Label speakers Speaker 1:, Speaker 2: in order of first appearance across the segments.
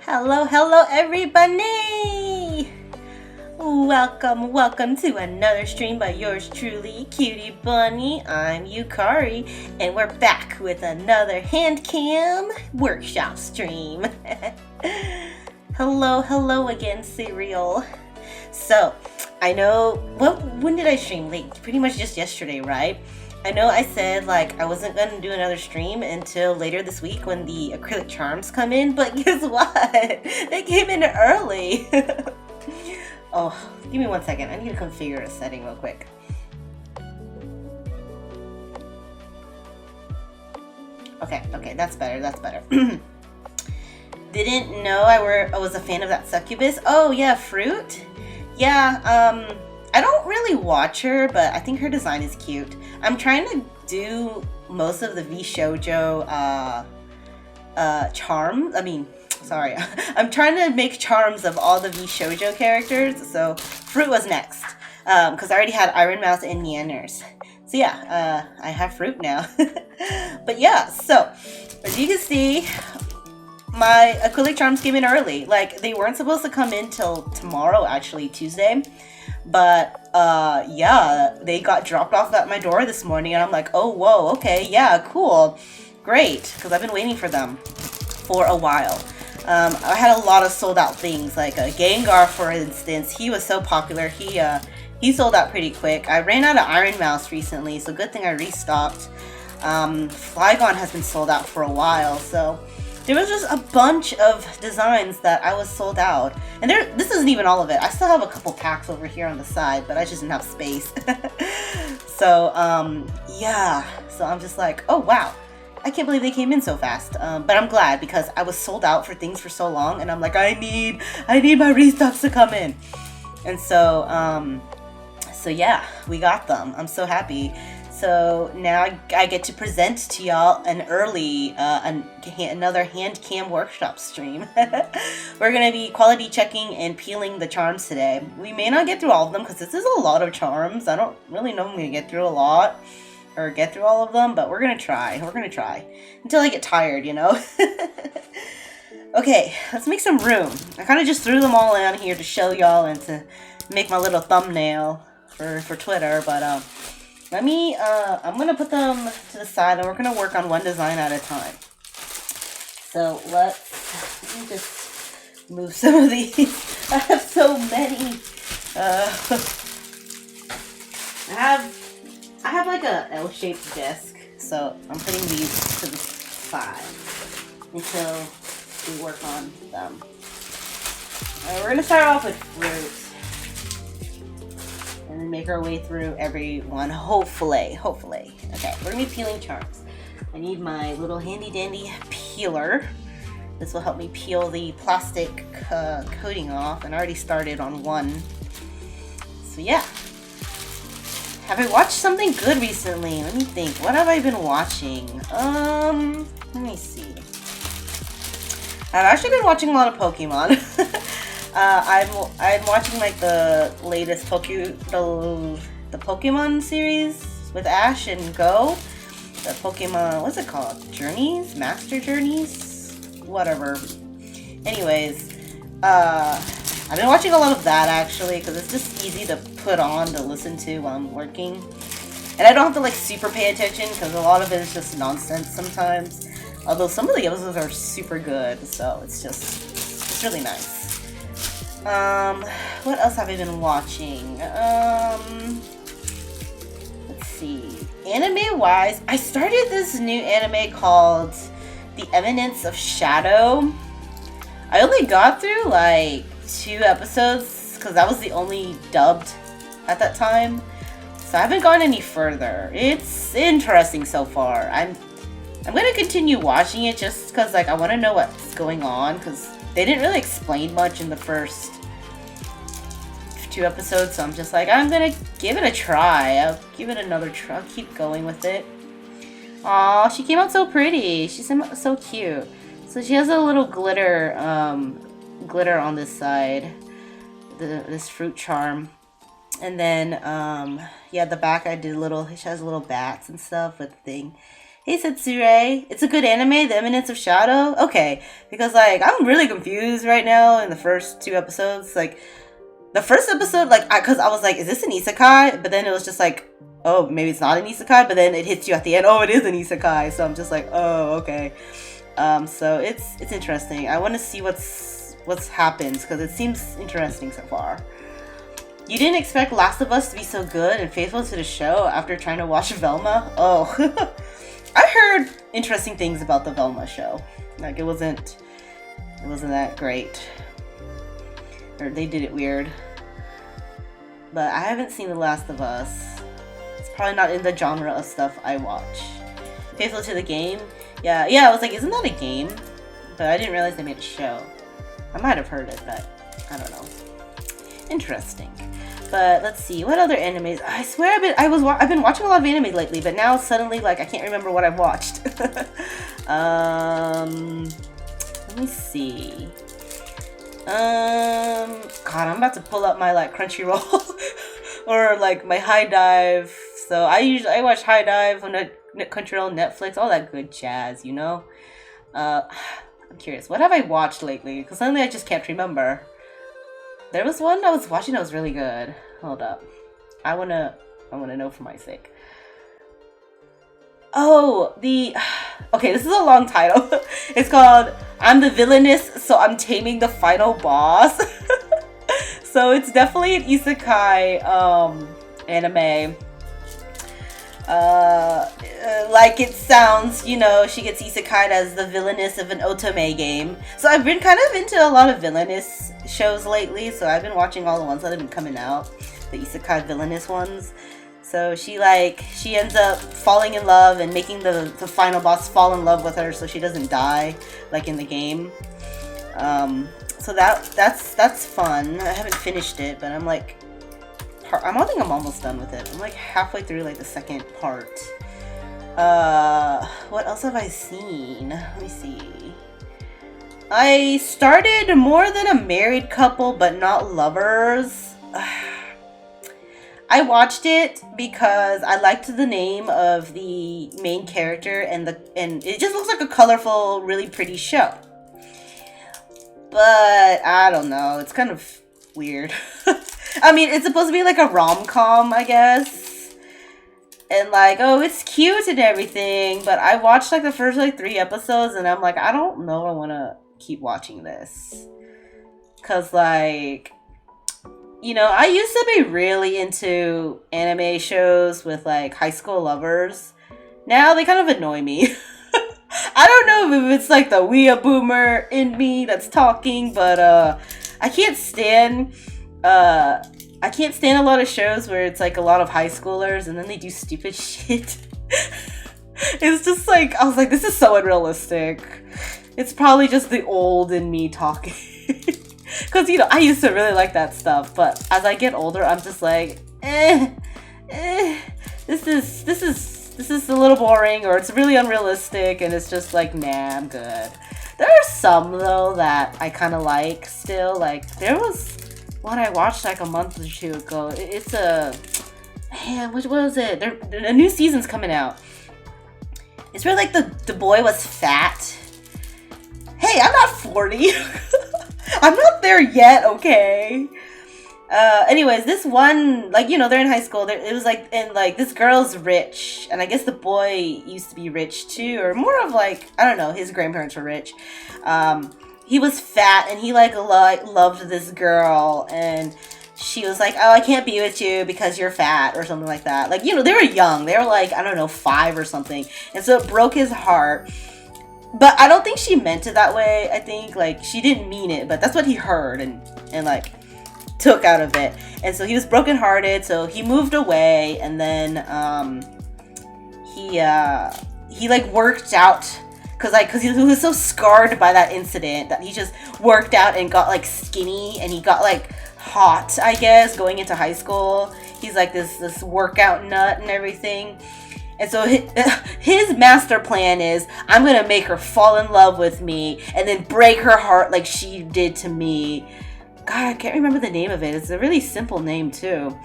Speaker 1: Hello everybody! Welcome to another stream by yours truly, Cutie Bunny. I'm Yukari, and we're back with another Handcam workshop stream. Hello again, Cereal. So, I know, when did I stream? Like, pretty much just yesterday, right? I know I said, like, I wasn't going to do another stream until later this week when the acrylic charms come in, but guess what? They came in early. Oh, give me 1 second. I need to configure a setting real quick. Okay, that's better. Didn't know I was a fan of that succubus. Oh, yeah, Fruit? Yeah, I don't really watch her, but I think her design is cute. I'm trying to do most of the V-Shoujo charms. I'm trying to make charms of all the V-Shoujo characters, so Fruit was next. Because I already had Iron Mouse and Yanners. So yeah, I have Fruit now. But yeah, so, as you can see, my acrylic charms came in early. Like, they weren't supposed to come in till tomorrow, actually, Tuesday. But, yeah, they got dropped off at my door this morning, and I'm like, oh, whoa, okay, yeah, cool, great, because I've been waiting for them for a while. I had a lot of sold out things, like Gengar, for instance. He was so popular, he sold out pretty quick. I ran out of Iron Mouse recently, so good thing I restocked. Flygon has been sold out for a while, so there was just a bunch of designs that I was sold out. And this isn't even all of it. I still have a couple packs over here on the side, but I just didn't have space. So, yeah. So I'm just like, oh, wow. I can't believe they came in so fast. But I'm glad because I was sold out for things for so long. And I'm like, I need my restocks to come in. And so yeah, we got them. I'm so happy. So now I get to present to y'all an early, another Handcam workshop stream. We're going to be quality checking and peeling the charms today. We may not get through all of them because this is a lot of charms. I don't really know if I'm going to get through a lot or get through all of them, but we're going to try. We're going to try until I get tired, you know? Okay, let's make some room. I kind of just threw them all on here to show y'all and to make my little thumbnail for Twitter, but I'm gonna put them to the side and we're gonna work on one design at a time. So let me just move some of these. I have so many. I have like a L-shaped desk, so I'm putting these to the side until we work on them. Alright, we're gonna start off with Fruit. And then make our way through every one, hopefully. Okay, we're gonna be peeling charms. I need my little handy dandy peeler. This will help me peel the plastic coating off, and I already started on one. So yeah. Have I watched something good recently? Let me think. What have I been watching? Let me see. I've actually been watching a lot of Pokemon. I'm watching like the latest the Pokemon series with Ash and Go. The Pokemon, what's it called? Journeys? Master Journeys? Whatever. Anyways, I've been watching a lot of that actually because it's just easy to put on to listen to while I'm working. And I don't have to like super pay attention because a lot of it is just nonsense sometimes. Although some of the episodes are super good, so it's really nice. What else have I been watching? Let's see. Anime-wise, I started this new anime called The Eminence of Shadow. I only got through like 2 episodes because that was the only dubbed at that time. So I haven't gone any further. It's interesting so far. I'm gonna continue watching it just because like I want to know what's going on because they didn't really explain much in the first 2 episodes, so I'm just like, I'm gonna give it a try. I'll give it another try. I'll keep going with it. Aw, she came out so pretty. She's so cute. So she has a little glitter on this side. This fruit charm. And then, yeah, the back I did she has little bats and stuff with the thing. Hey Setsure, it's a good anime, The Eminence of Shadow? Okay, because like, I'm really confused right now in the first 2 episodes. Like, the first episode, like, because I was like, is this an isekai? But then it was just like, oh, maybe it's not an isekai, but then it hits you at the end, oh, it is an isekai. So I'm just like, oh, okay. So it's interesting. I want to see what's happens, because it seems interesting so far. You didn't expect Last of Us to be so good and faithful to the show after trying to watch Velma? Oh, I heard interesting things about the Velma show. Like, it wasn't that great. Or they did it weird. But I haven't seen The Last of Us. It's probably not in the genre of stuff I watch. Faithful to the game? Yeah, I was like, isn't that a game? But I didn't realize they made a show. I might have heard it, but I don't know. Interesting. But let's see, what other animes? I swear I've been watching a lot of anime lately, but now suddenly, like, I can't remember what I've watched. Let me see. God, I'm about to pull up my like Crunchyroll or like my High Dive. So I watch High Dive on Crunchyroll, Netflix, all that good jazz, you know. I'm curious, what have I watched lately? Because suddenly I just can't remember. There was one I was watching that was really good. Hold up. I wanna know for my sake. Oh, okay, this is a long title. It's called I'm the Villainess, so I'm Taming the Final Boss. So it's definitely an isekai anime. Like it sounds, you know, she gets isekai'd as the villainess of an otome game. So I've been kind of into a lot of villainous shows lately, so I've been watching all the ones that have been coming out, the isekai villainous ones. So she ends up falling in love and making the final boss fall in love with her so she doesn't die like in the game. So that's fun. I haven't finished it, but I think I'm almost done with it. I'm like halfway through like the second part. What else have I seen? Let me see. I started More Than a Married Couple, but Not Lovers. I watched it because I liked the name of the main character and it just looks like a colorful, really pretty show. But I don't know, it's kind of weird. I mean, it's supposed to be like a rom-com, I guess. And like, oh, it's cute and everything, but I watched like the first like 3 episodes and I'm like, I don't know I want to keep watching this. Cause like, you know, I used to be really into anime shows with like high school lovers. Now they kind of annoy me. I don't know if it's like the weeaboo boomer in me that's talking, but I can't stand a lot of shows where it's like a lot of high schoolers and then they do stupid shit. It's just like, I was like, this is so unrealistic. It's probably just the old in me talking. Because, you know, I used to really like that stuff, but as I get older, I'm just like, this is a little boring, or it's really unrealistic, and it's just like, nah, I'm good. There are some, though, that I kind of like still. Like, there was one I watched like a month or 2 ago. It's man, what was it? A new season's coming out. It's where like the boy was fat. Hey, I'm not 40. I'm not there yet, okay? Anyways, this one, like, you know, they're in high school. It was like, and like, this girl's rich, and I guess the boy used to be rich too, or more of like, I don't know, his grandparents were rich. He was fat, and he like loved this girl, and she was like, oh, I can't be with you because you're fat, or something like that. Like, you know, they were young. They were like, I don't know, 5 or something. And so it broke his heart. But I don't think she meant it that way. I think, like, she didn't mean it, but that's what he heard and like, took out of it. And so he was brokenhearted, so he moved away, and then, he like, worked out, cause he was so scarred by that incident that he just worked out and got, like, skinny, and he got, like, hot, I guess, going into high school. He's, like, this workout nut and everything. And so his master plan is, I'm going to make her fall in love with me and then break her heart like she did to me. God, I can't remember the name of it. It's a really simple name, too.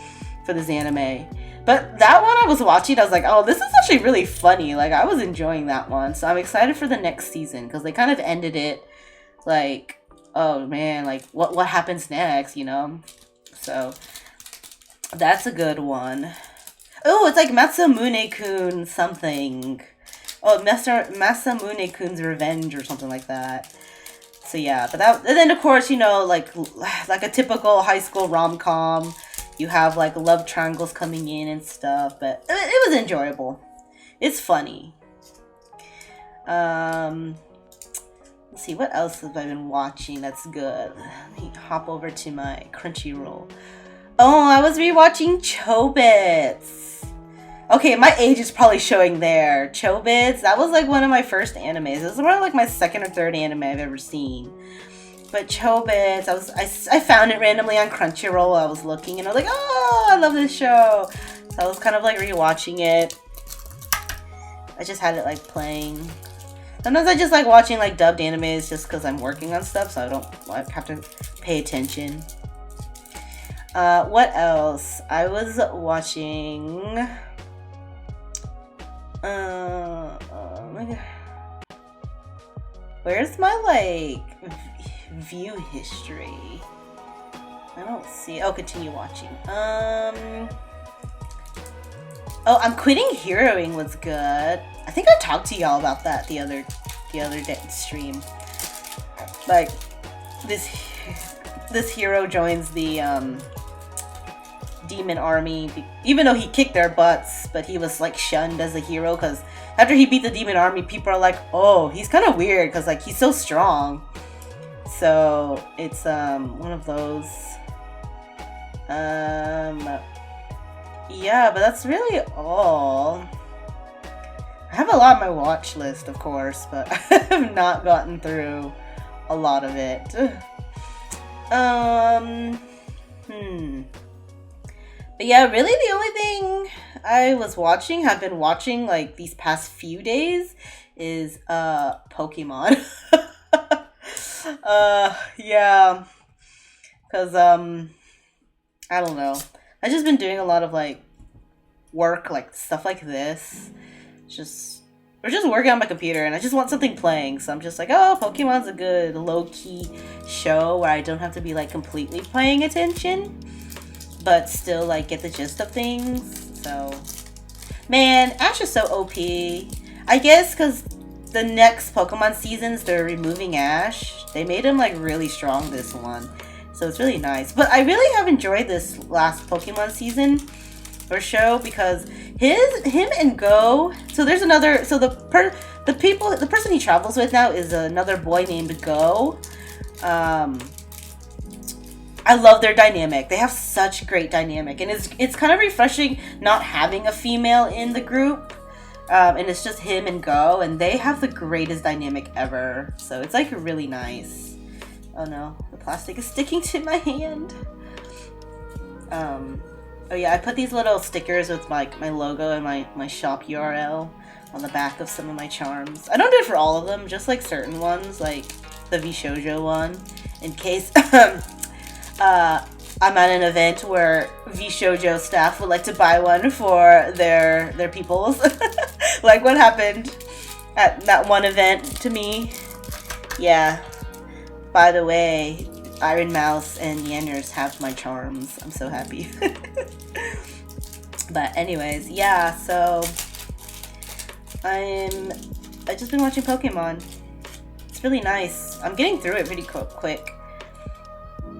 Speaker 1: for this anime. But that one I was watching, I was like, oh, this is actually really funny. Like, I was enjoying that one. So I'm excited for the next season because they kind of ended it like, oh man, like what happens next, you know? So that's a good one. Oh, it's like Masamune-kun something. Oh, Masamune-kun's Revenge or something like that. So yeah, but that, and then of course, you know, like a typical high school rom-com, you have like love triangles coming in and stuff, but it was enjoyable. It's funny. Let's see, what else have I been watching that's good? Let me hop over to my Crunchyroll. Oh, I was rewatching Chobits. Okay, my age is probably showing there. Chobits, that was like one of my first animes. It was one of like my second or third anime I've ever seen. But Chobits, I found it randomly on Crunchyroll. I was looking and I was like, oh, I love this show. So I was kind of like rewatching it. I just had it like playing. Sometimes I just like watching like dubbed animes just because I'm working on stuff, so I don't like have to pay attention. What else? I was watching. Where's my like view history? I don't see. Oh, continue watching. Oh, I'm Quitting Heroing was good. I think I talked to y'all about that the other day stream. Like this hero joins the demon army, even though he kicked their butts, but he was like shunned as a hero because after he beat the demon army, people are like, oh, he's kind of weird because like he's so strong. So it's one of those. Yeah, but that's really all. I have a lot on my watch list, of course, but I have not gotten through a lot of it. But yeah, really the only thing I have been watching like these past few days is Pokemon. Yeah. Cause I don't know. I've just been doing a lot of like work, like stuff like this. We're just working on my computer and I just want something playing. So I'm just like, oh, Pokemon's a good low-key show where I don't have to be like completely paying attention, but still like get the gist of things. So man, Ash is so OP. I guess because the next Pokemon seasons they're removing Ash. They made him like really strong this one. So it's really nice. But I really have enjoyed this last Pokemon season or show because him and Go. So there's another. So the person he travels with now is another boy named Go. I love their dynamic. They have such great dynamic, and it's kind of refreshing not having a female in the group. And it's just him and Go, and they have the greatest dynamic ever. So it's like really nice. Oh no, the plastic is sticking to my hand. Oh yeah, I put these little stickers with my logo and my shop URL on the back of some of my charms. I don't do it for all of them, just like certain ones, like the VShoujo one, in case I'm at an event where VShoujo staff would like to buy one for their peoples. Like what happened at that one event to me. Yeah. By the way, Iron Mouse and Yanners have my charms. I'm so happy. But anyways, yeah, so I just been watching Pokemon. It's really nice. I'm getting through it pretty quick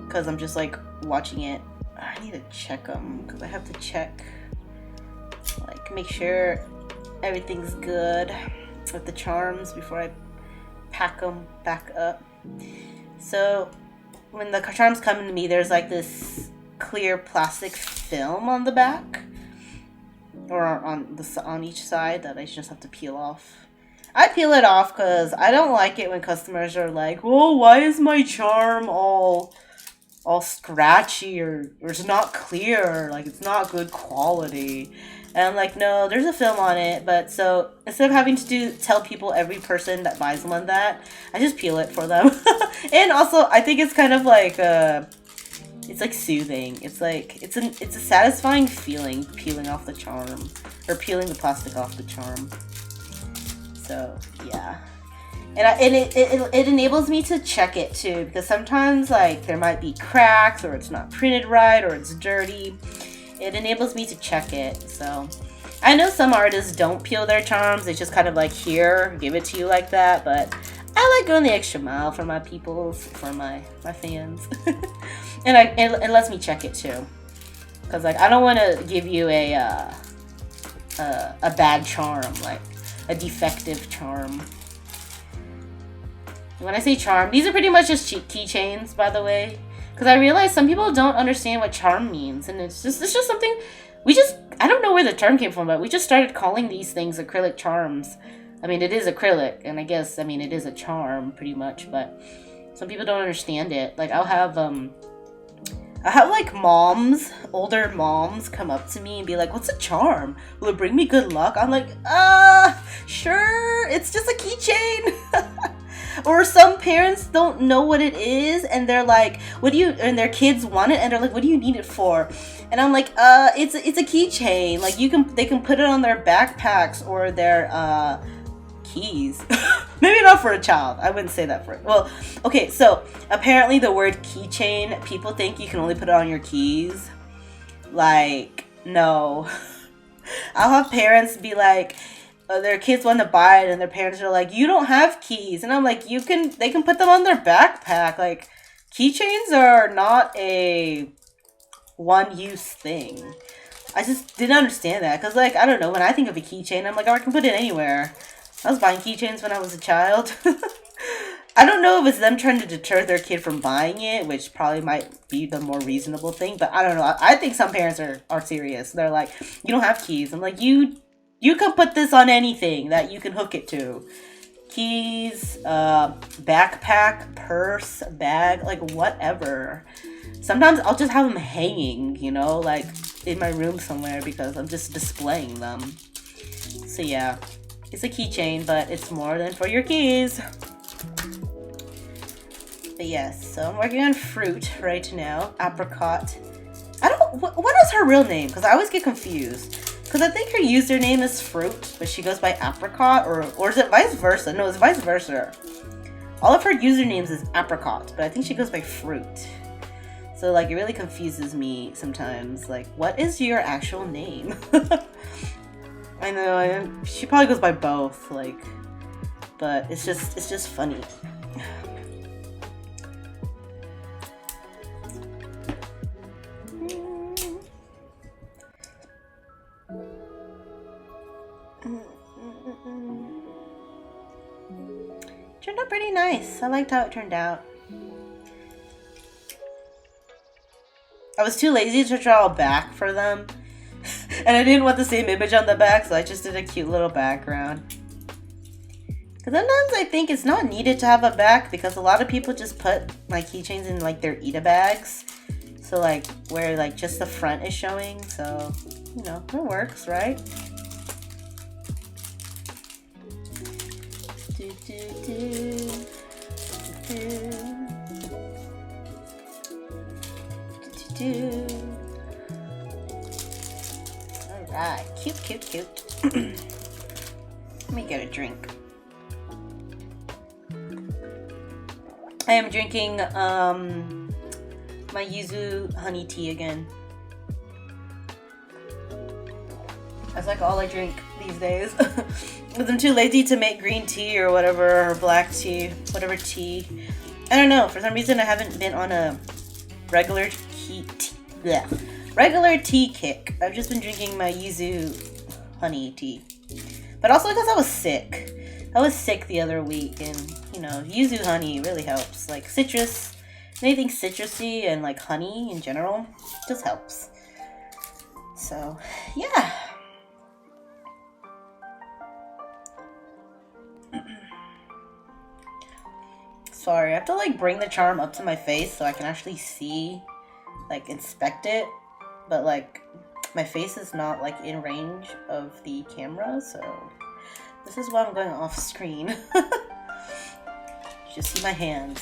Speaker 1: because I'm just like watching it. I need to check them because I have to check, like, make sure everything's good with the charms before I pack them back up. So when the charms come to me, there's like this clear plastic film on the back or on each side that I just have to peel off. I peel it off because I don't like it when customers are like, "Well, why is my charm all scratchy or it's not clear, like it's not good quality?" And I'm like, no, there's a film on it. But so instead of having to tell people every person that buys one that, I just peel it for them. And also, I think it's kind of like It's like soothing. It's like it's a satisfying feeling peeling off the charm or peeling the plastic off the charm. So yeah, and it enables me to check it too, because sometimes like there might be cracks or it's not printed right or it's dirty. It enables me to check it. So I know some artists don't peel their charms. They just kind of like here, give it to you like that. But I like going the extra mile for my peoples, for my fans. and it lets me check it too. Cause like I don't want to give you a bad charm, like a defective charm. When I say charm, these are pretty much just keychains, by the way. Because I realize some people don't understand what charm means, and it's just something I don't know where the term came from, but we just started calling these things acrylic charms. I mean, it is acrylic, and I guess it is a charm pretty much, but some people don't understand it. Like I have like older moms come up to me and be like, "What's a charm? Will it bring me good luck?" I'm like, sure, it's just a keychain." Or some parents don't know what it is, and they're like, and their kids want it, and they're like, "What do you need it for?" And I'm like, it's a keychain. Like they can put it on their backpacks or their keys. Maybe not for a child. I wouldn't say that for it. Well, okay, so apparently the word keychain, people think you can only put it on your keys. Like, no. I'll have parents be like, their kids want to buy it, and their parents are like, "You don't have keys." And I'm like, they can put them on their backpack. Like, keychains are not a one-use thing. I just didn't understand that, because like, I don't know, when I think of a keychain, I'm like, oh, I can put it anywhere. I was buying keychains when I was a child. I don't know if it's them trying to deter their kid from buying it, which probably might be the more reasonable thing, but I don't know. I think some parents are serious. They're like, "You don't have keys." I'm like, you can put this on anything that you can hook it to. Keys, backpack, purse, bag, like whatever. Sometimes I'll just have them hanging, like in my room somewhere, because I'm just displaying them. So yeah, it's a keychain, but it's more than for your keys. But yes, so I'm working on fruit right now. Apricot. What is her real name? Because I always get confused. Because I think her username is Fruit, but she goes by Apricot, or is it vice versa? No, it's vice versa. All of her usernames is Apricot, but I think she goes by Fruit. So like, it really confuses me sometimes. Like, what is your actual name? I know, she probably goes by both, like, but it's just funny. Turned out pretty nice. I liked how it turned out. I was too lazy to draw a back for them. And I didn't want the same image on the back, so I just did a cute little background. Because sometimes I think it's not needed to have a back, because a lot of people just put my keychains in like their Ita bags. So like where like just the front is showing, so it works, right? Alright, cute. Let me get a drink. I am drinking my yuzu honey tea again. That's like all I drink these days. Because I'm too lazy to make green tea or whatever, or black tea, whatever tea. I don't know, for some reason I haven't been on a regular tea kick. I've just been drinking my yuzu honey tea. But also because I was sick. I was sick the other week, and yuzu honey really helps. Like citrus, anything citrusy and like honey in general just helps. So yeah. Sorry, I have to like bring the charm up to my face so I can actually see, like inspect it. But like my face is not like in range of the camera, so this is why I'm going off screen. Just see my hands.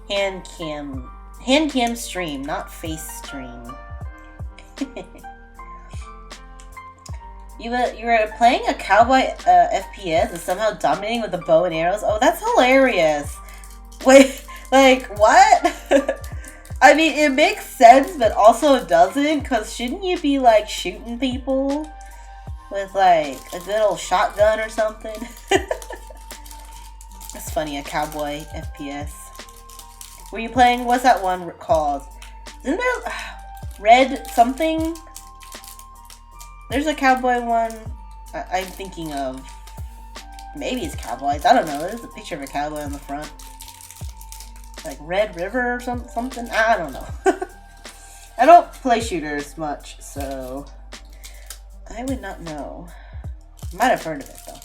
Speaker 1: Handcam Handcam stream, not face stream. You were playing a cowboy FPS and somehow dominating with the bow and arrows? Oh, that's hilarious. Wait, like, what? I mean, it makes sense, but also it doesn't, because shouldn't you be, like, shooting people with, like, a good old shotgun or something? That's funny, a cowboy FPS. Were you playing, what's that one called? Isn't there Red something? There's a cowboy one I'm thinking of. Maybe it's Cowboys. I don't know. There's a picture of a cowboy on the front. Like Red River or something. I don't know. I don't play shooters much, so I would not know. Might have heard of it though.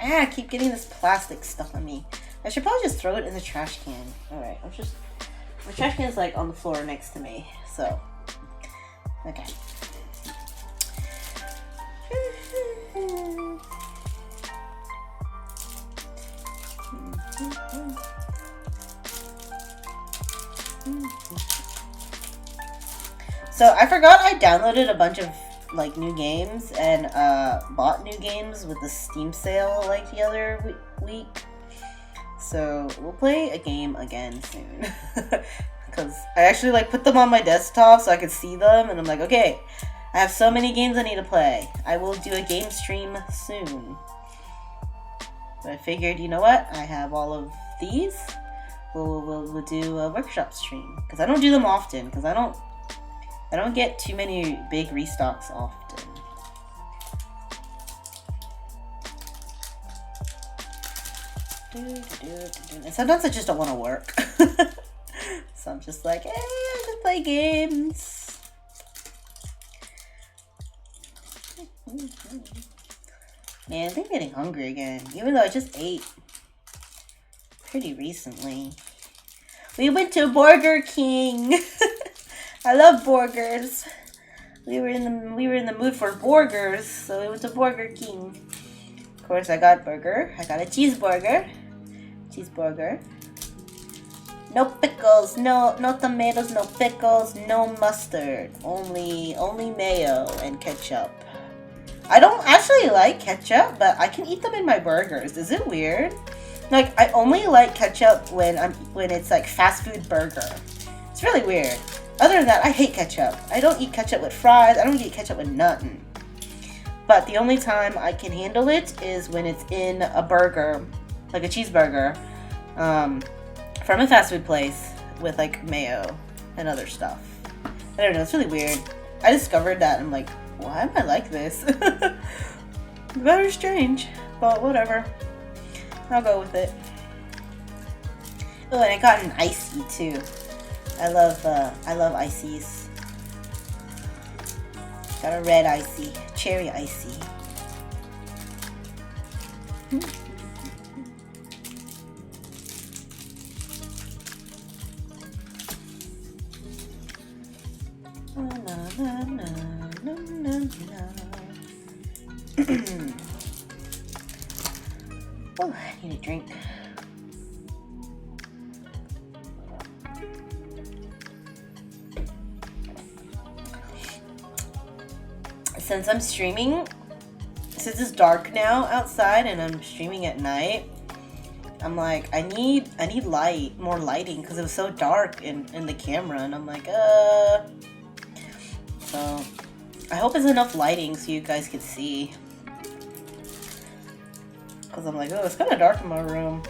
Speaker 1: I keep getting this plastic stuff on me. I should probably just throw it in the trash can. Alright, my trash can is like on the floor next to me, so okay. So I forgot I downloaded a bunch of like new games and bought new games with the Steam sale like the other week. So we'll play a game again soon. Because I actually like put them on my desktop so I could see them, and I'm like, okay, I have so many games I need to play. I will do a game stream soon. But I figured, you know what? I have all of these. We'll do a workshop stream. Because I don't do them often. Because I don't get too many big restocks often. And sometimes I just don't want to work. So I'm just like, hey, I just play games. Man, I think I'm getting hungry again. Even though I just ate pretty recently. We went to Burger King. I love burgers. We were in the mood for burgers, so we went to Burger King. Of course, I got burger. I got a cheeseburger. No pickles, no tomatoes, no pickles, no mustard. Only mayo and ketchup. I don't actually like ketchup, but I can eat them in my burgers. Is it weird? Like, I only like ketchup when it's like fast food burger. It's really weird. Other than that, I hate ketchup. I don't eat ketchup with fries. I don't eat ketchup with nothing. But the only time I can handle it is when it's in a burger, like a cheeseburger, from a fast food place with like mayo and other stuff. I don't know, it's really weird. I discovered that and I'm like, why am I like this? Very strange, but whatever. I'll go with it. Oh, and I got an icy too. I love ices. Got a red icy, cherry icy. Oh, I need a drink. Since I'm streaming, since it's dark now outside and I'm streaming at night, I'm like, I need light, more lighting, because it was so dark in the camera, and I'm like, So, I hope it's enough lighting so you guys can see. Because I'm like, oh, it's kind of dark in my room.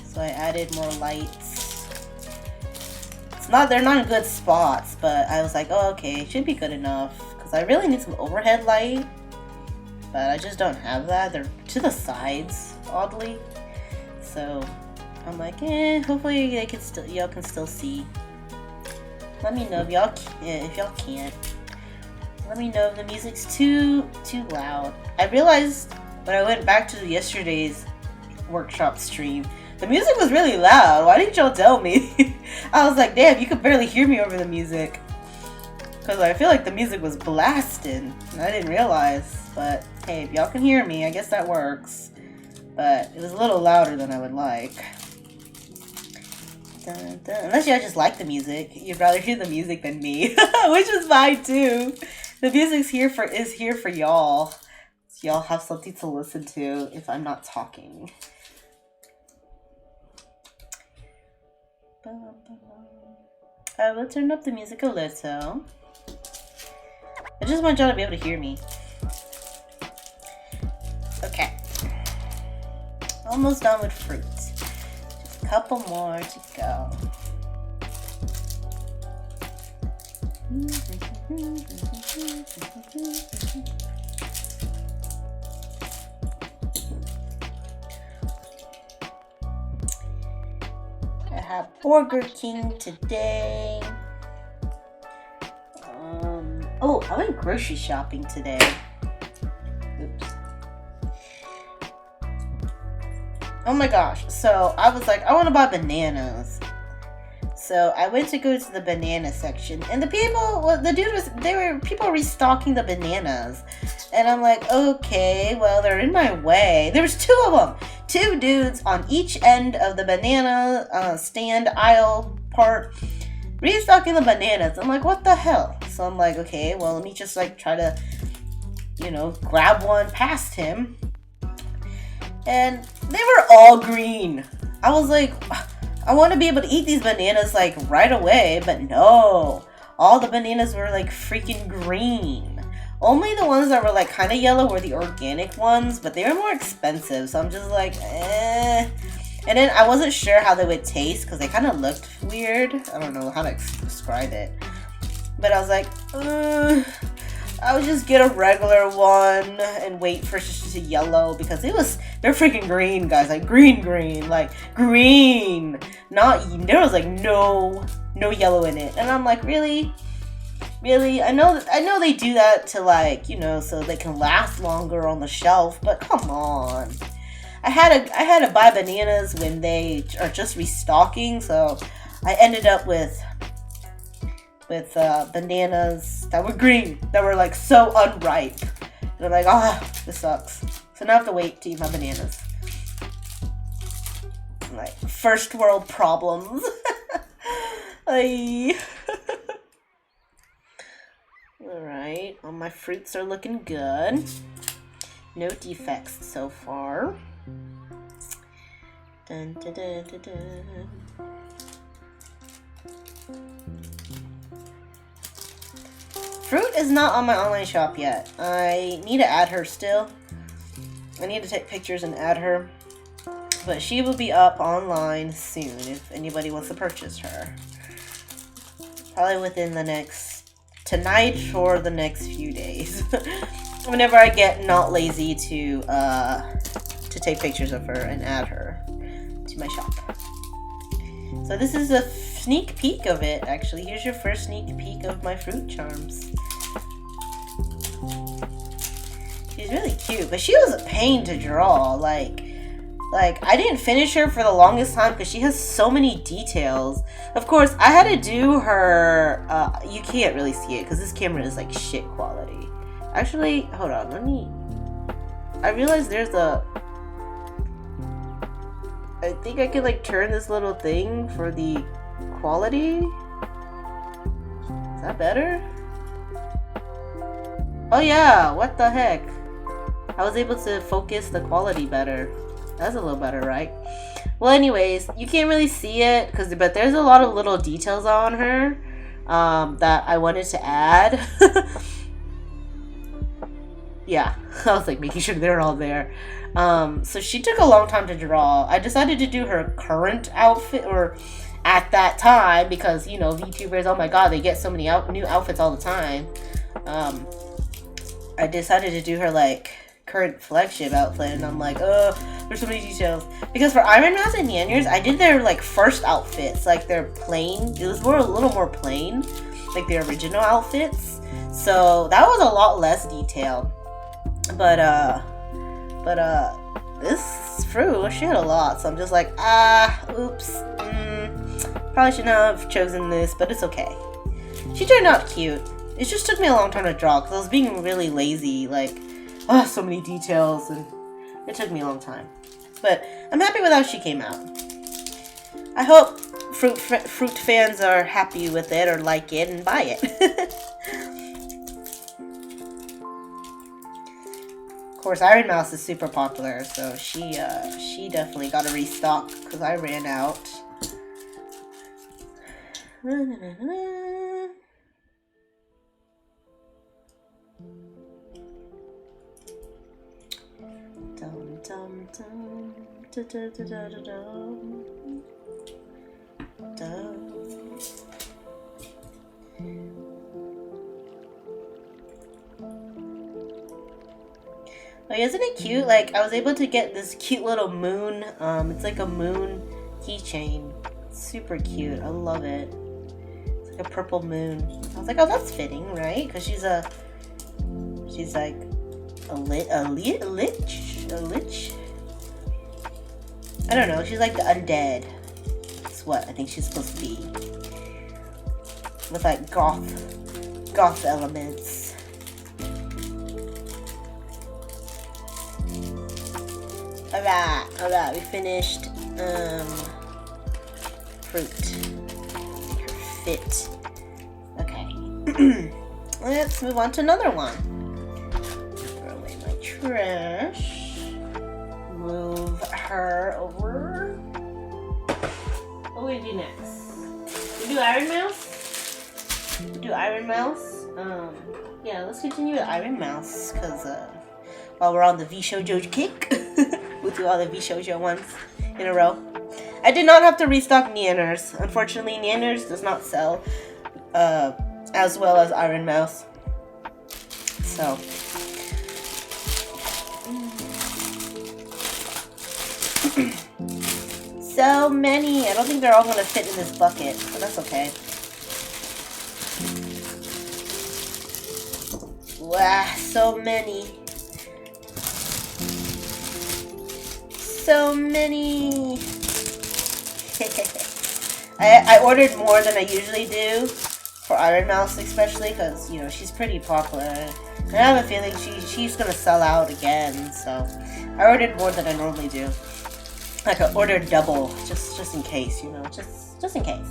Speaker 1: So I added more lights. They're not in good spots, but I was like, oh, okay, it should be good enough. Because I really need some overhead light. But I just don't have that. They're to the sides, oddly. So I'm like, hopefully y'all can still see. Let me know if y'all can't. Let me know if the music's too loud. I realized when I went back to yesterday's workshop stream, the music was really loud. Why didn't y'all tell me? I was like, damn, you could barely hear me over the music. Because I feel like the music was blasting. And I didn't realize, but Hey, if y'all can hear me, I guess that works. But it was a little louder than I would like. Dun, dun. Unless y'all just like the music. You'd rather hear the music than me. Which is fine too. The music's here for y'all. So y'all have something to listen to if I'm not talking. I will turn up the music a little. I just want y'all to be able to hear me. Okay. Almost done with fruit. Just a couple more to go. I have Burger King today. Oh, I went grocery shopping today. Oops. Oh my gosh. So I was like, I want to buy bananas. So I went to go to the banana section, and people restocking the bananas. And I'm like, okay, well, they're in my way. There was 2 of them. 2 dudes on each end of the banana stand aisle part restocking the bananas. I'm like, what the hell? So I'm like, okay, well, let me just like try to, grab one past him. And they were all green. I was like, I want to be able to eat these bananas like right away, but no. All the bananas were like freaking green. Only the ones that were like kind of yellow were the organic ones, but they were more expensive. So I'm just like, eh. And then I wasn't sure how they would taste because they kind of looked weird. I don't know how to describe it. But I was like, I would just get a regular one and wait for it to yellow because they're freaking green, guys. Like green, like green. There was like no yellow in it. And I'm like, really? I know they do that to like, so they can last longer on the shelf, but come on. I had to buy bananas when they are just restocking, so I ended up with bananas that were green, that were like so unripe. And I'm like, this sucks. So now I have to wait to eat my bananas. Like, first world problems. Alright, all my fruits are looking good. No defects so far. Dun, dun, dun, dun, dun. Fruit is not on my online shop yet. I need to add her still. I need to take pictures and add her. But she will be up online soon if anybody wants to purchase her. Probably within tonight or the next few days. Whenever I get not lazy to take pictures of her and add her to my shop. So this is a sneak peek of it, actually. Here's your first sneak peek of my fruit charms. She's really cute, but she was a pain to draw. Like I didn't finish her for the longest time because she has so many details. Of course, I had to do her, you can't really see it because this camera is like shit quality. Actually, hold on, I realized I think I could like turn this little thing for the quality. Is that better? Oh yeah, what the heck? I was able to focus the quality better. That's a little better, right? Well, anyways, you can't really see it but there's a lot of little details on her that I wanted to add. Yeah, I was like making sure they're all there. So she took a long time to draw. I decided to do her current outfit, or at that time, because VTubers, oh my god, they get so many new outfits all the time. I decided to do her like current flagship outfit, and I'm like, there's so many details. Because for Iron Mouse and Yanyers, I did their like first outfits, like their plain. It was a little more plain, like their original outfits. So that was a lot less detailed. But this fruit, she had a lot, so I'm just like, oops, probably shouldn't have chosen this, but it's okay. She turned out cute. It just took me a long time to draw, because I was being really lazy, like, oh, so many details, and it took me a long time. But I'm happy with how she came out. I hope fruit fans are happy with it or like it and buy it. Of course, Iron Mouse is super popular, so she definitely got a restock because I ran out. Dum dum dum da da da da da dum dum. Like, isn't it cute? Like, I was able to get this cute little moon. It's like a moon keychain. Super cute. I love it. It's like a purple moon. I was like, oh, that's fitting, right? Because she's like a lich. I don't know. She's like the undead. That's what I think she's supposed to be. With like goth elements. Alright, we finished fruit. Make her fit. Okay. Let's move on to another one. Throw away my trash. Move her over. What do we do next? We do Iron Mouse? We do Iron Mouse? Yeah, let's continue with Iron Mouse, because while we're on the VShojo kick, we'll do all the VShojo ones in a row. I did not have to restock Nianners. Unfortunately, Nianners does not sell as well as Iron Mouse. So. So many. I don't think they're all going to fit in this bucket, but that's okay. Wow, so many. So many. I ordered more than I usually do for Iron Mouse, especially because, you know, she's pretty popular. And I have a feeling she's gonna sell out again, so I ordered more than I normally do. Like, I ordered double just in case, you know, just in case.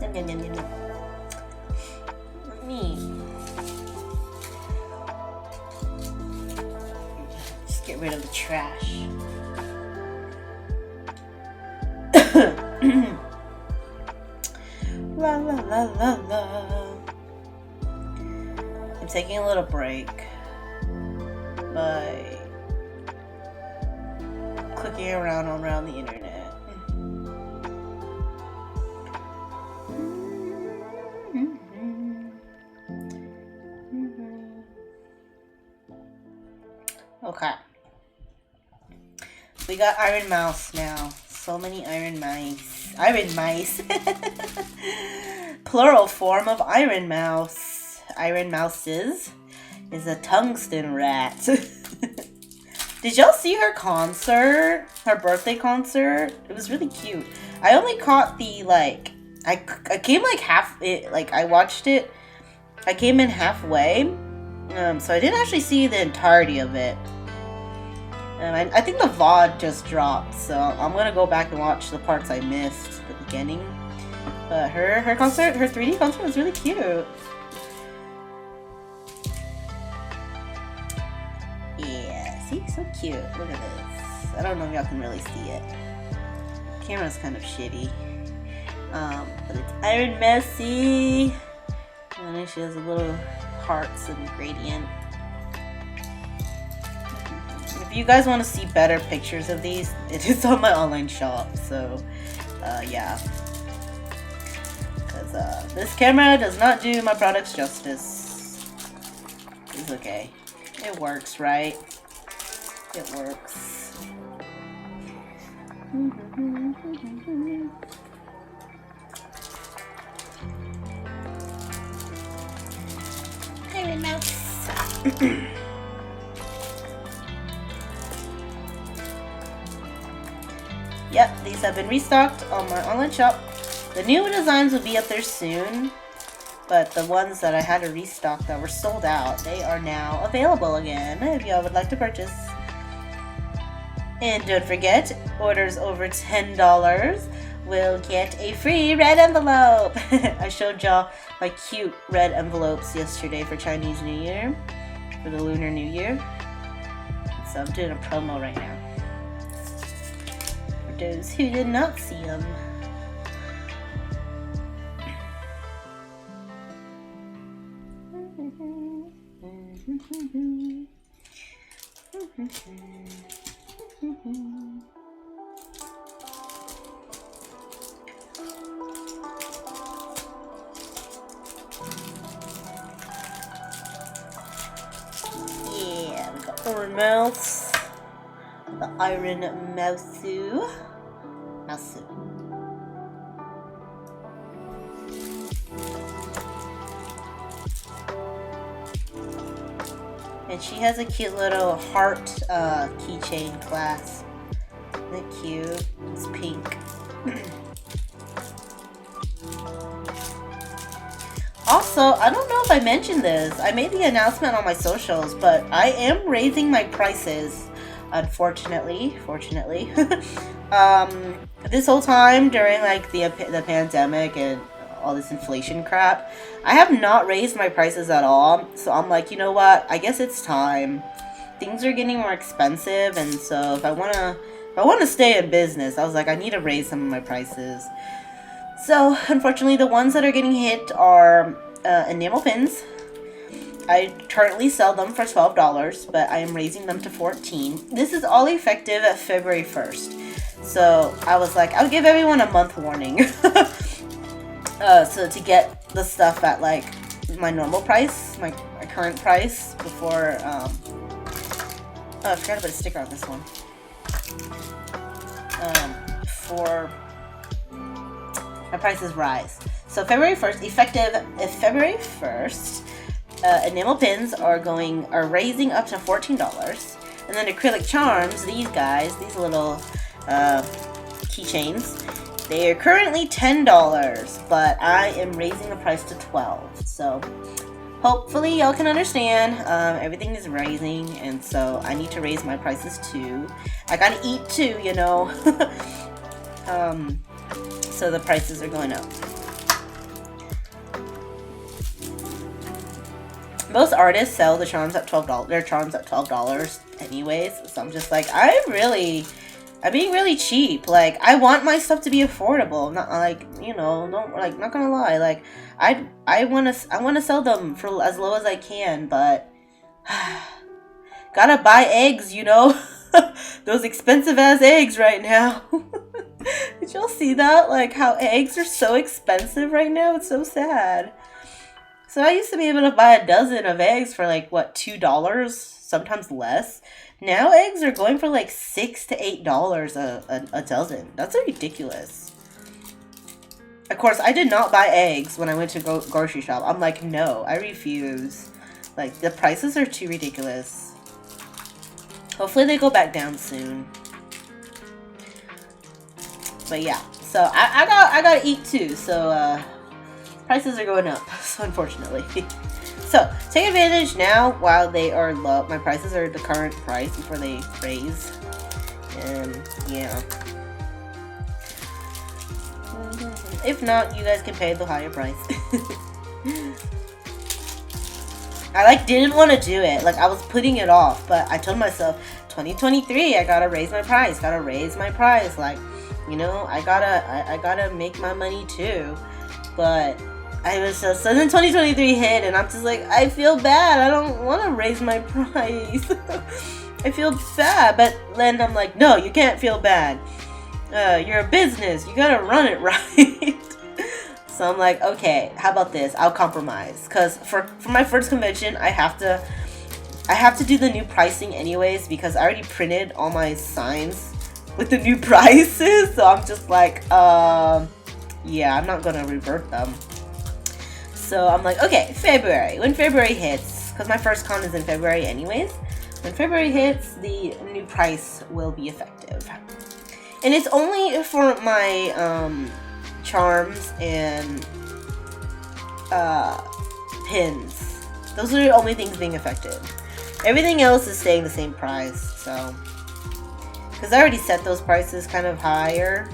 Speaker 1: Let me just get rid of the trash. La la la la la. I'm taking a little break by clicking around the internet. Okay. We got Iron Mouse now. So many Iron Mice. Iron Mice. Plural form of Iron Mouse. Iron Mouses is a tungsten rat. Did y'all see her concert? Her birthday concert? It was really cute. I only caught the, like, I came like I watched it. I came in halfway. So I didn't actually see the entirety of it. I think the VOD just dropped, so I'm gonna go back and watch the parts I missed at the beginning. But her concert, her 3D concert was really cute. Yeah, see? So cute. Look at this. I don't know if y'all can really see it. The camera's kind of shitty. But it's Iron Messy. And then she has a little hearts and gradient. If you guys want to see better pictures of these, it is on my online shop, so yeah. Because this camera does not do my products justice. It's okay. It works, right? It works. Iron Mouse. Yep, these have been restocked on my online shop. The new designs will be up there soon. But the ones that I had to restock that were sold out, they are now available again if y'all would like to purchase. And don't forget, orders over $10 will get a free red envelope. I showed y'all my cute red envelopes yesterday for Chinese New Year, for the Lunar New Year. So I'm doing a promo right now for those who did not see them. Yeah, we got our mouths. The iron mousu. And she has a cute little heart keychain clasp. Isn't it cute? It's pink. Also, I don't know if I mentioned this. I made the announcement on my socials, but I am raising my prices. Unfortunately, this whole time during like the pandemic and all this inflation crap, I have not raised my prices at all. So I'm like, you know what? I guess it's time. Things are getting more expensive, and so if I wanna stay in business, I was like, I need to raise some of my prices. So unfortunately, the ones that are getting hit are enamel pins. I currently sell them for $12, but I am raising them to $14. This is all effective at February 1st. So I was like, I'll give everyone a month warning. So to get the stuff at like my normal price, my current price before, oh, I forgot to put a sticker on this one. For my prices rise. So February 1st, effective February 1st, enamel pins are raising up to $14. And then acrylic charms, these little keychains, they are currently $10, but I am raising the price to $12. So hopefully y'all can understand. Everything is rising, and so I need to raise my prices too. I gotta eat too, you know. So the prices are going up. Most artists sell the charms at $12. Their charms at $12 anyways. So I'm just like, I'm being really cheap. Like, I want my stuff to be affordable. Not like, you know, not gonna lie. Like, I wanna sell them for as low as I can, but gotta buy eggs, you know. Those expensive ass eggs right now. Did y'all see that? Like, how eggs are so expensive right now? It's so sad. So I used to be able to buy a dozen of eggs for like, what, $2? Sometimes less. Now eggs are going for like $6 to $8 a dozen. That's ridiculous. Of course, I did not buy eggs when I went to grocery shop. I'm like, no, I refuse. Like, the prices are too ridiculous. Hopefully they go back down soon. But yeah, so I gotta eat too, so prices are going up, so unfortunately. So take advantage now while they are low. My prices are the current price before they raise. And yeah. If not, you guys can pay the higher price. I didn't want to do it. Like, I was putting it off, but I told myself 2023 I gotta raise my price. Like, you know, I gotta make my money too. But I was so then 2023 hit, and I'm just like, I feel bad. I don't want to raise my price. I feel bad, but then I'm like, no, you can't feel bad. You're a business. You gotta run it right. So I'm like, okay, how about this? I'll compromise, cause for my first convention, I have to do the new pricing anyways, because I already printed all my signs with the new prices. So I'm just like, yeah, I'm not gonna revert them. So I'm like, okay, February. When February hits, because my first con is in February anyways, when February hits, the new price will be effective. And it's only for my charms and pins. Those are the only things being affected. Everything else is staying the same price, so. Because I already set those prices kind of higher.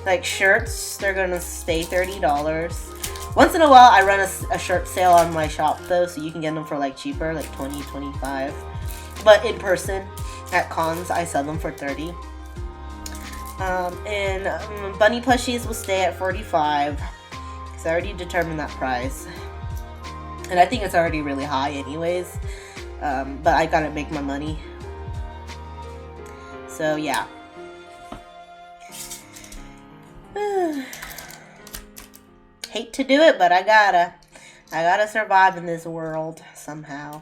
Speaker 1: Like shirts, they're gonna stay $30. Once in a while, I run a shirt sale on my shop though, so you can get them for like cheaper, like 20, 25. But in person, at cons, I sell them for 30. And bunny plushies will stay at 45. Because I already determined that price. And I think it's already really high anyways. But I gotta make my money. So yeah. Hate to do it, but I gotta survive in this world somehow.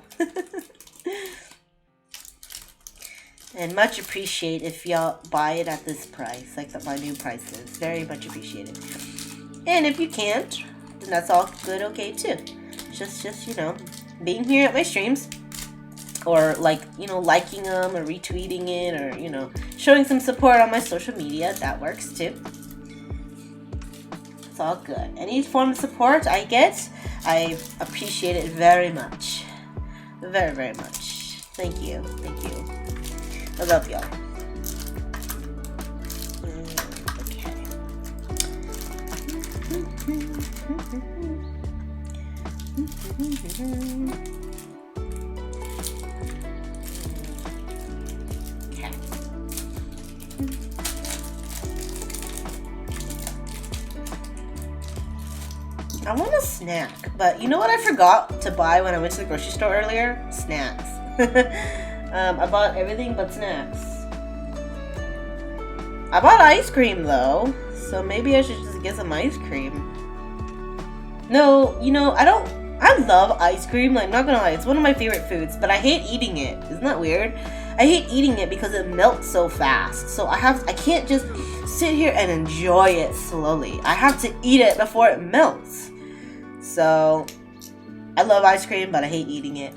Speaker 1: And much appreciate if y'all buy it at this price, like my new prices. Very much appreciated. And if you can't, then that's all good, okay too. Just you know, being here at my streams, or like, you know, liking them or retweeting it, or you know, showing some support on my social media, that works too. It's all good. Any form of support I get, I appreciate it very much. Very, very much. Thank you. Thank you. I love y'all. Okay. I want a snack, but you know what I forgot to buy when I went to the grocery store earlier? Snacks. I bought everything but snacks. I bought ice cream though, so maybe I should just get some ice cream. No, you know, I love ice cream, like, not gonna lie, it's one of my favorite foods, but I hate eating it. Isn't that weird? I hate eating it because it melts so fast. So I can't just sit here and enjoy it slowly. I have to eat it before it melts. So I love ice cream, but I hate eating it.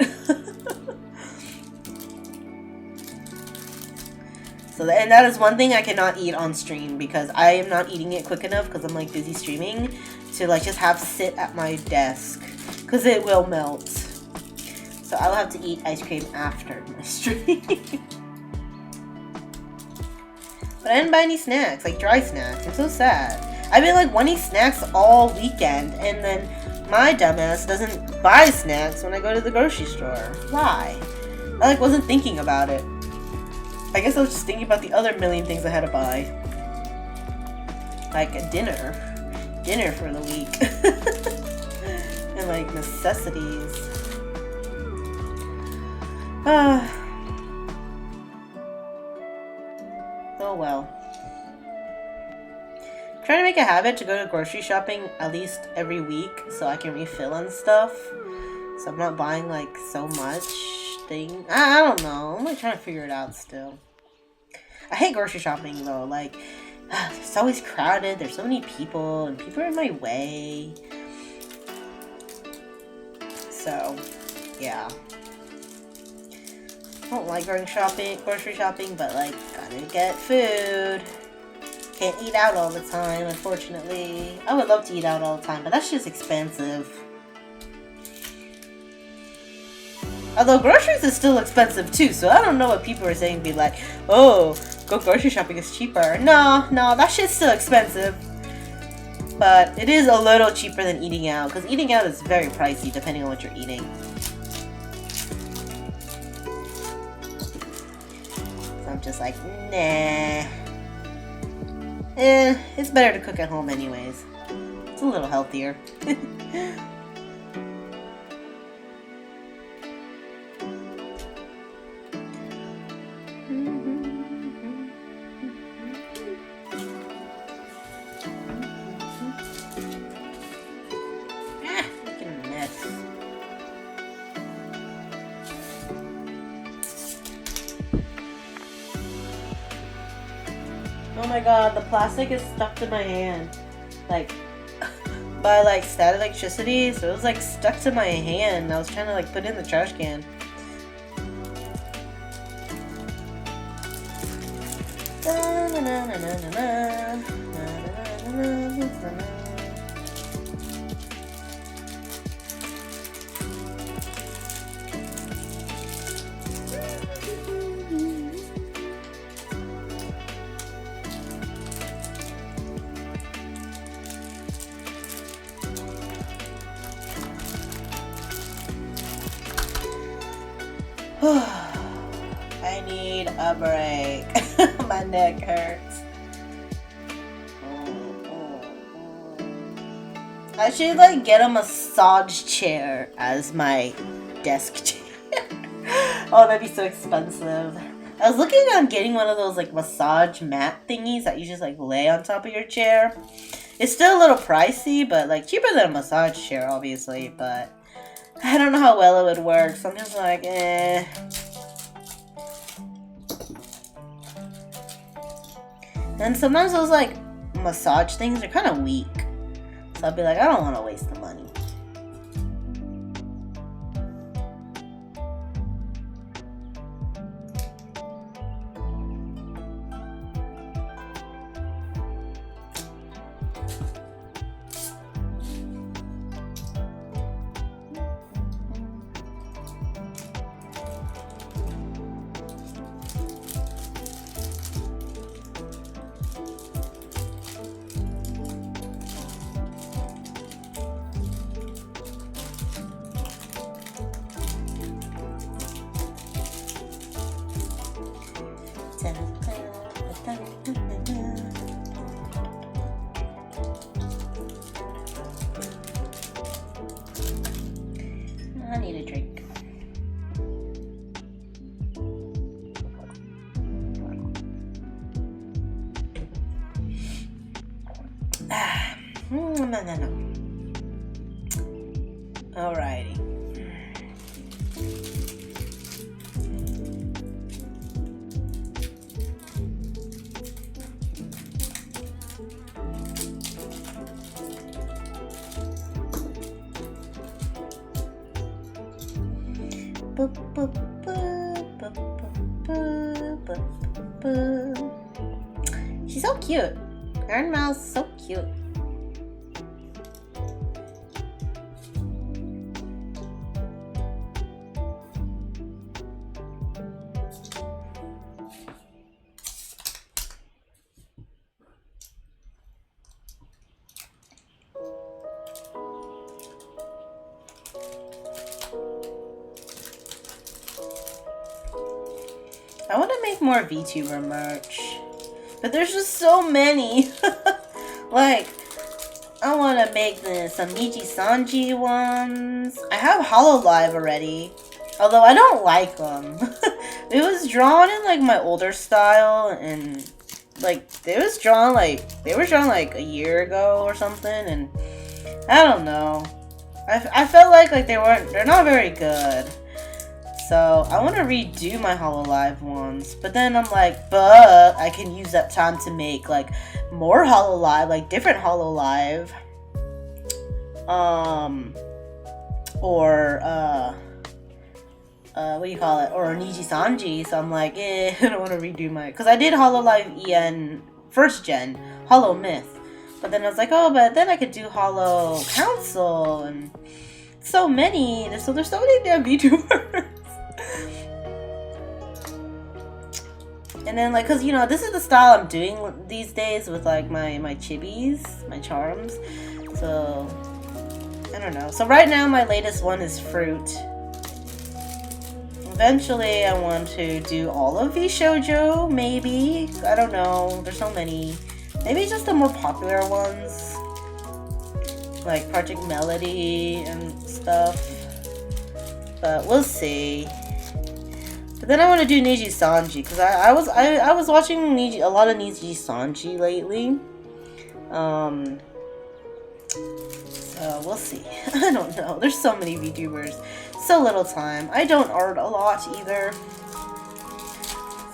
Speaker 1: And that is one thing I cannot eat on stream, because I am not eating it quick enough because I'm like busy streaming to like just have to sit at my desk because it will melt. So I'll have to eat ice cream after my stream. But I didn't buy any snacks, like dry snacks. I'm so sad. I've been like wanting snacks all weekend, and then my dumbass doesn't buy snacks when I go to the grocery store. Why? I like wasn't thinking about it. I guess I was just thinking about the other million things I had to buy. Like a dinner for the week. And like necessities. Oh well. I'm trying to make a habit to go to grocery shopping at least every week so I can refill on stuff. So I'm not buying like so much thing. I don't know. I'm like trying to figure it out still. I hate grocery shopping though. Like, it's always crowded. There's so many people, and people are in my way. So, yeah. I don't like grocery shopping, but like, gotta get food. Can't eat out all the time, unfortunately. I would love to eat out all the time, but that's just expensive. Although groceries is still expensive too, so I don't know what people are saying. Be like, oh, go grocery shopping is cheaper. No, that shit's still expensive. But it is a little cheaper than eating out, because eating out is very pricey depending on what you're eating. So I'm just like, nah. It's better to cook at home anyways. It's a little healthier. Oh my god, the plastic is stuck to my hand. Like, by like static electricity, so it was like stuck to my hand. I was trying to like put it in the trash can. I need a break. My neck hurts. I should like get a massage chair as my desk chair. Oh, that'd be so expensive. I was looking on getting one of those like massage mat thingies that you just like lay on top of your chair. It's still a little pricey, but like cheaper than a massage chair, obviously. But I don't know how well it would work. So I'm just like, eh. And sometimes those like massage things are kind of weak. So I'll be like, I don't want to waste the money. I need a drink. No. Alrighty. She's so cute. Iron Mouse, so cute. I want to make more VTuber merch, but there's just so many. Like, I want to make some Niji Sanji ones. I have HoloLive already, although I don't like them. It was drawn in like my older style, and like they were drawn like a year ago or something, and I don't know. I felt like they're not very good. So I want to redo my HoloLive ones, but then I'm like, but I can use that time to make like more HoloLive, like different HoloLive, or what do you call it, or Niji Sanji. So I'm like, I don't want to redo my, because I did HoloLive EN first gen, Holo Myth, but then I was like, oh, but then I could do Holo Council, and so many, so there's so many damn VTubers. And then, like, cause you know, this is the style I'm doing these days with like my chibis, my charms. So I don't know. So right now, my latest one is fruit. Eventually, I want to do all of these shoujo. Maybe, I don't know. There's so many. Maybe just the more popular ones, like Project Melody and stuff. But we'll see. But then I want to do Niji Sanji, because I was watching a lot of Niji Sanji lately. So we'll see. I don't know. There's so many VTubers, so little time. I don't art a lot either.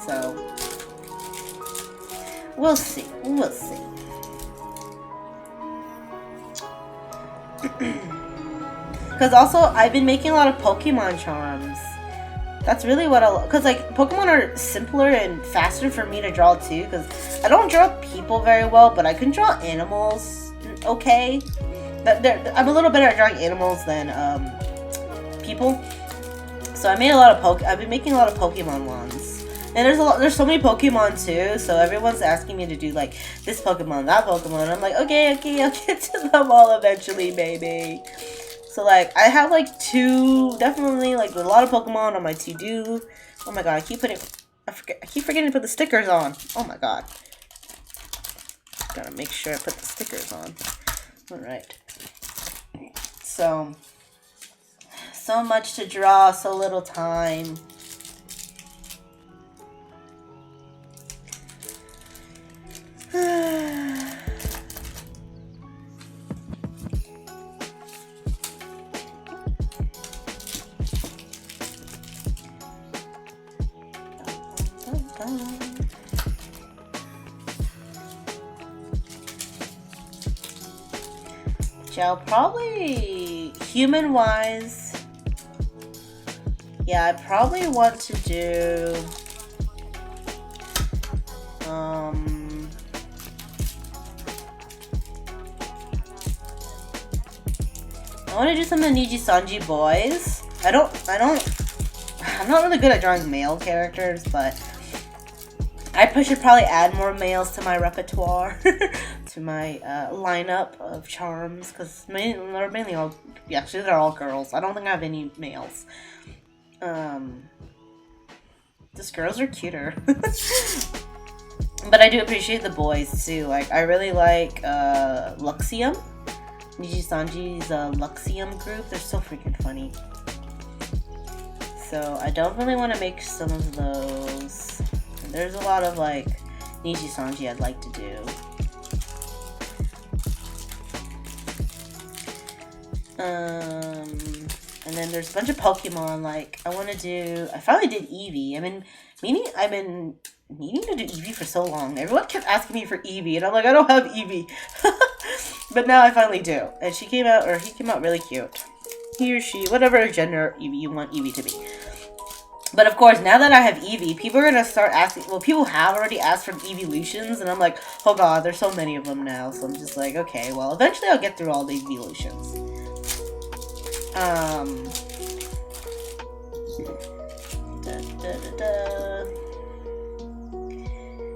Speaker 1: So we'll see. We'll see. Because also I've been making a lot of Pokemon charms. That's really what I, because like Pokemon are simpler and faster for me to draw too, because I don't draw people very well, but I can draw animals okay. But I'm a little better at drawing animals than people. So I made a lot of I've been making a lot of Pokemon ones, and there's so many Pokemon too. So everyone's asking me to do like this Pokemon, that Pokemon. I'm like, okay, I'll get to them all eventually, baby. So, like, I have, like, definitely, like, a lot of Pokemon on my to-do. Oh my god, I keep putting I keep forgetting to put the stickers on. Oh my god. Gotta make sure I put the stickers on. Alright. So much to draw, so little time. I'll probably, human-wise, yeah, I probably want to do, I want to do some of the Niji Sanji boys. I'm not really good at drawing male characters, but I should probably add more males to my repertoire, to my lineup of charms, because they're mainly all, yeah, actually they're all girls. I don't think I have any males. Just girls are cuter. But I do appreciate the boys too. Like, I really like Luxium. Niji Sanji's Luxium group. They're so freaking funny. So I don't really want to make some of those. There's a lot of like Niji Sanji I'd like to do. And then there's a bunch of Pokemon. Like I finally did Eevee. I've been meaning to do Eevee for so long. Everyone kept asking me for Eevee, and I'm like, I don't have Eevee. But now I finally do. And he came out really cute. He or she, whatever gender you want Eevee to be. But of course, now that I have Eevee, people are gonna start asking. Well, people have already asked for evolutions, and I'm like, oh god, there's so many of them now. So I'm just like, okay, well, eventually I'll get through all the evolutions.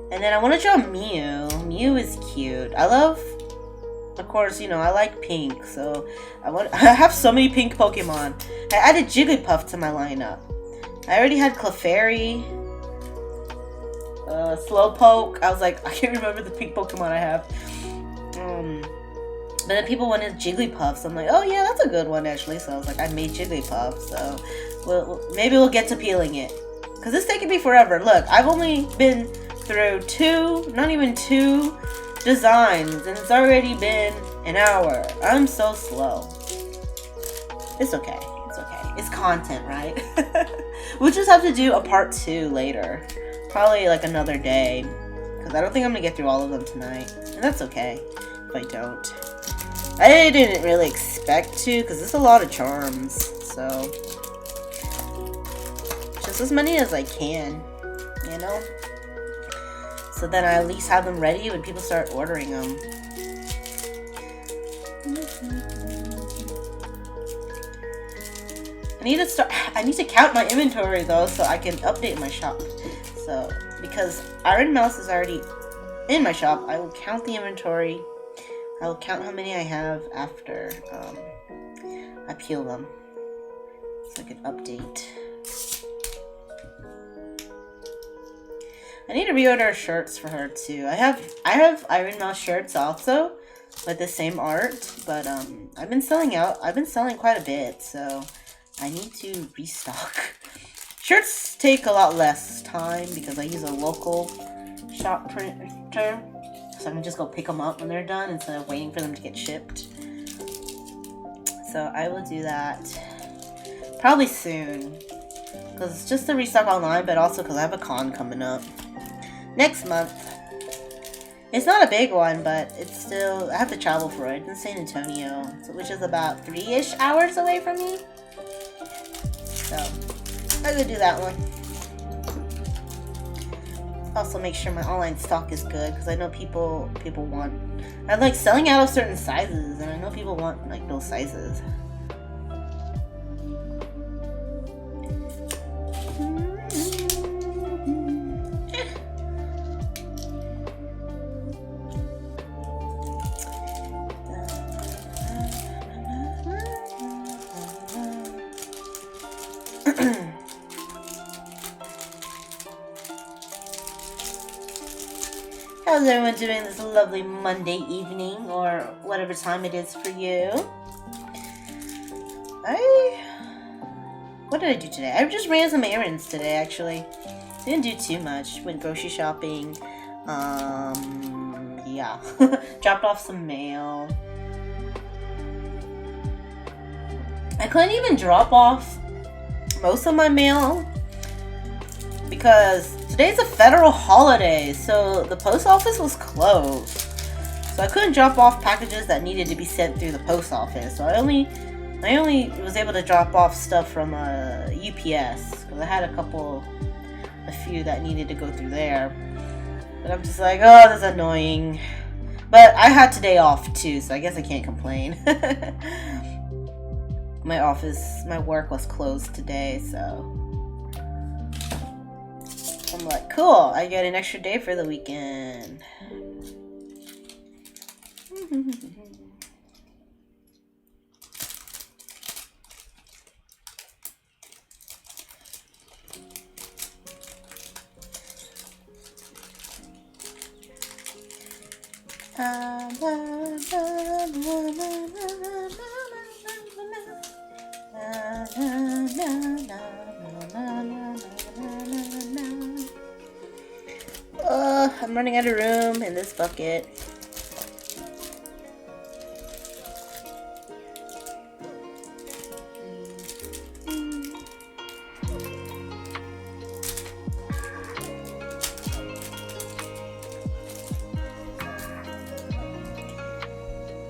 Speaker 1: And then I want to draw Mew. Mew is cute. I love, of course, you know, I like pink, so I have so many pink Pokemon. I added Jigglypuff to my lineup. I already had Clefairy, Slowpoke. I was like, I can't remember the pink Pokemon I have. But then people wanted Jigglypuff, so I'm like, oh yeah, that's a good one actually. So I was like, I made Jigglypuff, so maybe we'll get to peeling it. Because it's taken me forever. Look, I've only been through not even two designs, and it's already been an hour. I'm so slow. It's okay. It's okay. It's content, right? We'll just have to do a part 2 later. Probably like another day. Because I don't think I'm going to get through all of them tonight. And that's okay if I don't. I didn't really expect to, because there's a lot of charms. So, just as many as I can, you know? So then I at least have them ready when people start ordering them. I need to count my inventory though, so I can update my shop. So, because Iron Mouse is already in my shop, I will count the inventory. I will count how many I have after I peel them, so I can update. I need to reorder shirts for her too. I have Iron Mouse shirts also with the same art, but I've been selling quite a bit, so I need to restock. Shirts take a lot less time because I use a local shop printer, so I can just go pick them up when they're done instead of waiting for them to get shipped. So I will do that probably soon, because it's just to restock online, but also because I have a con coming up next month. It's not a big one, but it's still, I have to travel for it. It's in San Antonio, which is about 3-ish hours away from me. So, I could do that one. Also make sure my online stock is good, because I know people want, I'm like selling out of certain sizes, and I know people want like those sizes. How's everyone doing this lovely Monday evening, or whatever time it is for you? What did I do today? I just ran some errands today, actually. Didn't do too much. Went grocery shopping. Yeah. Dropped off some mail. I couldn't even drop off most of my mail because today's a federal holiday, so the post office was closed. So I couldn't drop off packages that needed to be sent through the post office. So I only was able to drop off stuff from UPS because I had a few that needed to go through there. But I'm just like, oh, that's annoying. But I had today off too, so I guess I can't complain. My work was closed today, so I'm like, cool, I get an extra day for the weekend. I'm running out of room in this bucket.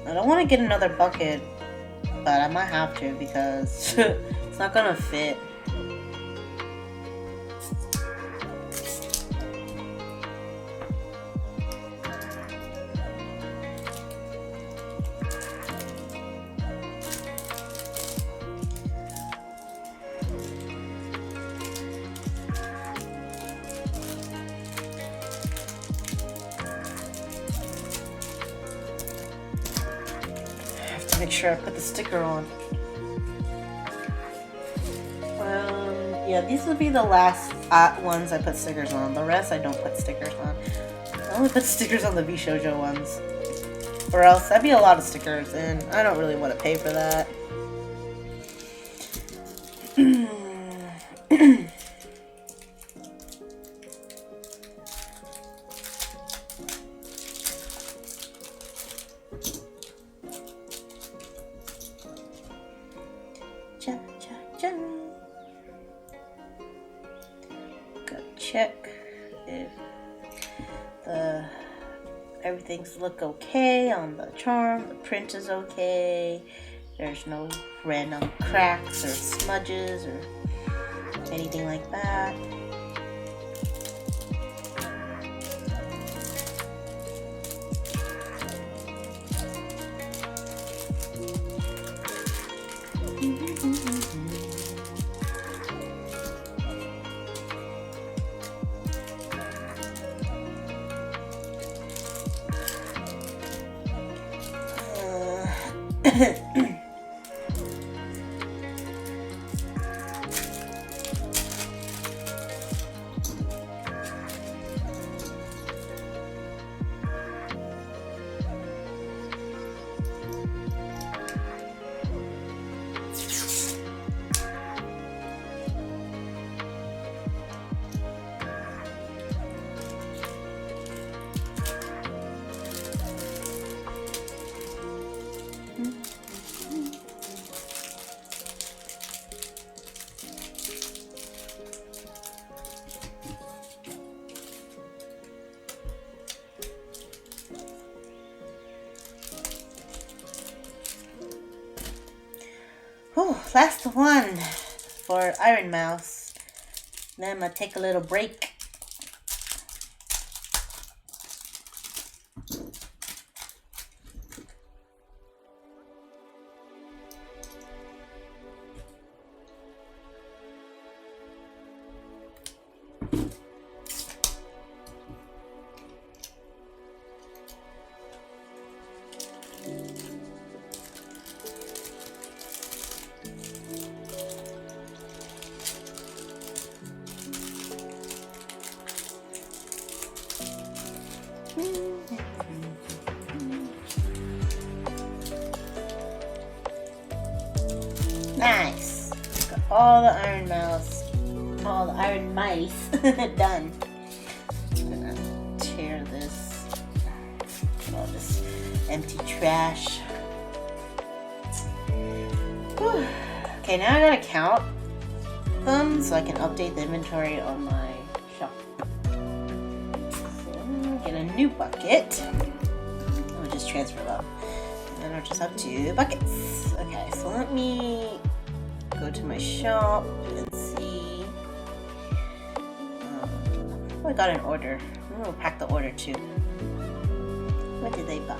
Speaker 1: I don't want to get another bucket, but I might have to because it's not gonna fit. Make sure I put the sticker on. Yeah, these will be the last ones I put stickers on. The rest I don't put stickers on. I only put stickers on the VShojo ones. Or else that'd be a lot of stickers, and I don't really want to pay for that. Check if everything's look okay on the charm, the print is okay, there's no random cracks or smudges or anything like that. Last one for Iron Mouse. Then I'm gonna take a little break. Nice. Got all the iron mouse, all the iron mice done. I'm gonna tear this, all this empty trash. Whew. Okay, now I gotta count them so I can update the inventory on my shop. So I'm gonna get a new bucket. I'll just transfer them. And then I'll just have 2 buckets. Okay, so let me go to my shop and see. Oh, I got an order. I'm gonna pack the order too. What did they buy?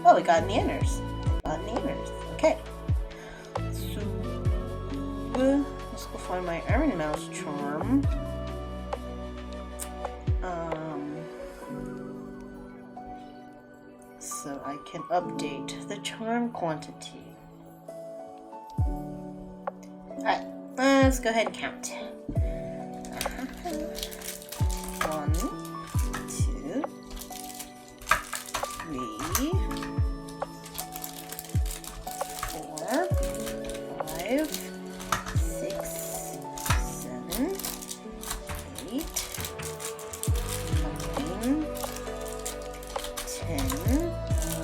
Speaker 1: Oh, we got Nanners. They got Nanners. Okay. So, let's go find my Iron Mouse charm. So I can update the charm quantity. Alright, let's go ahead and count. 1, 2, 3, 4, 5, 6, 7, 8, 9, 10,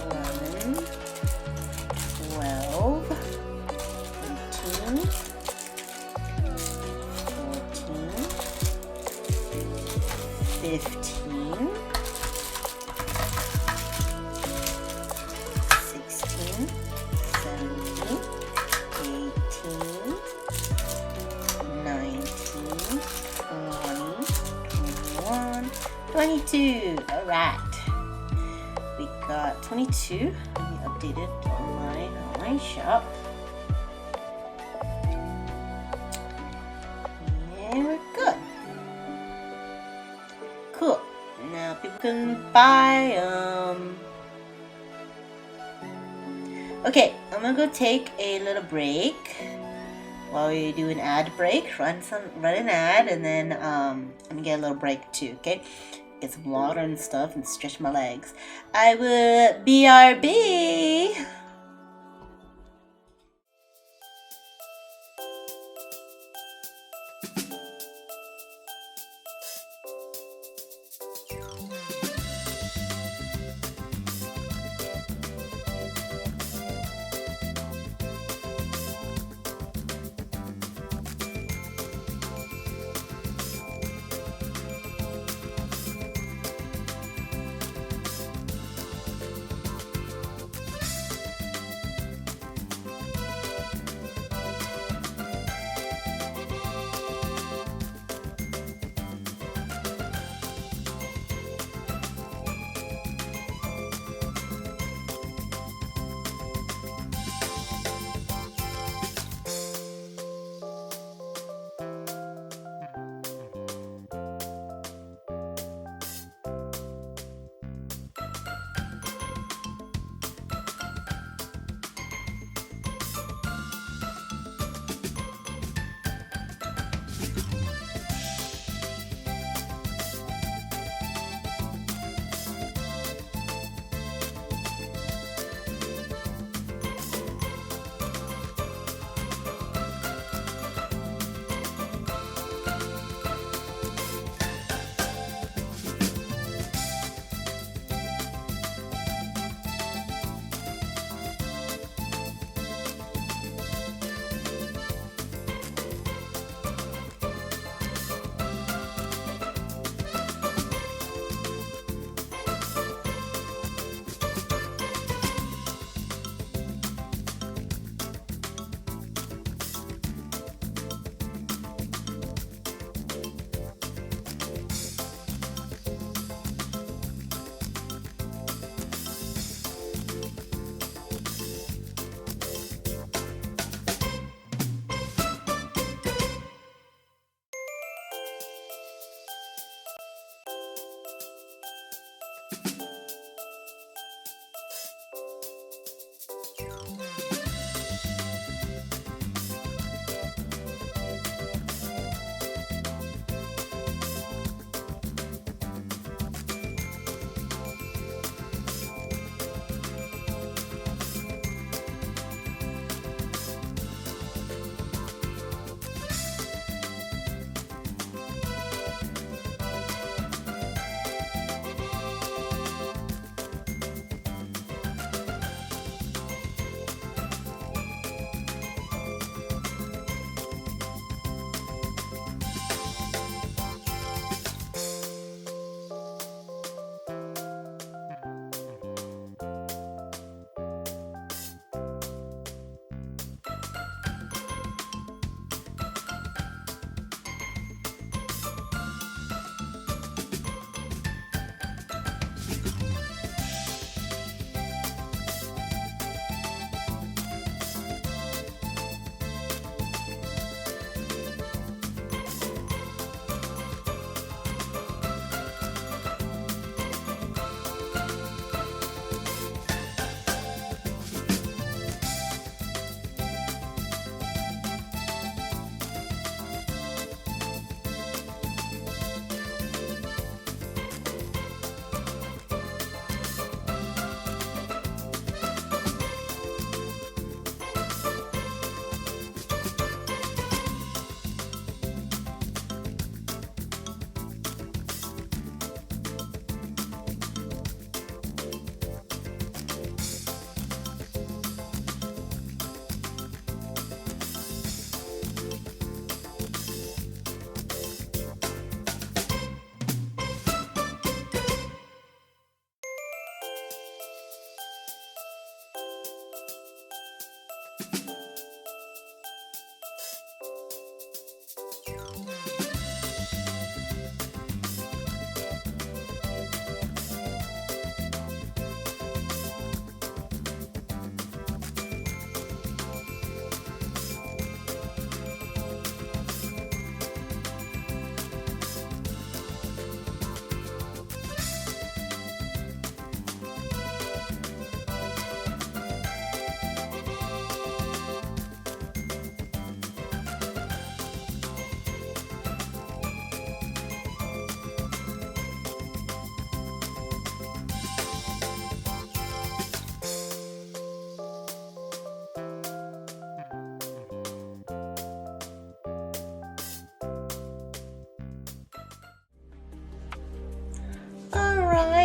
Speaker 1: 11, 12, 13, 14, 15, 16, 17, 18, 19, 20, 21, 22. Alright. We got 22. Let me update it on my online shop. And we're good. Cool. Now people can buy them. Okay, I'm gonna go take a little break while we do an ad break. Run an ad, and then I'm gonna get a little break too. Okay, get some water and stuff, and stretch my legs. I will BRB.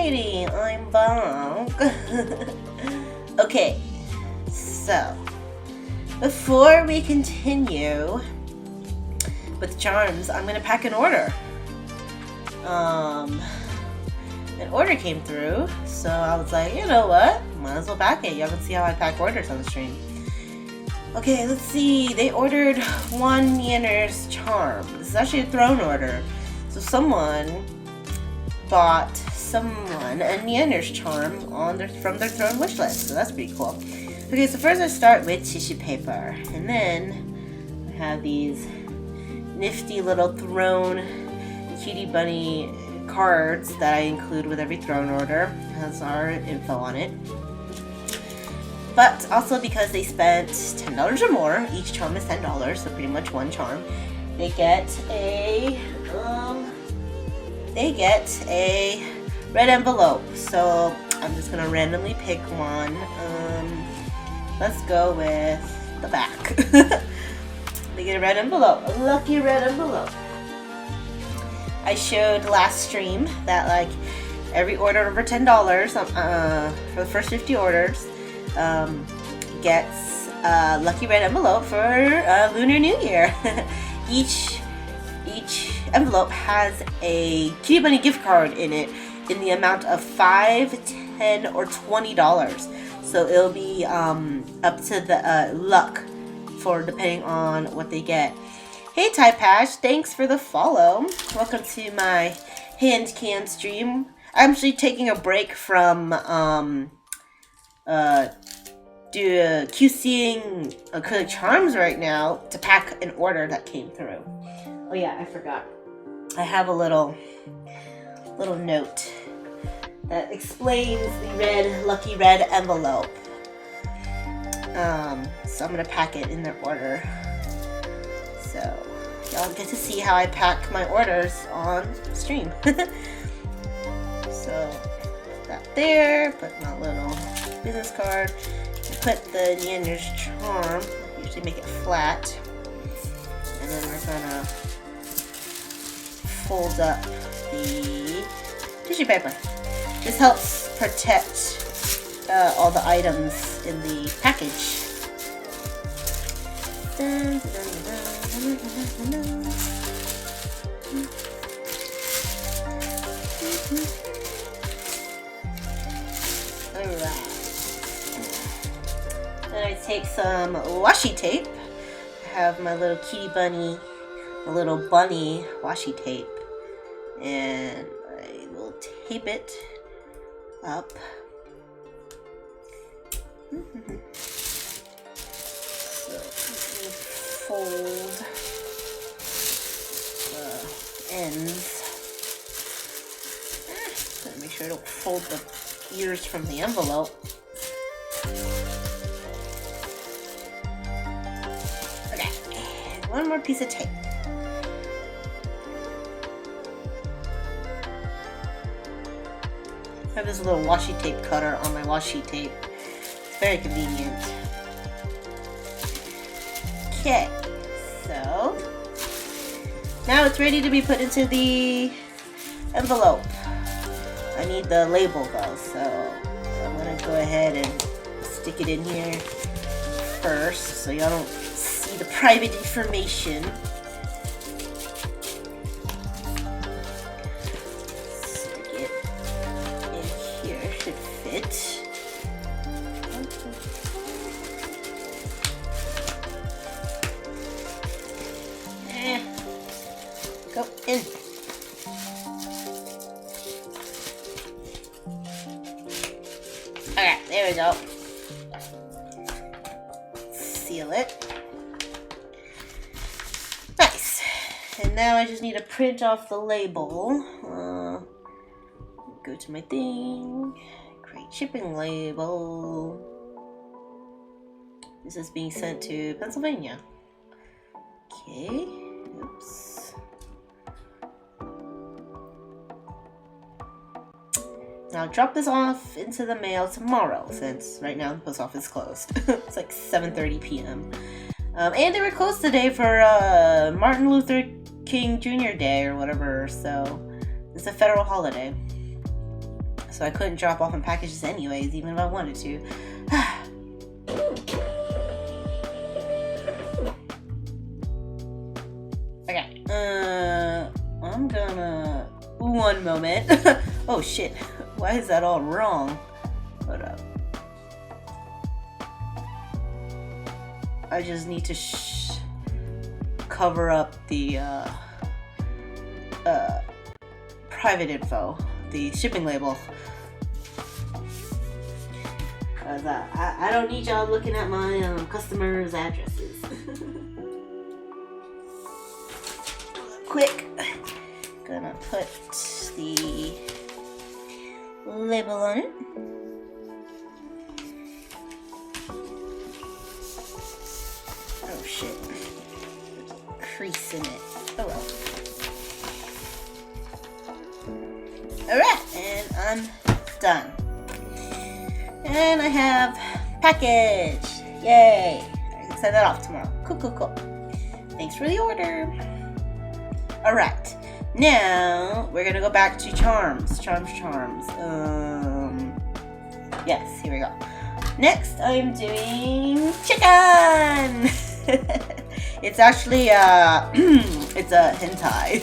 Speaker 1: Alrighty, I'm back. Okay, so before we continue with the charms, I'm gonna pack an order. An order came through, so I was like, you know what? Might as well pack it. Y'all can see how I pack orders on the stream. Okay, let's see. They ordered one Nienner's charm. This is actually a throne order. So someone bought a Nienner's charm from their throne wish list. So that's pretty cool. Okay, so first I start with tissue paper. And then I have these nifty little throne cutie bunny cards that I include with every throne order. It has our info on it. But also because they spent $10 or more, each charm is $10, so pretty much one charm, they get a red envelope. So I'm just gonna randomly pick one. Let's go with the back. They get a red envelope, a lucky red envelope. I showed last stream that like every order over $10 for the first 50 orders gets a lucky red envelope for Lunar New Year. Each envelope has a Cutie Bunny gift card in it in the amount of $5, $10, or $20. So it'll be up to the luck for depending on what they get. Hey Typash, thanks for the follow. Welcome to my Handcam stream. I'm actually taking a break from QCing acrylic charms right now to pack an order that came through. Oh yeah, I forgot. I have a little note that explains the lucky red envelope. So I'm gonna pack it in their order. So y'all get to see how I pack my orders on stream. So put that there, put my little business card, and put the Nienner's charm. Usually make it flat, and then we're gonna fold up the tissue paper. This helps protect all the items in the package. Dun, dun, dun. Alright. Then I take some washi tape. I have my little kitty bunny, my little bunny washi tape. And I will tape it up. Fold the ends. Gotta make sure I don't fold the ears from the envelope. Okay, and one more piece of tape. I have this little washi tape cutter on my washi tape. It's very convenient. Okay, so now it's ready to be put into the envelope. I need the label though, so I'm gonna go ahead and stick it in here first so y'all don't see the private information. Stick it in here, should fit. Go in. Okay, there we go. Seal it. Nice. And now I just need to print off the label. Go to my thing. Create shipping label. This is being sent to Pennsylvania. Okay. Oops. Now drop this off into the mail tomorrow, since right now the post office is closed. It's like 7:30 p.m. And they were closed today for Martin Luther King Jr. Day or whatever, so it's a federal holiday. So I couldn't drop off in packages anyways, even if I wanted to. Okay. I'm gonna... One moment. Oh shit. Why is that all wrong? Hold up. I just need to cover up the private info, the shipping label. I don't need y'all looking at my customers' addresses. Quick, gonna put the label on it. Oh shit. Crease in it. Oh well. Alright, and I'm done. And I have package. Yay. I can send that off tomorrow. Cool. Thanks for the order. Alright. Now we're gonna go back to charms. Yes, here we go. Next, I'm doing chicken. It's actually it's a hentai.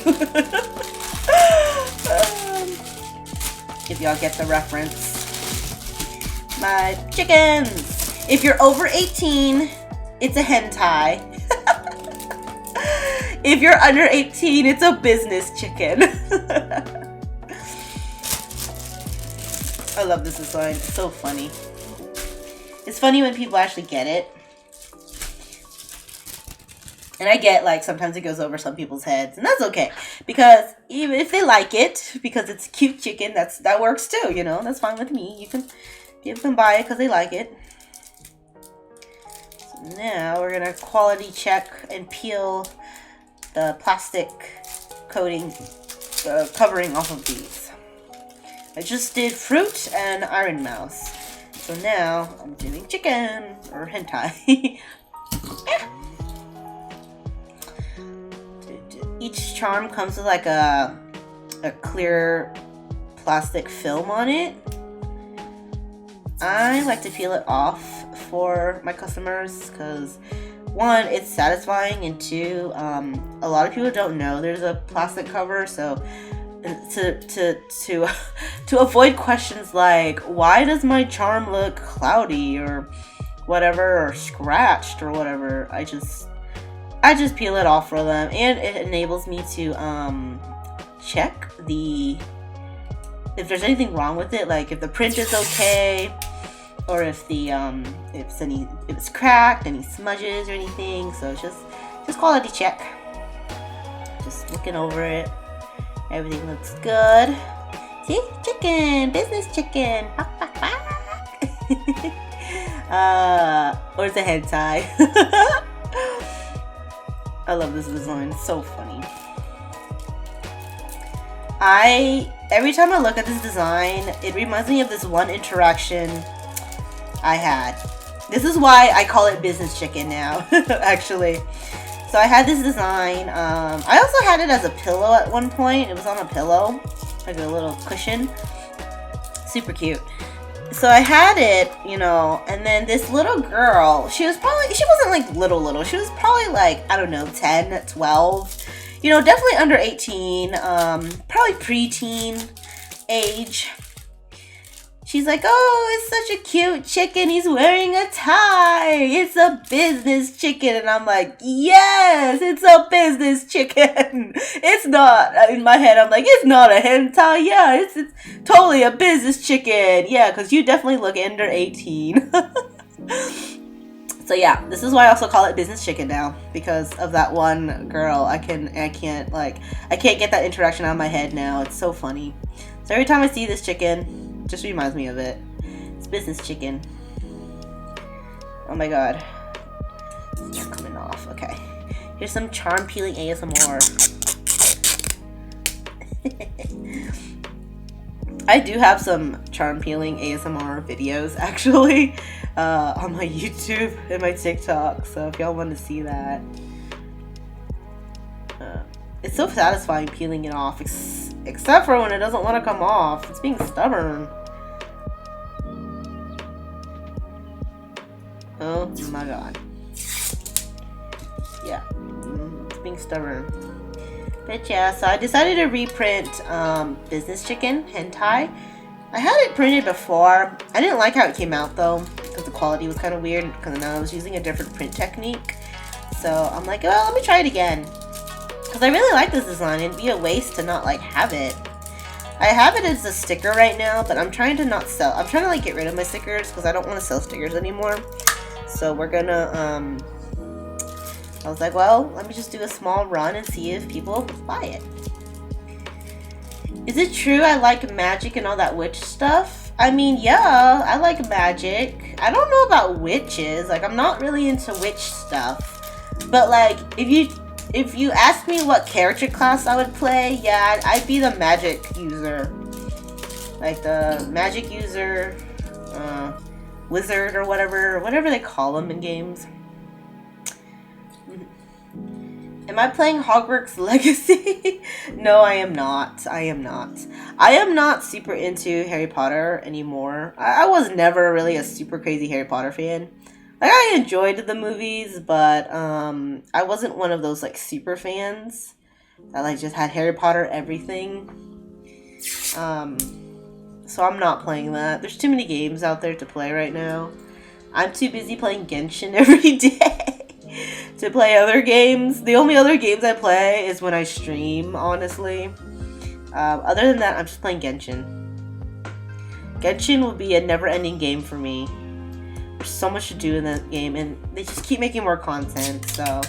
Speaker 1: If y'all get the reference. My chickens. If you're over 18, it's a hentai. If you're under 18, it's a business chicken. I love this design. It's so funny. It's funny when people actually get it. And I get, like, sometimes it goes over some people's heads. And that's okay. Because even if they like it, because it's a cute chicken, that works too, you know? That's fine with me. People can buy it because they like it. So now we're going to quality check and peel the plastic coating, covering off of these. I just did fruit and iron mouse. So now I'm doing chicken or hentai. Each charm comes with like a clear plastic film on it. I like to peel it off for my customers because one, it's satisfying, and two, a lot of people don't know there's a plastic cover, so to avoid questions like, why does my charm look cloudy or whatever, or scratched or whatever, I just peel it off for them, and it enables me to check if there's anything wrong with it, like if the print is okay, or if it's cracked, any smudges or anything. So it's just quality check. Just looking over it. Everything looks good. See? Chicken! Business chicken! Bak, bak, bak. Or it's a hentai. I love this design. It's so funny. Every time I look at this design, it reminds me of this one interaction I had. This is why I call it business chicken now, actually. So I had this design. I also had it as a pillow at one point. It was on a pillow, like a little cushion. Super cute. So I had it, you know, and then this little girl, she wasn't like little. She was probably like, I don't know, 10, 12. You know, definitely under 18, probably preteen age. She's like, oh, it's such a cute chicken. He's wearing a tie. It's a business chicken. And I'm like, yes, it's a business chicken. It's not, in my head, I'm like, it's not a hentai. Yeah, it's totally a business chicken. Yeah, because you definitely look under 18. So yeah, this is why I also call it business chicken now, because of that one girl. I can't get that interaction out of my head now. It's so funny. So every time I see this chicken, it just reminds me of it. It's business chicken. Oh my god. It's not coming off. Okay. Here's some charm peeling ASMR. I do have some charm peeling ASMR videos actually on my YouTube and my TikTok, so if y'all want to see that. It's so satisfying peeling it off, except for when it doesn't want to come off. It's being stubborn. Oh my god. Yeah. It's being stubborn. But yeah, so I decided to reprint Business Chicken Hentai. I had it printed before. I didn't like how it came out though, because the quality was kind of weird, because I was using a different print technique. So I'm like, well, let me try it again. Because I really like this design, and it'd be a waste to not like have it. I have it as a sticker right now, but I'm trying to not sell. I'm trying to like get rid of my stickers because I don't want to sell stickers anymore. So we're gonna, I was like, well, let me just do a small run and see if people buy it. Is it true I like magic and all that witch stuff? I mean, yeah, I like magic. I don't know about witches. Like, I'm not really into witch stuff. But like, if you ask me what character class I would play, yeah, I'd be the magic user. Like the magic user, wizard or whatever they call them in games. Am I playing Hogwarts Legacy? No, I am not. I am not super into Harry Potter anymore. I was never really a super crazy Harry Potter fan. Like, I enjoyed the movies, but I wasn't one of those like super fans that like just had Harry Potter everything. So I'm not playing that. There's too many games out there to play right now. I'm too busy playing Genshin every day to play other games. The only other games I play is when I stream, honestly. Other than that, I'm just playing Genshin. Genshin will be a never-ending game for me. There's so much to do in that game, and they just keep making more content, so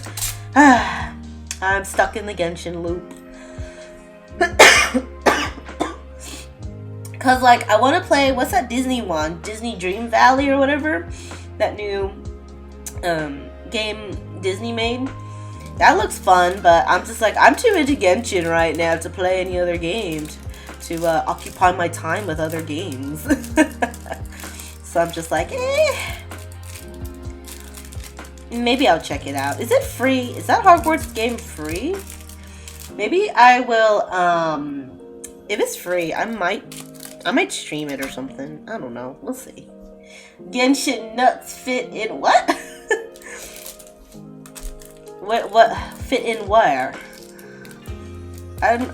Speaker 1: I'm stuck in the Genshin loop. Cause like I want to play, what's that Disney one? Disney Dream Valley or whatever, that new game Disney made. That looks fun, but I'm just like, I'm too into Genshin right now to play any other games, to occupy my time with other games. So I'm just like, maybe I'll check it out. Is it free? Is that Hogwarts game free? Maybe I will, if it's free, I might stream it or something. I don't know. We'll see. Genshin nuts fit in what? What fit in where? I'm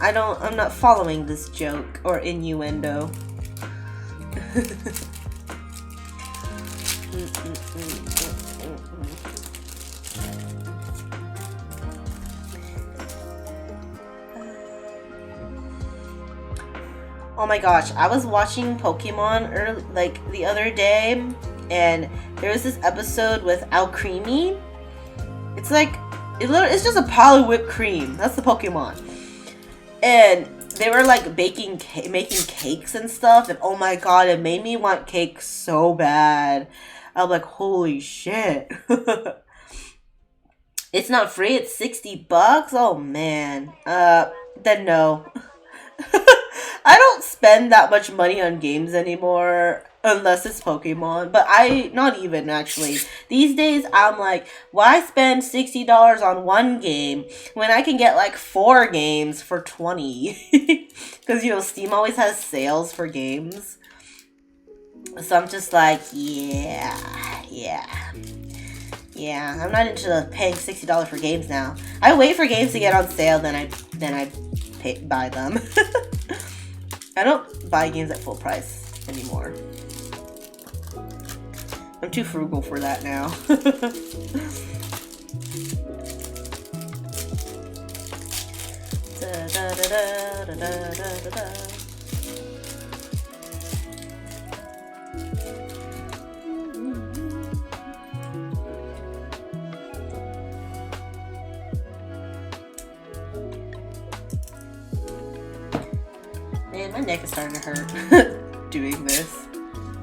Speaker 1: not following this joke or innuendo. Oh my gosh, I was watching Pokemon like the other day, and there was this episode with Alcremie. It's like, it's just a pile of whipped cream. That's the Pokemon. And they were like making cakes and stuff, and oh my god, it made me want cake so bad. I was like, holy shit. It's not free, it's $60. Oh man. Then no. I don't spend that much money on games anymore unless it's Pokemon, but not even actually. These days I'm like, why spend $60 on one game when I can get like 4 games for $20? Because you know, Steam always has sales for games. So I'm just like, yeah, I'm not into paying $60 for games now. I wait for games to get on sale, then I buy them. I don't buy games at full price anymore. I'm too frugal for that now. Man, my neck is starting to hurt doing this.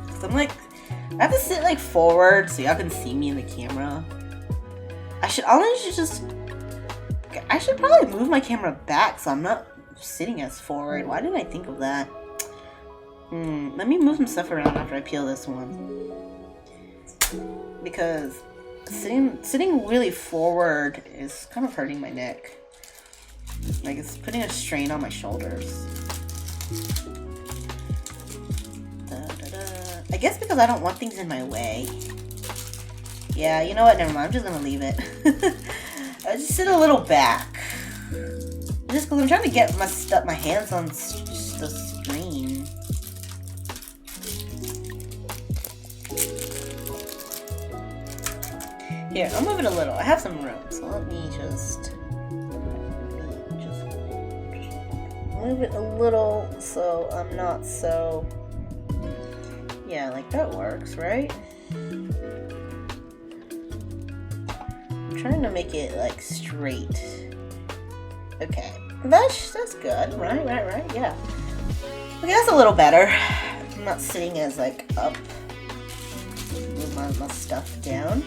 Speaker 1: Cause I'm like, I have to sit like forward so y'all can see me in the camera. I should probably move my camera back so I'm not sitting as forward. Why didn't I think of that? Let me move some stuff around after I peel this one. Because sitting really forward is kind of hurting my neck. Like, it's putting a strain on my shoulders. I guess because I don't want things in my way. Yeah, you know what? Never mind. I'm just gonna leave it. I just sit a little back. Just because I'm trying to get my hands on the screen. Here, I'll move it a little. I have some room, so let me just move it a little so I'm not so... Yeah, like that works, right? I'm trying to make it like straight. Okay, that's good. Right, yeah. Okay, that's a little better. I'm not sitting as like up. Move my stuff down.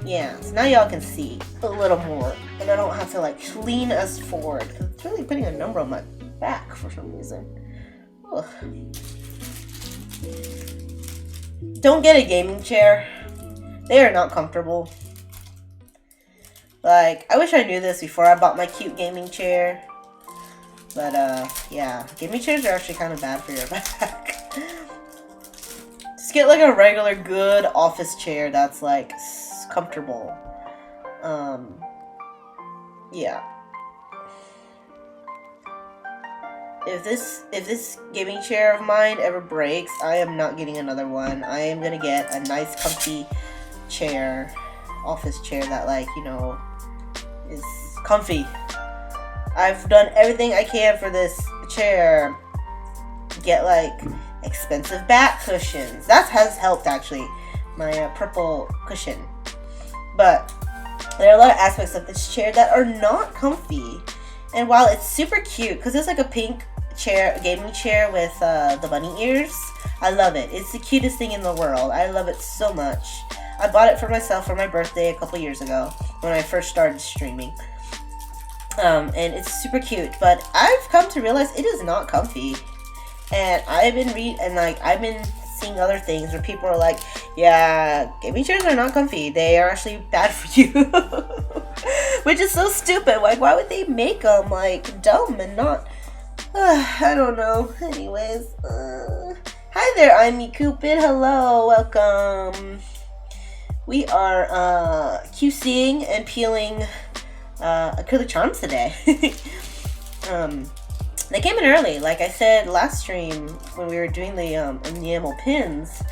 Speaker 1: Yeah, so now y'all can see a little more, and I don't have to like lean us forward. It's really putting a number on my back for some reason. Ugh. Don't get a gaming chair. They are not comfortable. Like, I wish I knew this before I bought my cute gaming chair. But, yeah. Gaming chairs are actually kind of bad for your back. Just get, like, a regular, good office chair that's, like, comfortable. Yeah. If this gaming chair of mine ever breaks, I am not getting another one. I am gonna get a nice, comfy chair. Office chair that, like, you know, is comfy. I've done everything I can for this chair. Get like expensive back cushions. That has helped actually. My purple cushion. But there are a lot of aspects of this chair that are not comfy. And while it's super cute, because it's like a pink chair, gaming chair with the bunny ears, I love it. It's the cutest thing in the world. I love it so much. I bought it for myself for my birthday a couple years ago when I first started streaming. And it's super cute, but I've come to realize it is not comfy. And I've been seeing other things where people are like, yeah, gaming chairs are not comfy. They are actually bad for you. Which is so stupid. Like, why would they make them, like, dumb and not... I don't know. Anyways. Hi there, I'm me Cupid. Hello, welcome. We are QCing and peeling acrylic charms today. They came in early. Like I said last stream when we were doing the enamel pins,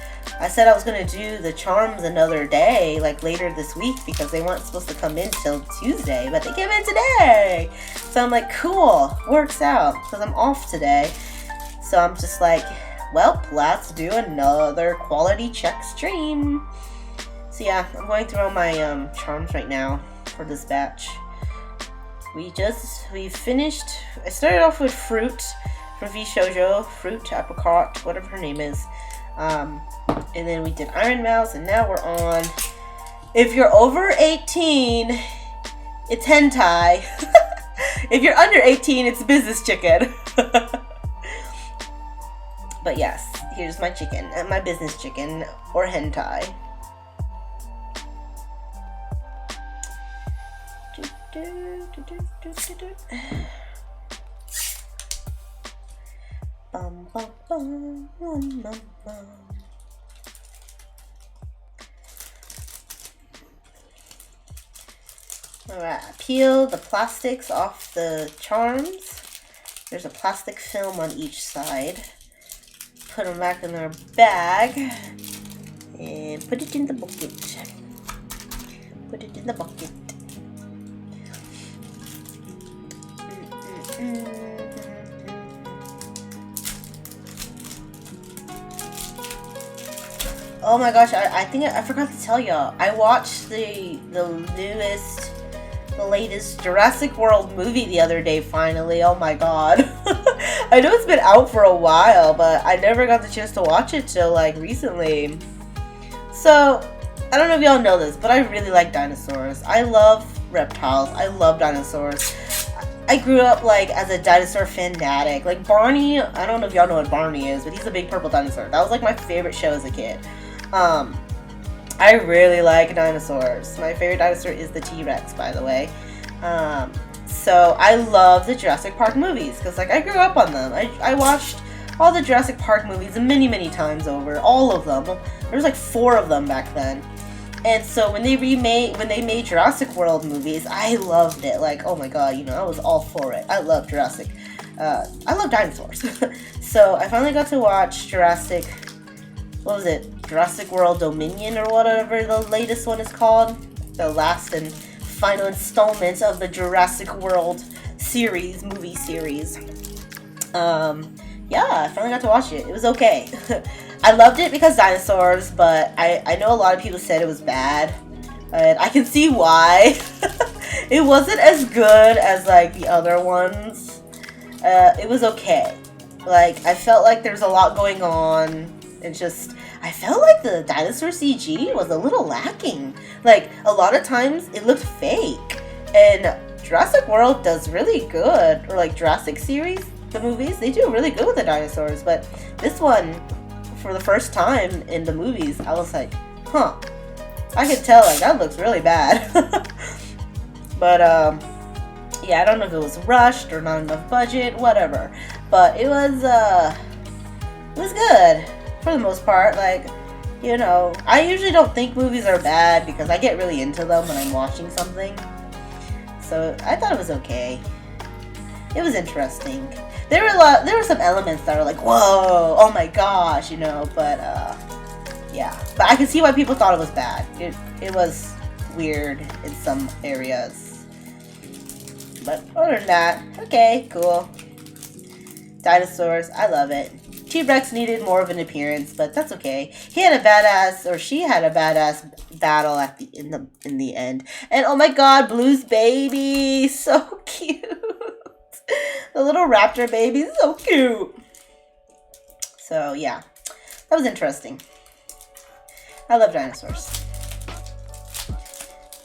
Speaker 1: I said I was going to do the charms another day, like later this week, because they weren't supposed to come in till Tuesday, but they came in today. So I'm like, cool, works out, because I'm off today. So I'm just like, well, let's do another quality check stream. So yeah, I'm going through all my charms right now for this batch. We finished, I started off with Fruit from V Shoujo, Fruit, Apricot, whatever her name is. And then we did Iron Mouse, and now we're on, if you're over 18, it's hentai. If you're under 18, it's business chicken. But yes, here's my chicken, my business chicken, or hentai. Bum, bum, bum, bum, bum, bum. Alright, peel the plastics off the charms. There's a plastic film on each side. Put them back in their bag and put it in the bucket. Put it in the bucket. Oh my gosh, I think I forgot to tell y'all. I watched the latest Jurassic World movie the other day, finally. Oh my god. I know it's been out for a while, but I never got the chance to watch it till like recently. So, I don't know if y'all know this, but I really like dinosaurs. I love reptiles. I love dinosaurs. I grew up like as a dinosaur fanatic. Like Barney, I don't know if y'all know what Barney is, but he's a big purple dinosaur. That was like my favorite show as a kid. I really like dinosaurs. My favorite dinosaur is the T-Rex, by the way. So I love the Jurassic Park movies because like I grew up on them. I watched all the Jurassic Park movies many times over. All of them. There was like 4 of them back then. And so when they made Jurassic World movies, I loved it. Like, oh my god, you know, I was all for it. I love Jurassic. I love dinosaurs. So I finally got to watch Jurassic. What was it? Jurassic World Dominion or whatever the latest one is called. The last and final installment of the Jurassic World movie series. Yeah, I finally got to watch it. It was okay. I loved it because dinosaurs, but I know a lot of people said it was bad. And I can see why. It wasn't as good as, like, the other ones. It was okay. Like, I felt like there's a lot going on. It's just, I felt like the dinosaur CG was a little lacking. Like, a lot of times it looked fake. And Jurassic World does really good. Or, like, Jurassic series, the movies, they do really good with the dinosaurs. But this one, for the first time in the movies, I was like, huh. I could tell, like, that looks really bad. But, yeah, I don't know if it was rushed or not enough budget, whatever. But it was good, for the most part. Like, you know, I usually don't think movies are bad because I get really into them when I'm watching something. So, I thought it was okay. It was interesting. There were some elements that were like, whoa, oh my gosh, you know, but, yeah. But I can see why people thought it was bad. It was weird in some areas. But other than that, okay, cool. Dinosaurs, I love it. T-Rex needed more of an appearance, but that's okay. He had a badass, or she had a badass battle in the end. And oh my god, Blue's baby, so cute. The little raptor baby is so cute. So yeah, that was interesting. I love dinosaurs.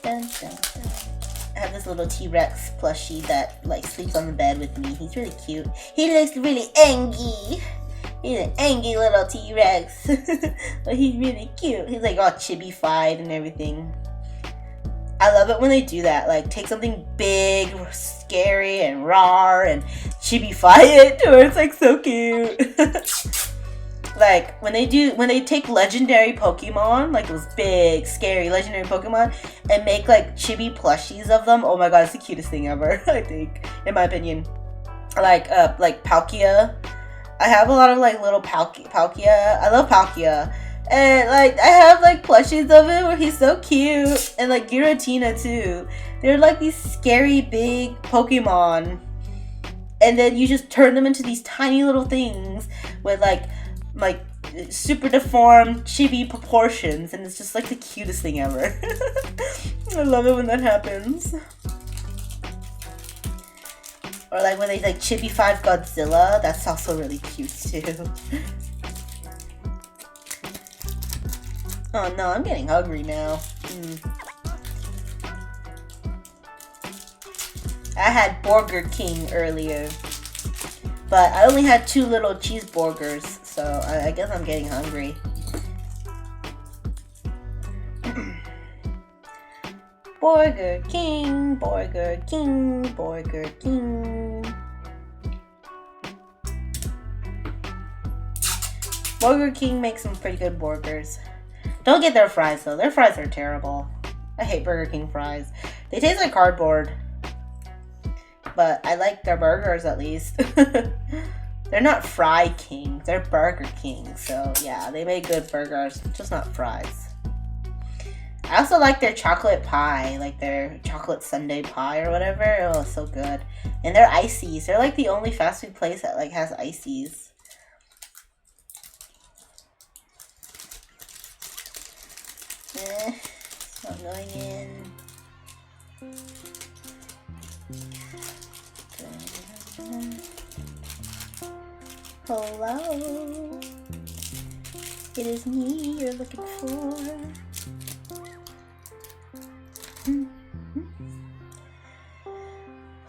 Speaker 1: Dun, dun, dun. I have this little T-Rex plushie that like sleeps on the bed with me. He's really cute. He looks really angry. He's an angry little T-Rex. But he's really cute. He's like all chibi-fied and everything. I love it when they do that. Like take something big, scary, and raw and chibi-fy it to where it's like so cute. Like, when they take legendary Pokemon, like those big, scary legendary Pokemon, and make, like, chibi plushies of them, oh my god, it's the cutest thing ever, I think, in my opinion. Like Palkia. I have a lot of, like, little Palkia. I love Palkia. And, like, I have, like, plushies of him where he's so cute. And, like, Giratina, too. They're, like, these scary, big Pokemon. And then you just turn them into these tiny little things with, like super deformed chibi proportions, and it's just like the cutest thing ever. I love it when that happens. Or like when they like chibi-fied Godzilla, that's also really cute too. Oh no, I'm getting hungry now. I had Burger King earlier, but I only had 2 little cheeseburgers. So, I guess I'm getting hungry. Burger King, Burger King, Burger King. Burger King makes some pretty good burgers. Don't get their fries though. Their fries are terrible. I hate Burger King fries. They taste like cardboard. But I like their burgers at least. They're not Fry King, they're Burger King. So yeah, they make good burgers, just not fries. I also like their chocolate pie, like their chocolate sundae pie or whatever. Oh, so good. And their ices. They're like the only fast food place that like has ices. So I'm going in. Hello, it is me you're looking for.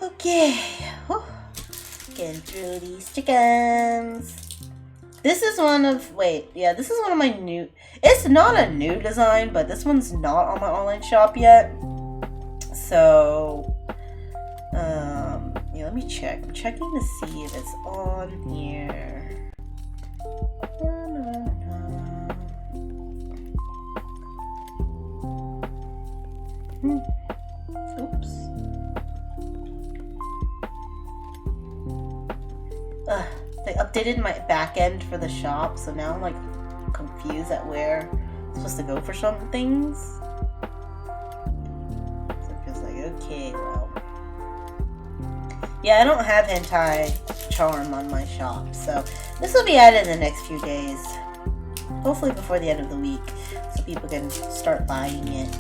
Speaker 1: Okay, getting through these chickens. This is one of, this is one of my new, it's not a new design, but this one's not on my online shop yet. So, let me check. I'm checking to see if it's on here. Oops. They updated my back end for the shop, so now I'm like confused at where I'm supposed to go for some things. So it feels like, okay, well. Yeah, I don't have hentai charm on my shop, so this will be added in the next few days. Hopefully before the end of the week, so people can start buying it.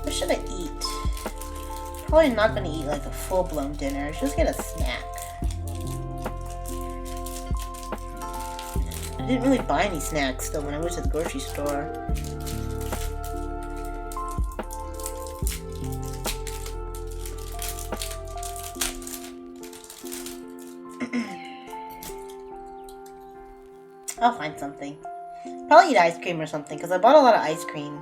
Speaker 1: What should I eat? Probably not gonna eat like a full-blown dinner. Just get a snack. I didn't really buy any snacks though when I went to the grocery store. I'll find something. Probably eat ice cream or something because I bought a lot of ice cream.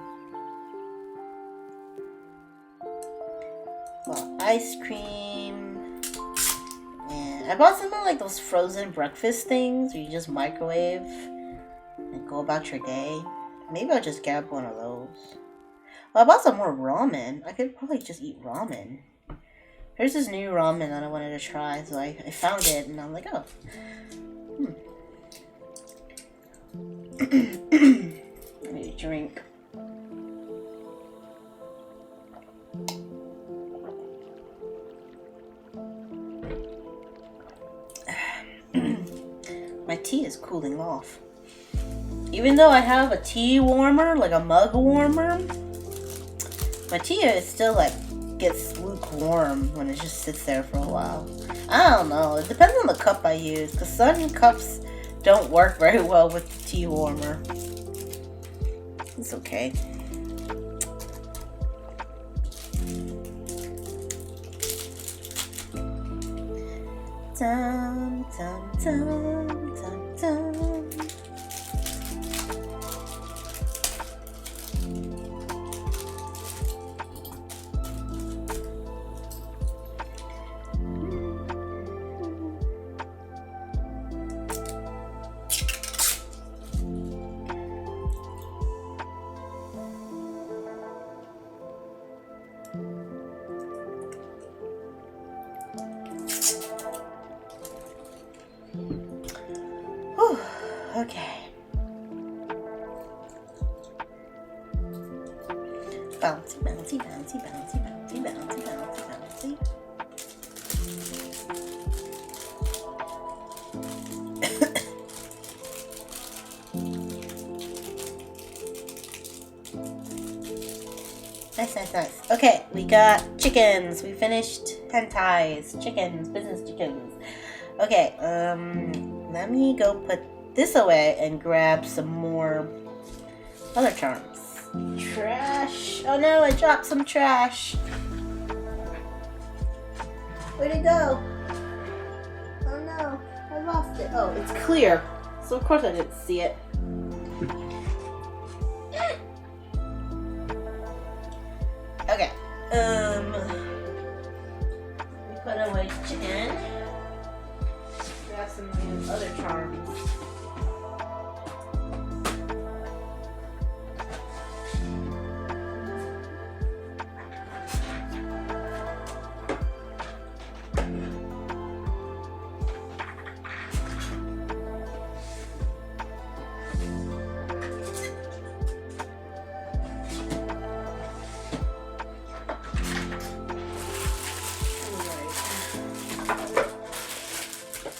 Speaker 1: Well, ice cream. And I bought some of like those frozen breakfast things where you just microwave and go about your day. Maybe I'll just grab one of those. Well, I bought some more ramen. I could probably just eat ramen. There's this new ramen that I wanted to try, so I found it and I'm like, oh. I need a drink. My tea is cooling off. Even though I have a tea warmer, like a mug warmer, my tea is still like gets lukewarm when it just sits there for a while. I don't know. It depends on the cup I use, because some cups don't work very well with the tea warmer. It's okay. Dum, dum, dum, dum, dum. Okay. Bouncy, bouncy, bouncy, bouncy, bouncy, bouncy, bouncy, bouncy. Nice, nice, nice. Okay, we got chickens. We finished hentais. Chickens, business chickens. Okay, let me go put this away and grab some more other charms. Trash. Oh no, I dropped some trash. Where'd it go? Oh no, I lost it. Oh, it's clear. So of course I didn't see it. Okay. We put away chicken. Grab some of these other charms.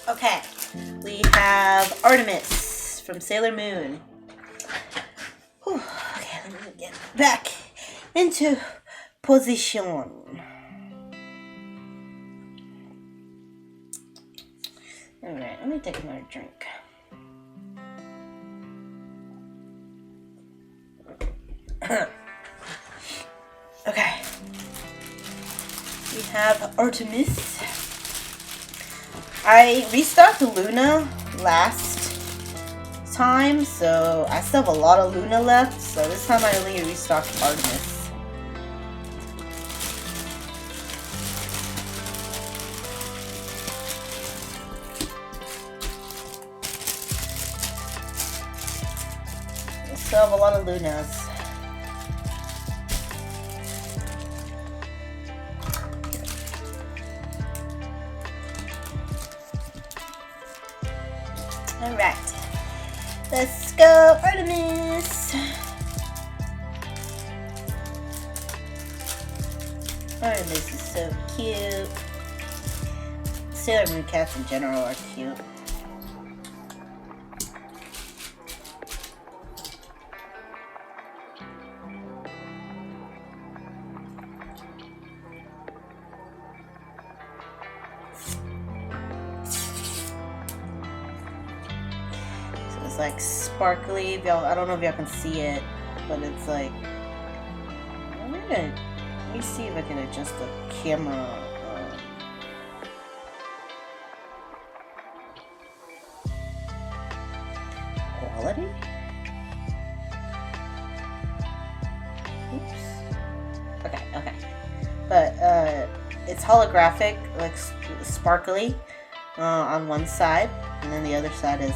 Speaker 1: Okay, we have Artemis from Sailor Moon. Whew. Okay, let me get back into position. Alright, let me take another drink. Okay. We have Artemis. I restocked Luna last time, so I still have a lot of Luna left, so this time I only restocked Artemis. I still have a lot of Lunas. Alright, let's go, Artemis! Artemis is so cute. Sailor Moon cats in general are cute. It's like sparkly. I don't know if y'all can see it, but it's like. Let me see if I can adjust the camera. Quality? Oops. Okay. But it's holographic, like sparkly on one side. And then the other side is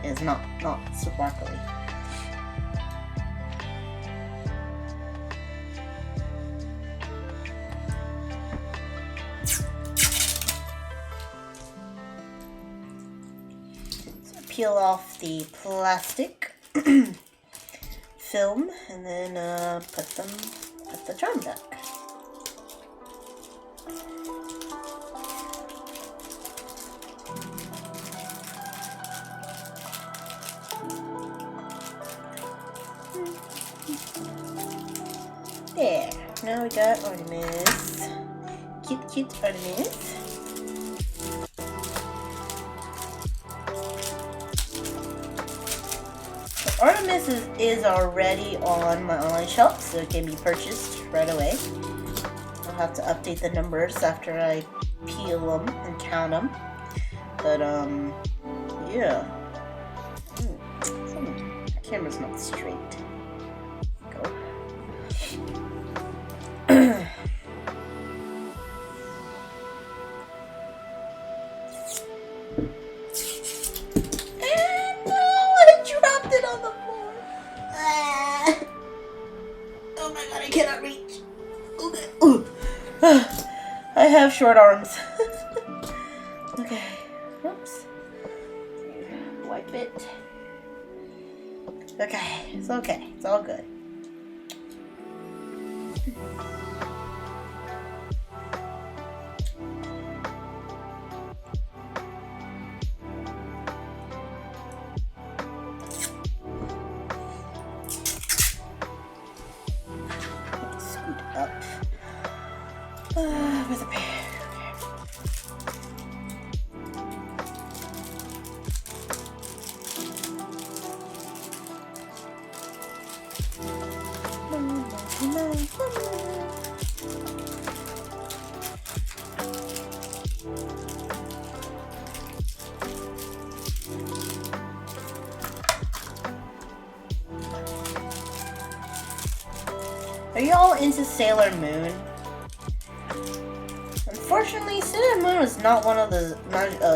Speaker 1: is not sparkly. So peel off the plastic film and then put the charm back. There, now we got Artemis. Cute Artemis. So Artemis is already on my online shop, so it can be purchased right away. I'll have to update the numbers after I peel them and count them. But, yeah. The camera's not straight. Go. I have short arms. Okay. Oops. Wipe it. Okay. It's okay. It's all good. Scoot up. With a pair. Are you all into Sailor Moon? Unfortunately, Sailor Moon was not one of the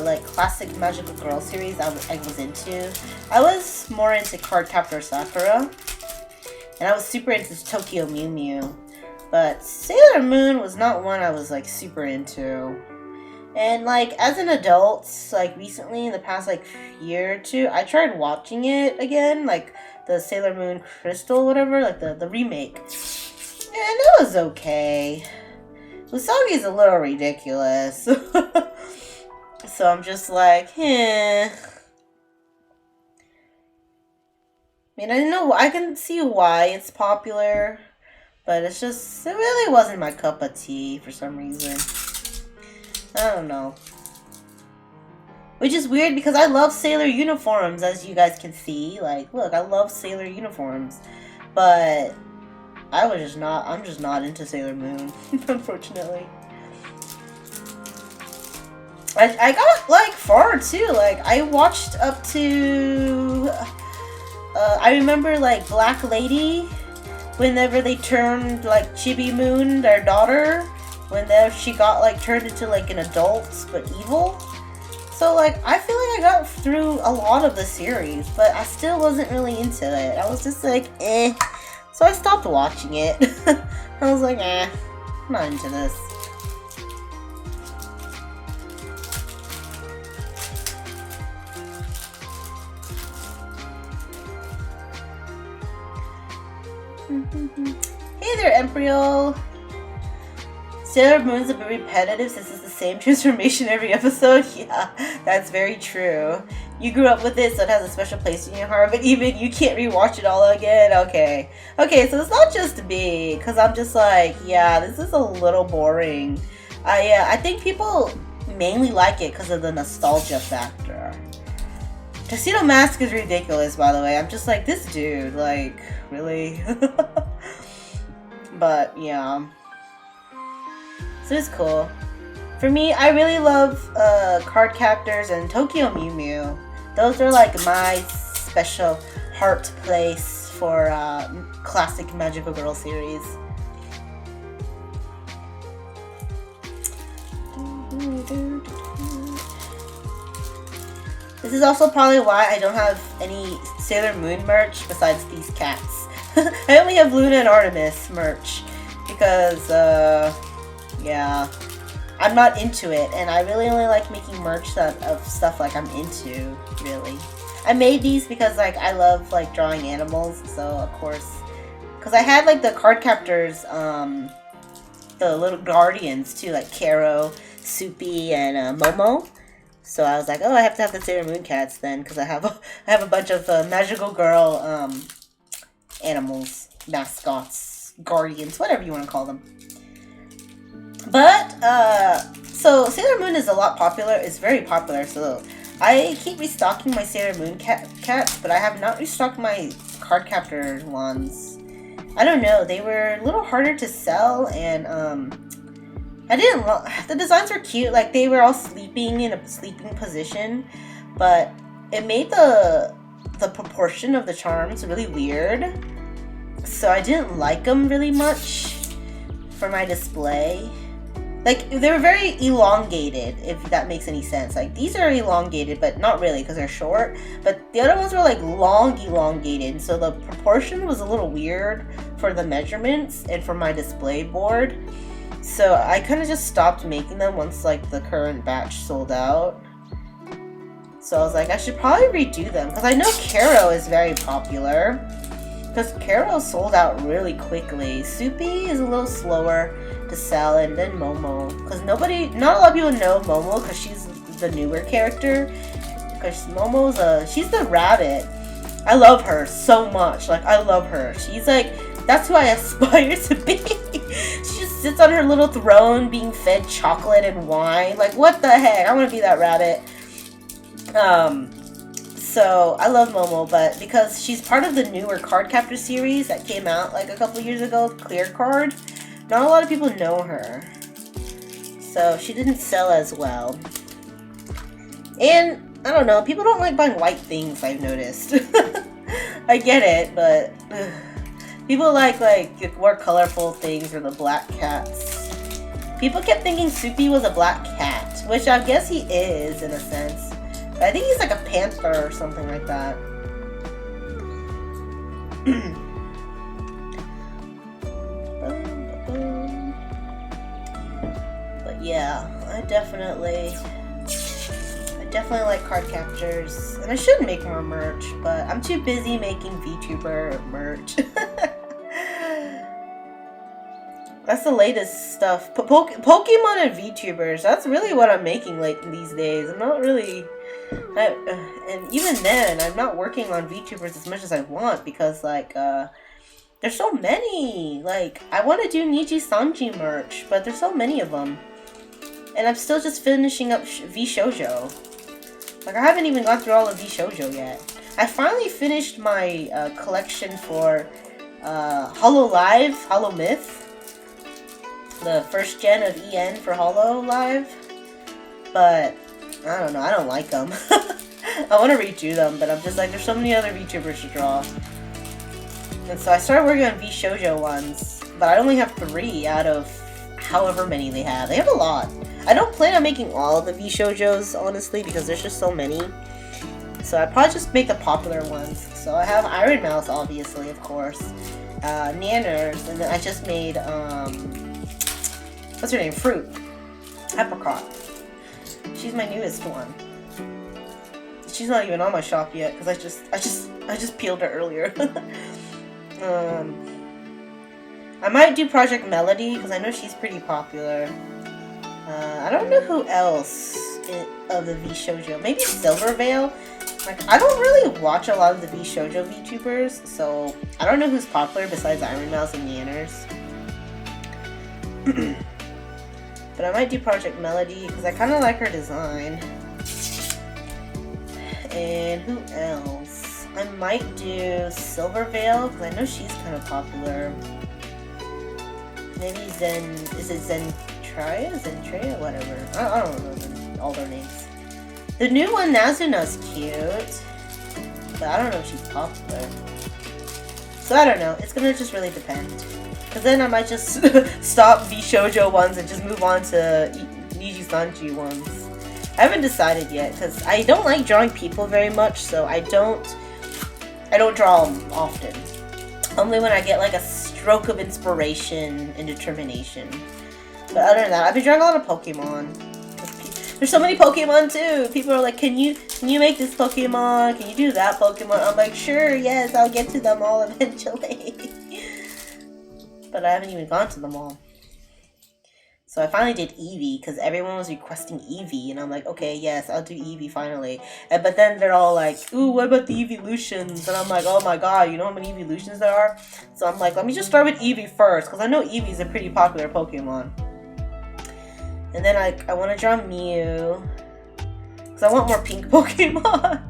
Speaker 1: like classic magical girl series I was into. I was more into Cardcaptor Sakura, and I was super into Tokyo Mew Mew. But Sailor Moon was not one I was like super into. And like as an adult, like recently in the past like year or two, I tried watching it again, like the Sailor Moon Crystal, whatever, like the remake. And it was okay. Usagi's a little ridiculous. So I'm just like, I mean, I can see why it's popular, but it really wasn't my cup of tea for some reason. I don't know. Which is weird because I love sailor uniforms, as you guys can see. Like, look, I love sailor uniforms. But I'm just not into Sailor Moon, unfortunately. I got, like, far, too. Like, I watched up to... I remember, like, Black Lady, whenever they turned, like, Chibi Moon, their daughter, whenever she got, like, turned into, like, an adult, but evil. So, like, I feel like I got through a lot of the series, but I still wasn't really into it. I was just like, eh. So I stopped watching it. I was like, eh, I'm not into this. Hey there, Embryo! Sailor Moon's a bit repetitive since it's the same transformation every episode. Yeah, that's very true. You grew up with it, so it has a special place in your heart, but even you can't rewatch it all again? Okay. Okay, so it's not just me, because I'm just like, yeah, this is a little boring. I think people mainly like it because of the nostalgia factor. Tuxedo Mask is ridiculous, by the way. I'm just like, this dude, like, really? But, yeah. So it's cool. For me, I really love Card Captors and Tokyo Mew Mew. Those are like my special heart place for classic Magical Girl series. This is also probably why I don't have any Sailor Moon merch besides these cats. I only have Luna and Artemis merch because, yeah, I'm not into it, and I really only like making merch of stuff like I'm into, really. I made these because, like, I love, like, drawing animals, so, of course, because I had, like, the Card Captors, the little guardians, too, like Karo, Soupy, and Momo. So I was like, oh, I have to have the Sailor Moon cats then, because I have a bunch of Magical Girl animals, mascots, guardians, whatever you want to call them. But so Sailor Moon is a lot popular. It's very popular. So I keep restocking my Sailor Moon cats, but I have not restocked my Card Captor ones. I don't know. They were a little harder to sell, and I didn't. The designs were cute. Like, they were all sleeping in a sleeping position, but it made the proportion of the charms really weird. So I didn't like them really much for my display. Like, they were very elongated, if that makes any sense. Like, these are elongated, but not really, because they're short. But the other ones were, like, long elongated. So the proportion was a little weird for the measurements and for my display board. So I kind of just stopped making them once, like, the current batch sold out. So I was like, I should probably redo them. Because I know Karo is very popular. Because Karo sold out really quickly. Soupy is a little slower to sell, and then Momo. Because not a lot of people know Momo because she's the newer character. Because she's the rabbit. I love her so much. Like, I love her. She's like, that's who I aspire to be. She just sits on her little throne being fed chocolate and wine. Like, what the heck? I want to be that rabbit. So I love Momo, but because she's part of the newer Card Captor series that came out like a couple years ago, Clear Card, not a lot of people know her. So she didn't sell as well. And I don't know, people don't like buying white things, I've noticed. I get it, but people like more colorful things or the black cats. People kept thinking Soupy was a black cat, which I guess he is in a sense. I think he's like a panther or something like that. But yeah, I definitely like Card Captors. And I should make more merch, but I'm too busy making VTuber merch. That's the latest stuff. Pokemon and VTubers. That's really what I'm making these days. I'm not really... and even then, I'm not working on VTubers as much as I want because, like, there's so many. Like, I want to do Niji Sanji merch, but there's so many of them. And I'm still just finishing up V Shoujo. Like, I haven't even gone through all of VShoujo yet. I finally finished my collection for Hollow Live, Hollow Myth. The first gen of EN for Hollow Live. But, I don't know, I don't like them. I want to redo them, but I'm just like, there's so many other VTubers to draw. And so I started working on VShoujo ones, but I only have 3 out of however many they have. They have a lot. I don't plan on making all of the VShoujos, honestly, because there's just so many. So I'd probably just make the popular ones. So I have Iron Mouse, obviously, of course. Nanners, and then I just made, what's her name? Fruit. Apricot. She's my newest one. She's not even on my shop yet, because I just peeled her earlier. I might do Project Melody, because I know she's pretty popular. I don't know who else of the VShoujo. Maybe Silverveil. Like, I don't really watch a lot of the VShoujo VTubers, so I don't know who's popular besides Iron Mouse and Yanners. But I might do Project Melody, because I kind of like her design. And who else? I might do Silverveil, because I know she's kind of popular. Maybe is it Zentrea? Whatever. I don't know all their names. The new one, Nazuna's cute, but I don't know if she's popular. So I don't know. It's gonna just really depend. Because then I might just stop VShoujo ones and just move on to Niji Sanji ones. I haven't decided yet, because I don't like drawing people very much, so I don't draw them often. Only when I get like a stroke of inspiration and determination. But other than that, I've been drawing a lot of Pokemon. There's so many Pokemon too. People are like, can you make this Pokemon? Can you do that Pokemon? I'm like, sure, yes, I'll get to them all eventually. But I haven't even gone to them all. So I finally did Eevee, because everyone was requesting Eevee, and I'm like, okay, yes, I'll do Eevee finally. But then they're all like, ooh, what about the evolutions? And I'm like, oh my god, you know how many evolutions there are? So I'm like, let me just start with Eevee first, because I know Eevee's a pretty popular Pokemon. And then I want to draw Mew, because I want more pink Pokemon.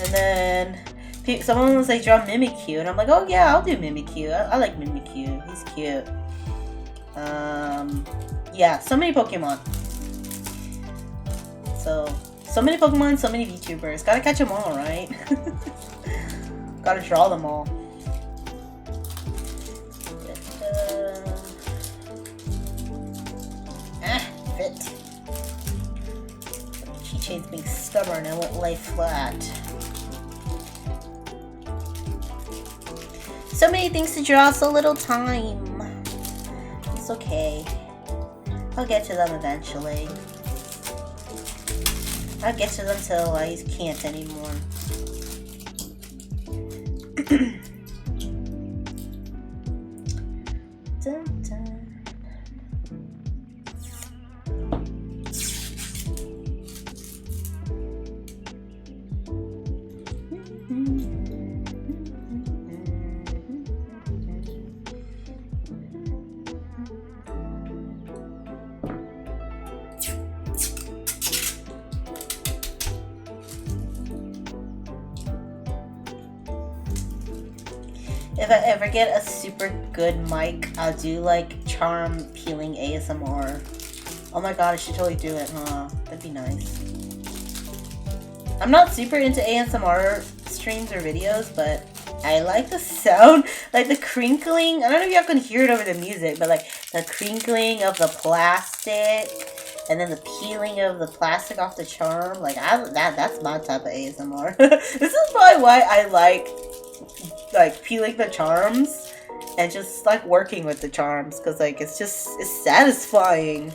Speaker 1: And then someone was like, draw Mimikyu, and I'm like, oh yeah, I'll do Mimikyu. I like Mimikyu, he's cute. Yeah, so many Pokemon. So many Pokemon, so many VTubers. Gotta catch them all, right? Gotta draw them all. Fit. Keychain's being stubborn and won't lay flat. So many things to draw, so little time. It's okay. I'll get to them eventually. I'll get to them till I can't anymore. Dun, dun. If I ever get a super good mic, I'll do like charm peeling ASMR. Oh my god, I should totally do it, huh? That'd be nice. I'm not super into ASMR streams or videos, but I like the sound, like the crinkling. I don't know if y'all can hear it over the music, but like the crinkling of the plastic and then the peeling of the plastic off the charm. Like that's my type of ASMR. This is probably why I like peeling the charms and just like working with the charms, because like it's satisfying.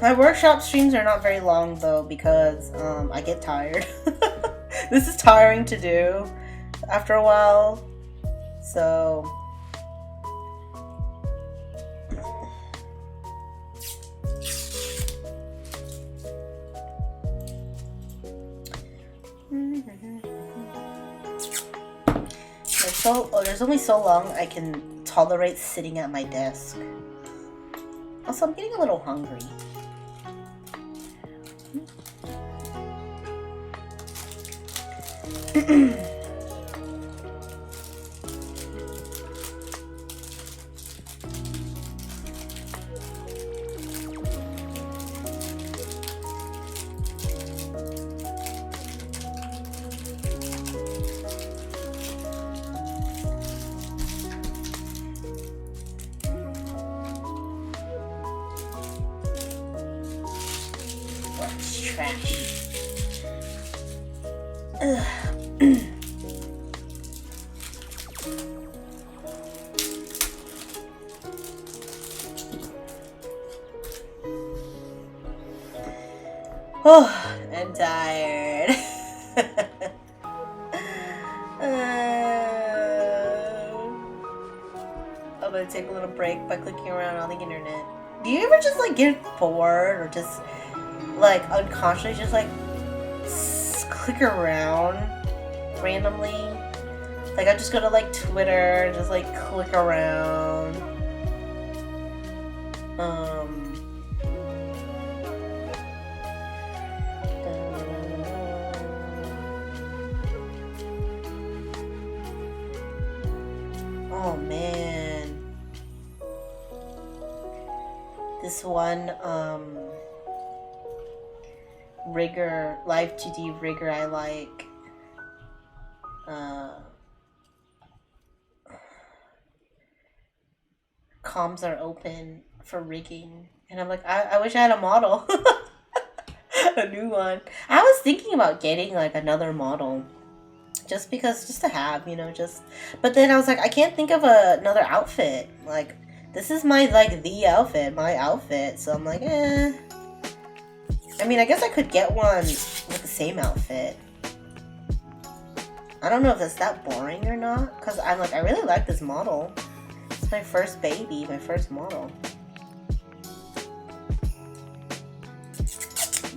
Speaker 1: My workshop streams are not very long though, because I get tired. This is tiring to do after a while, so there's only so long I can tolerate sitting at my desk. Also, I'm getting a little hungry. What's trash? Oh, I'm tired. I'm gonna take a little break by clicking around on the internet. Do you ever just like get bored or just like unconsciously just like click around randomly? Like I just go to like Twitter, just like click around. Oh man. This one rigger, live 2D rigger I like. Comms are open for rigging. And I'm like, I wish I had a model. A new one. I was thinking about getting like another model. Just to have, you know, but then I was like, I can't think of another outfit. Like, this is my, like, my outfit. So I'm like, I mean, I guess I could get one with the same outfit. I don't know if it's that boring or not. Because I'm like, I really like this model. It's my first baby, my first model.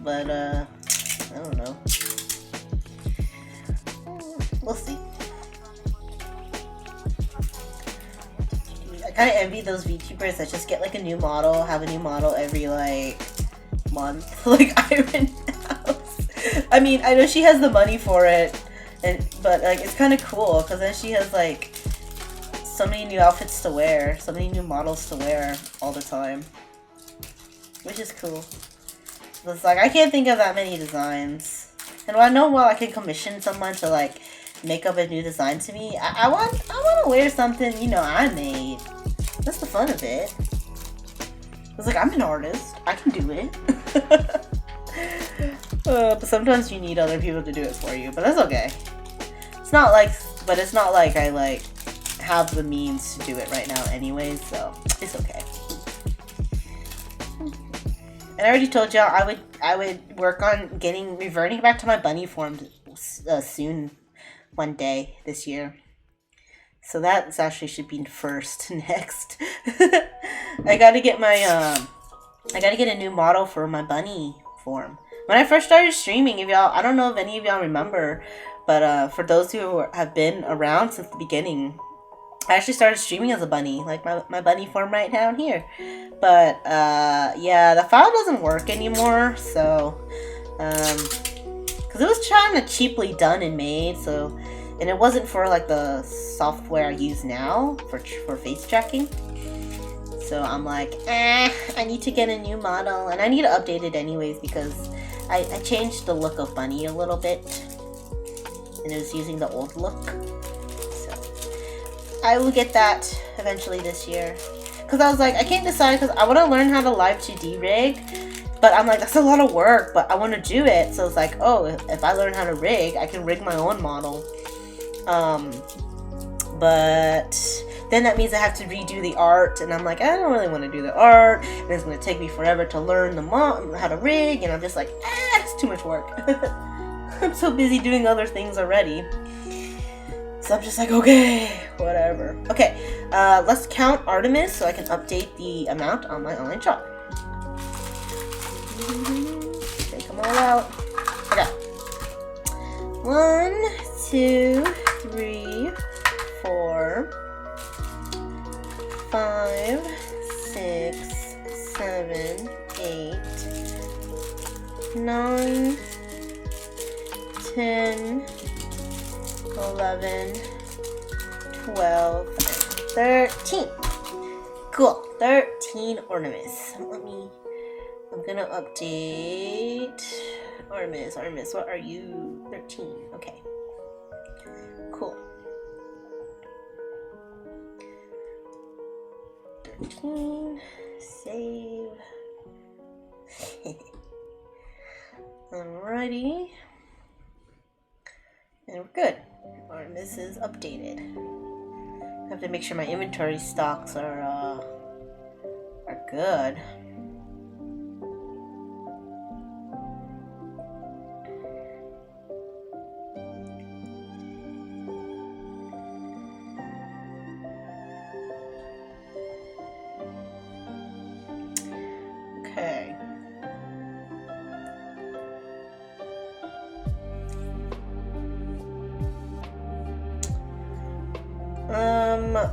Speaker 1: But, I don't know. We'll see. I kind of envy those VTubers that just get like a new model, have a new model every like month, like Iron Mouse. I mean, I know she has the money for it, but like it's kind of cool because then she has like so many new outfits to wear, so many new models to wear all the time, which is cool. But it's like I can't think of that many designs, and I know I can commission someone to like make up a new design to me. I want to wear something, you know, I made. That's the fun of it. It's like, I'm an artist. I can do it. But sometimes you need other people to do it for you. But that's okay. It's not like I like have the means to do it right now anyways. So it's okay. And I already told y'all I would work on reverting back to my bunny form soon. One day this year. So that actually should be first next. I gotta get a new model for my bunny form. When I first started streaming, I don't know if any of y'all remember, but for those who have been around since the beginning, I actually started streaming as a bunny, like my bunny form right down here. But yeah, the file doesn't work anymore, so because it was kind of cheaply done and made, so, and it wasn't for like the software I use now for face tracking. So I'm like, I need to get a new model, and I need to update it anyways because I changed the look of Bunny a little bit, and it was using the old look. So I will get that eventually this year. Because I was like, I can't decide because I want to learn how to live 2D rig. But I'm like, that's a lot of work, but I want to do it. So it's like, oh, if I learn how to rig, I can rig my own model. But then that means I have to redo the art. And I'm like, I don't really want to do the art. And it's going to take me forever to learn how to rig. And I'm just like, it's too much work. I'm so busy doing other things already. So I'm just like, okay, whatever. Okay, let's count Artemis so I can update the amount on my online shop. Take them all out. Okay. 1, 2, 3, 4, 5, 6, 7, 8, 9, 10, 11, 12, 13. Cool. 13 ornaments. I'm gonna update Artemis. Artemis, what are you? 13. Okay. Cool. 13. Save. Alrighty. And we're good. Artemis is updated. I have to make sure my inventory stocks are good. Okay.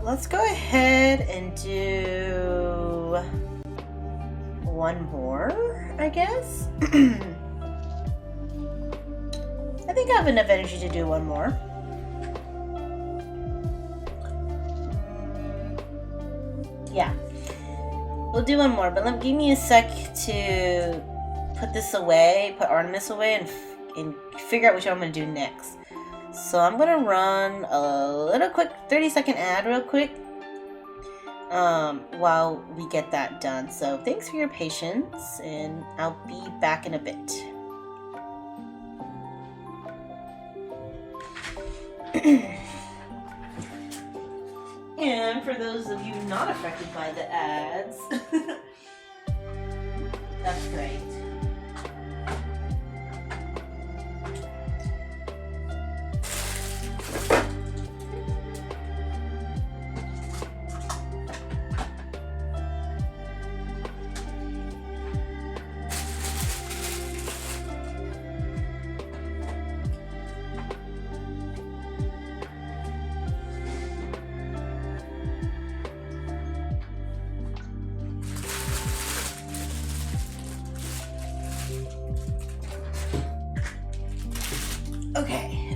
Speaker 1: Let's go ahead and do one more, I guess. I think I have enough energy to do one more. Yeah. We'll do one more, but give me a sec to put this away, put Artemis away, and figure out which one I'm going to do next. So I'm going to run a little quick 30-second ad real quick while we get that done. So thanks for your patience, and I'll be back in a bit. And for those of you not affected by the ads, that's great.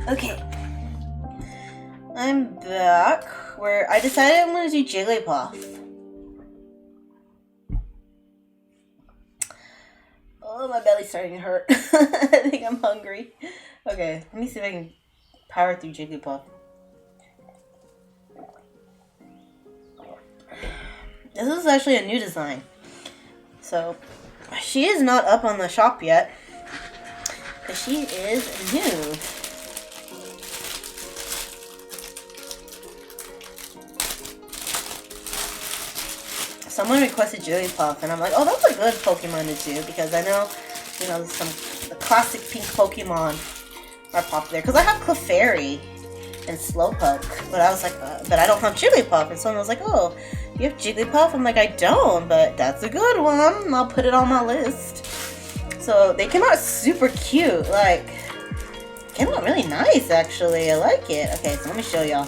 Speaker 1: Okay. I'm back where I decided I'm going to do Jigglypuff. Oh, my belly's starting to hurt. I think I'm hungry. Okay, let me see if I can power through Jigglypuff. This is actually a new design. So, she is not up on the shop yet, but she is new. Someone requested Jigglypuff, and I'm like, oh, that's a good Pokemon to do, because I know, the classic pink Pokemon are popular. Because I have Clefairy and Slowpoke, but I was like, but I don't have Jigglypuff. And someone was like, oh, you have Jigglypuff? I'm like, I don't, but that's a good one. I'll put it on my list. So they came out super cute. Like, came out really nice, actually. I like it. Okay, so let me show y'all.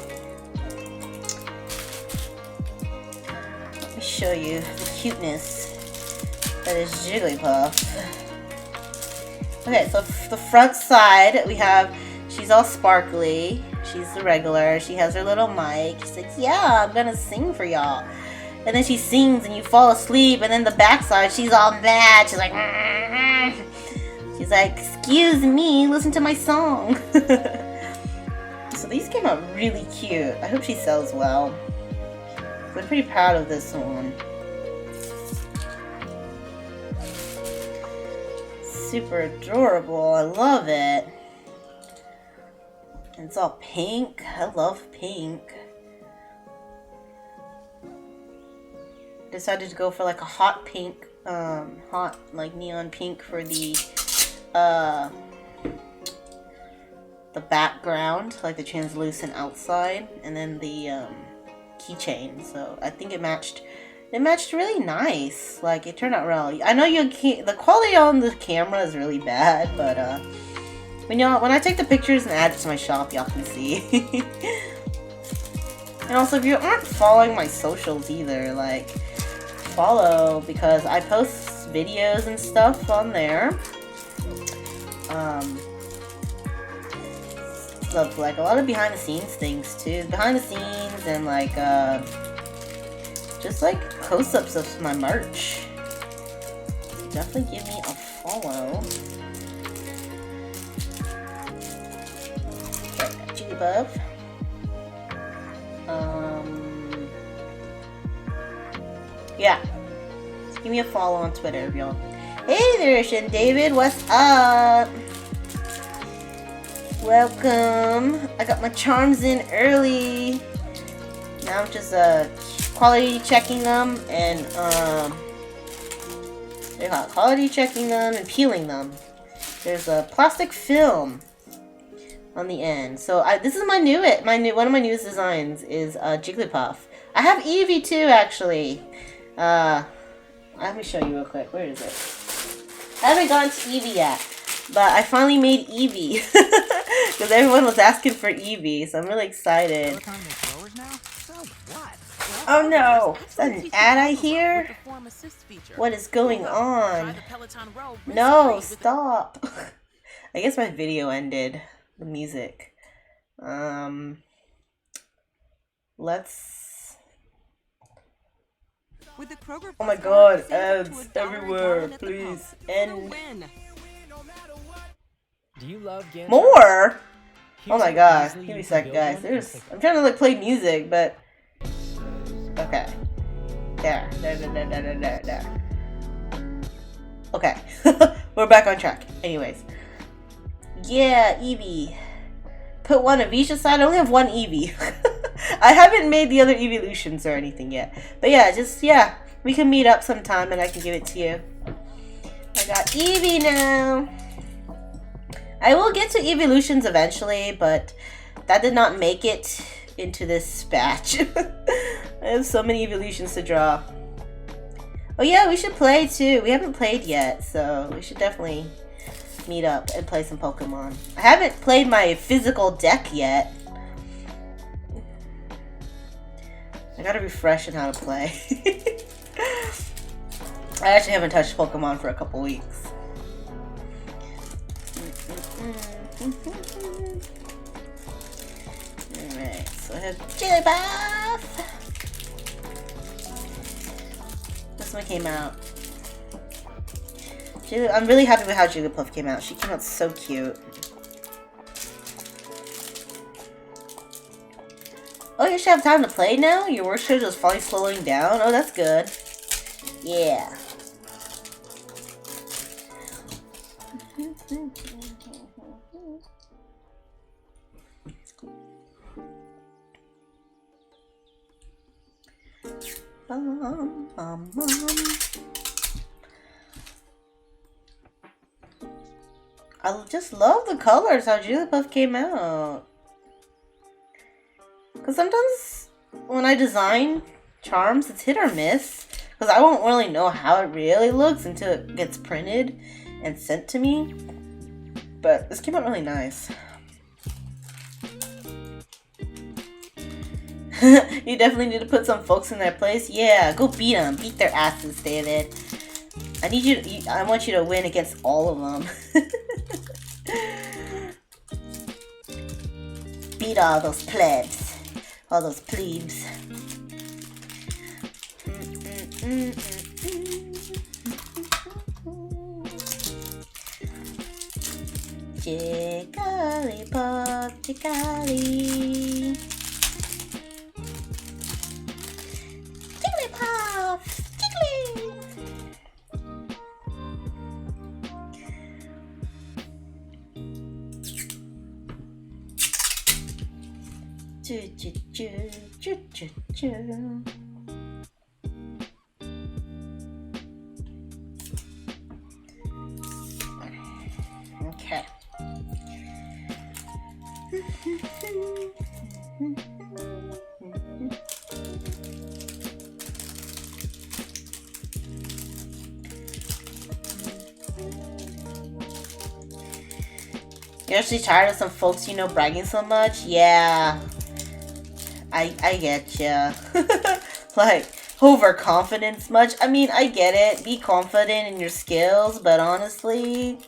Speaker 1: Show you the cuteness that is Jigglypuff. Okay, so the front side we have, she's all sparkly. She's the regular. She has her little mic. She's like, yeah, I'm gonna sing for y'all. And then she sings and you fall asleep. And then the back side, she's all mad. She's like, she's like, excuse me, listen to my song. So these came out really cute. I hope she sells well. I'm pretty proud of this one. Super adorable. I love it. And it's all pink. I love pink. Decided to go for like a hot pink, hot like neon pink for the background, like the translucent outside, and then the keychain. So I think it matched really nice. Like, it turned out really, I know the quality on the camera is really bad, but when I take the pictures and add it to my shop, y'all can see. And also, if you aren't following my socials either, like, follow, because I post videos and stuff on there. Of like a lot of behind the scenes things too. Behind the scenes and like just like close-ups of my merch. Definitely give me a follow. Jigglypuff. Yeah. Just give me a follow on Twitter, y'all. Hey there, Shin David. What's up? Welcome. I got my charms in early. Now I'm just quality checking them and quality checking them and peeling them. There's a plastic film on the end. So this is one of my newest designs is Jigglypuff. I have Eevee too, actually. Let me show you real quick. Where is it? I haven't gotten to Eevee yet, but I finally made Eevee because everyone was asking for Eevee, so I'm really excited. Oh no! Is that an ad I hear? What is going on? No, stop! I guess my video ended. The music. Let's... Oh my god, ads everywhere, please. End. More? Oh my god, give me a sec, guys. I'm trying to like play music, but... Okay. There. Okay. We're back on track. Anyways. Yeah, Eevee. Put one of each aside. I only have one Eevee. I haven't made the other evolutions or anything yet. But yeah, we can meet up sometime and I can give it to you. I got Eevee now. I will get to evolutions eventually, but that did not make it into this batch. I have so many evolutions to draw. Oh yeah, we should play too. We haven't played yet, so we should definitely meet up and play some Pokemon. I haven't played my physical deck yet. I gotta refresh on how to play. I actually haven't touched Pokemon for a couple weeks. Alright, so I have Jigglypuff. This one came out. I'm really happy with how Jigglypuff came out. She came out so cute. Oh, you should have time to play now? Your work schedule is finally slowing down? Oh, that's good. Yeah. I just love the colors, how Jigglypuff came out. Because sometimes when I design charms, it's hit or miss. Because I won't really know how it really looks until it gets printed and sent to me. But this came out really nice. You definitely need to put some folks in their place. Yeah, go beat them. Beat their asses, David. I want you to win against all of them. Beat all those plebs. All those plebes. Jigglypuff, Jiggly. Jigglypuff, Jiggly. Okay. You're actually tired of some folks, bragging so much? Yeah. I get ya. Like, overconfidence much? I mean, I get it. Be confident in your skills, but honestly,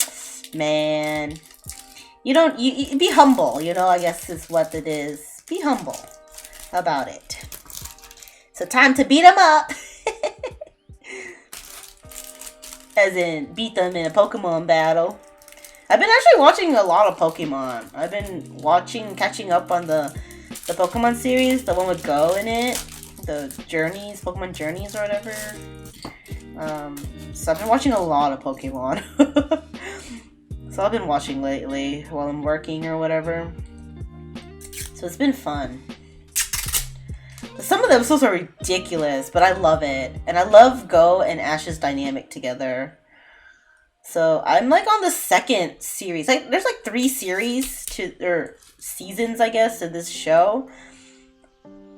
Speaker 1: man, you be humble, you know, I guess is what it is. Be humble about it. So time to beat them up. As in, beat them in a Pokemon battle. I've been actually watching a lot of Pokemon. I've been catching up on the Pokemon series, the one with Go in it. The Journeys, Pokemon Journeys or whatever. So I've been watching a lot of Pokemon. So I've been watching lately while I'm working or whatever. So it's been fun. Some of the episodes are ridiculous, but I love it. And I love Go and Ash's dynamic together. So I'm like on the second series. Like there's like 3 series or seasons, I guess, to this show.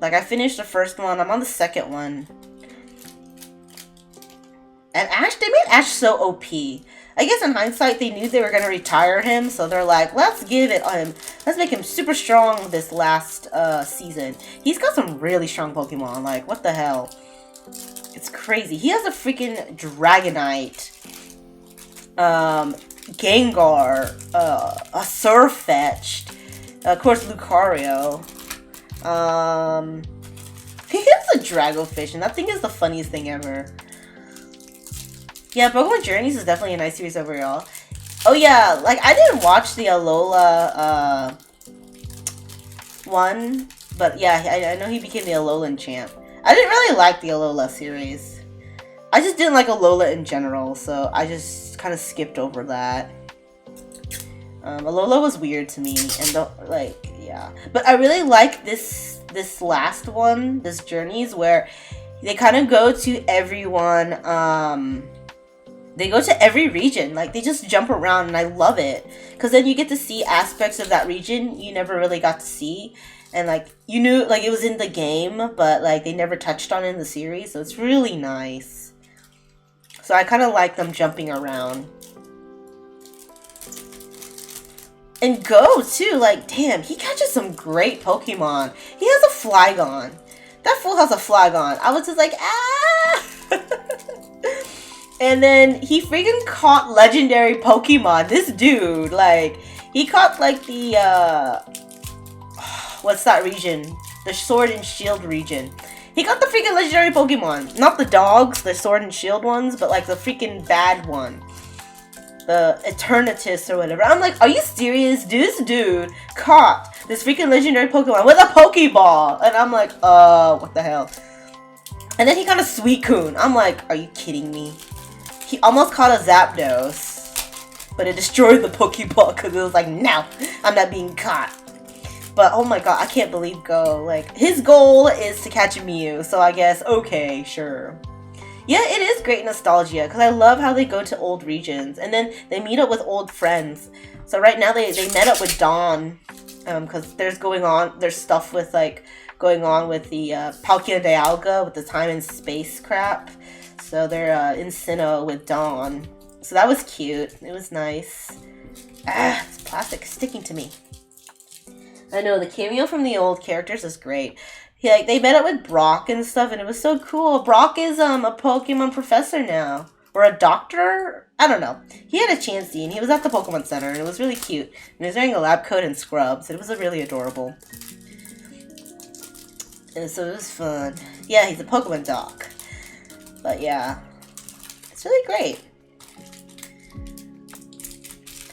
Speaker 1: Like I finished the first one. I'm on the second one. And they made Ash so OP. I guess in hindsight, they knew they were going to retire him, so they're like, let's give it on him. Let's make him super strong this last season. He's got some really strong Pokemon. Like, what the hell? It's crazy. He has a freaking Dragonite, Gengar, a Surfetch'd, of course, Lucario. He has a Dragofish, and that thing is the funniest thing ever. Yeah, Pokemon Journeys is definitely a nice series overall. Oh yeah, like I didn't watch the Alola one, but yeah, I know he became the Alolan champ. I didn't really like the Alola series. I just didn't like Alola in general, so I just kind of skipped over that. Alola was weird to me, and yeah. But I really like this last one, this Journeys, where they kind of go to everyone. They go to every region. Like, they just jump around, and I love it. Because then you get to see aspects of that region you never really got to see. And, like, you knew, like, it was in the game, but, like, they never touched on it in the series. So it's really nice. So I kind of like them jumping around. And Go, too. Like, damn, he catches some great Pokemon. He has a Flygon. That fool has a Flygon. I was just like, ah! And then he freaking caught legendary Pokemon. This dude, like, he caught, like, the, what's that region? The Sword and Shield region. He got the freaking legendary Pokemon. Not the dogs, the Sword and Shield ones, but, like, the freaking bad one. The Eternatus or whatever. I'm like, are you serious? This dude caught this freaking legendary Pokemon with a Pokeball. And I'm like, what the hell? And then he got a Suicune. I'm like, are you kidding me? He almost caught a Zapdos, but it destroyed the Pokeball because it was like, no, I'm not being caught. But oh my god, I can't believe Go. Like, his goal is to catch a Mew, so I guess, okay, sure. Yeah, it is great nostalgia because I love how they go to old regions and then they meet up with old friends. So right now they met up with Dawn because there's stuff with like going on with the Palkia de Alga with the time and space crap. So they're in Sinnoh with Dawn. So that was cute. It was nice. Ah, it's plastic sticking to me. I know, the cameo from the old characters is great. They met up with Brock and stuff, and it was so cool. Brock is a Pokemon professor now. Or a doctor? I don't know. He had a Chansey, and he was at the Pokemon Center, and it was really cute. And he was wearing a lab coat and scrubs. It was really adorable. And so it was fun. Yeah, he's a Pokemon doc. But yeah, it's really great.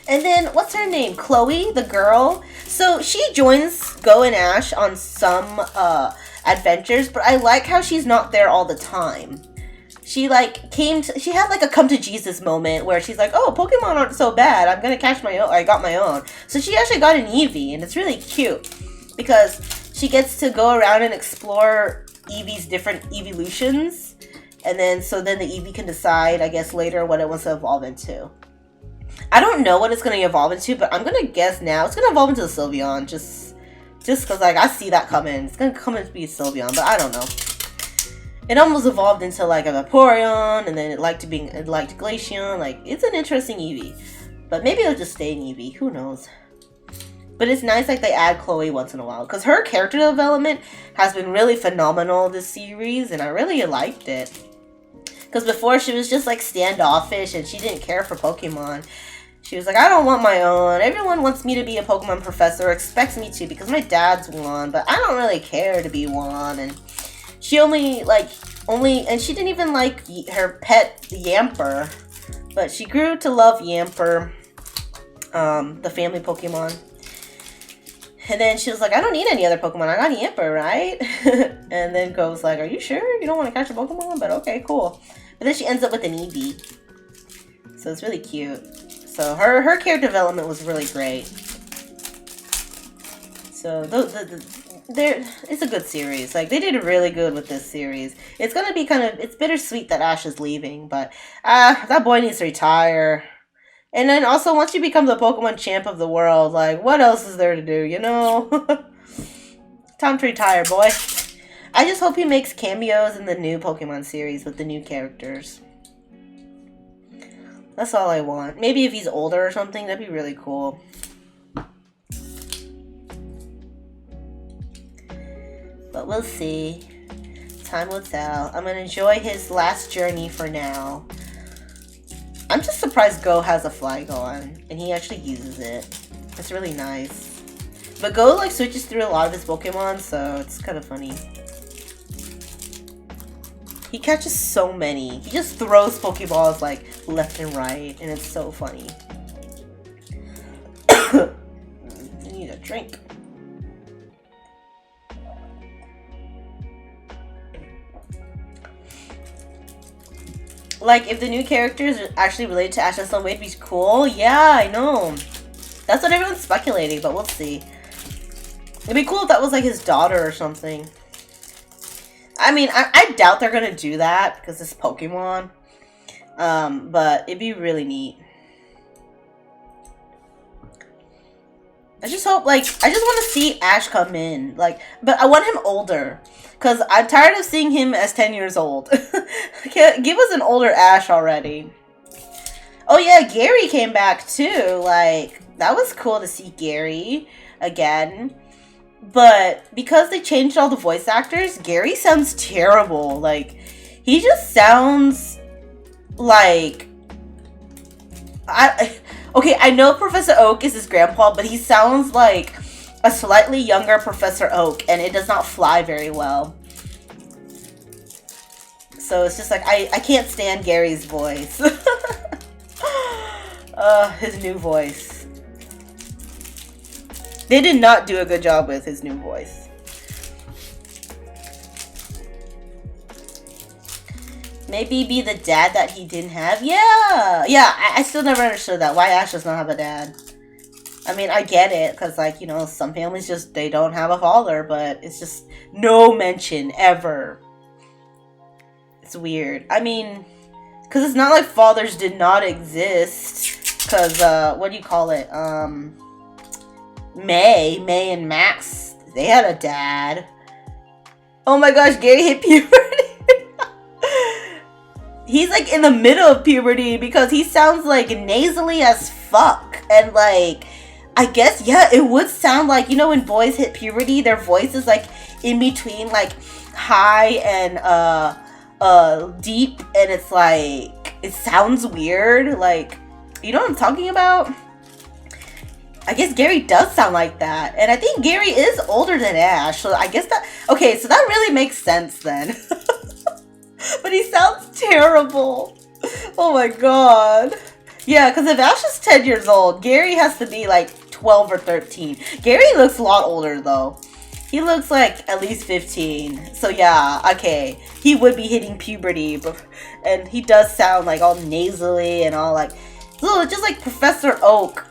Speaker 1: And then, what's her name? Chloe, the girl. So she joins Go and Ash on some adventures, but I like how she's not there all the time. She she had like a come to Jesus moment where she's like, oh, Pokemon aren't so bad. I'm gonna catch my own. I got my own. So she actually got an Eevee, and it's really cute because she gets to go around and explore Eevee's different evolutions. And then, so then the Eevee can decide, I guess, later what it wants to evolve into. I don't know what it's going to evolve into, but I'm going to guess now. It's going to evolve into the Sylveon, just because, like, I see that coming. It's going to come into be a Sylveon, but I don't know. It almost evolved into, like, a Vaporeon, and then it liked Glaceon. Like, it's an interesting Eevee. But maybe it'll just stay in Eevee. Who knows? But it's nice like they add Chloe once in a while. Because her character development has been really phenomenal this series. And I really liked it. Because before she was just like standoffish and she didn't care for Pokemon. She was like, I don't want my own. Everyone wants me to be a Pokemon professor, expects me to because my dad's one. But I don't really care to be one. And she and she didn't even like her pet Yamper. But she grew to love Yamper, the family Pokemon. And then she was like, I don't need any other Pokemon. I got Yamper, right? And then Go's like, are you sure you don't want to catch a Pokemon? But okay, cool. But then she ends up with an Eevee. So it's really cute. So her character development was really great. So it's a good series. Like, they did really good with this series. It's gonna be it's bittersweet that Ash is leaving. But that boy needs to retire. And then also, once you become the Pokemon champ of the world, like, what else is there to do, you know? Time to retire, boy. I just hope he makes cameos in the new Pokemon series with the new characters. That's all I want. Maybe if he's older or something, that'd be really cool. But we'll see. Time will tell. I'm gonna enjoy his last journey for now. I'm just surprised Go has a Flygon, and he actually uses it. It's really nice. But Go, like, switches through a lot of his Pokemon, so it's kind of funny. He catches so many. He just throws Pokeballs, like, left and right, and it's so funny. I need a drink. Like, if the new characters are actually related to Ash in some way, it'd be cool. Yeah, I know. That's what everyone's speculating, but we'll see. It'd be cool if that was, like, his daughter or something. I mean, I doubt they're gonna do that, because it's Pokemon. But it'd be really neat. I just hope, like, I just want to see Ash come in. Like, but I want him older. Because I'm tired of seeing him as 10 years old. Give us an older Ash already. Oh yeah, Gary came back too. Like, that was cool to see Gary again. But because they changed all the voice actors, Gary sounds terrible. Like, he just sounds like... Okay, I know Professor Oak is his grandpa, but he sounds like a slightly younger Professor Oak, and it does not fly very well. So it's just like, I can't stand Gary's voice. His new voice. They did not do a good job with his new voice. Maybe be the dad that he didn't have? Yeah! Yeah, I still never understood that. Why Ash does not have a dad. I mean, I get it, because, like, you know, some families just, they don't have a father, but it's just no mention, ever. It's weird. I mean, because it's not like fathers did not exist, because, what do you call it? May and Max, they had a dad. Oh my gosh, Gary hit puberty. He's, like, in the middle of puberty, because he sounds, like, nasally as fuck, and, like... I guess, yeah, it would sound like, you know, when boys hit puberty, their voice is, like, in between, like, high and, deep, and it's, like, it sounds weird, like, you know what I'm talking about? I guess Gary does sound like that, and I think Gary is older than Ash, so I guess that, okay, so that really makes sense, then. But he sounds terrible. Oh my god. Yeah, because if Ash is 10 years old, Gary has to be like 12 or 13. Gary looks a lot older though. He looks like at least 15. So yeah, okay. He would be hitting puberty. And he does sound like all nasally and all like... So just like Professor Oak.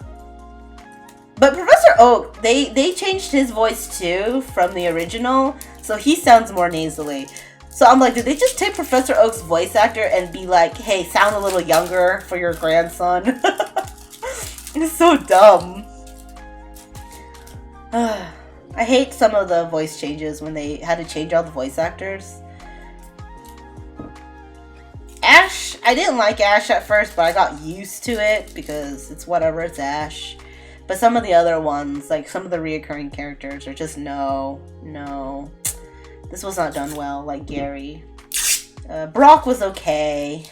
Speaker 1: But Professor Oak, they changed his voice too from the original. So he sounds more nasally. So I'm like, did they just take Professor Oak's voice actor and be like, hey, sound a little younger for your grandson? It's so dumb. I hate some of the voice changes when they had to change all the voice actors. Ash, I didn't like Ash at first, but I got used to it because it's whatever, it's Ash. But some of the other ones, like some of the reoccurring characters, are just no. This was not done well. Like Gary, Brock was okay.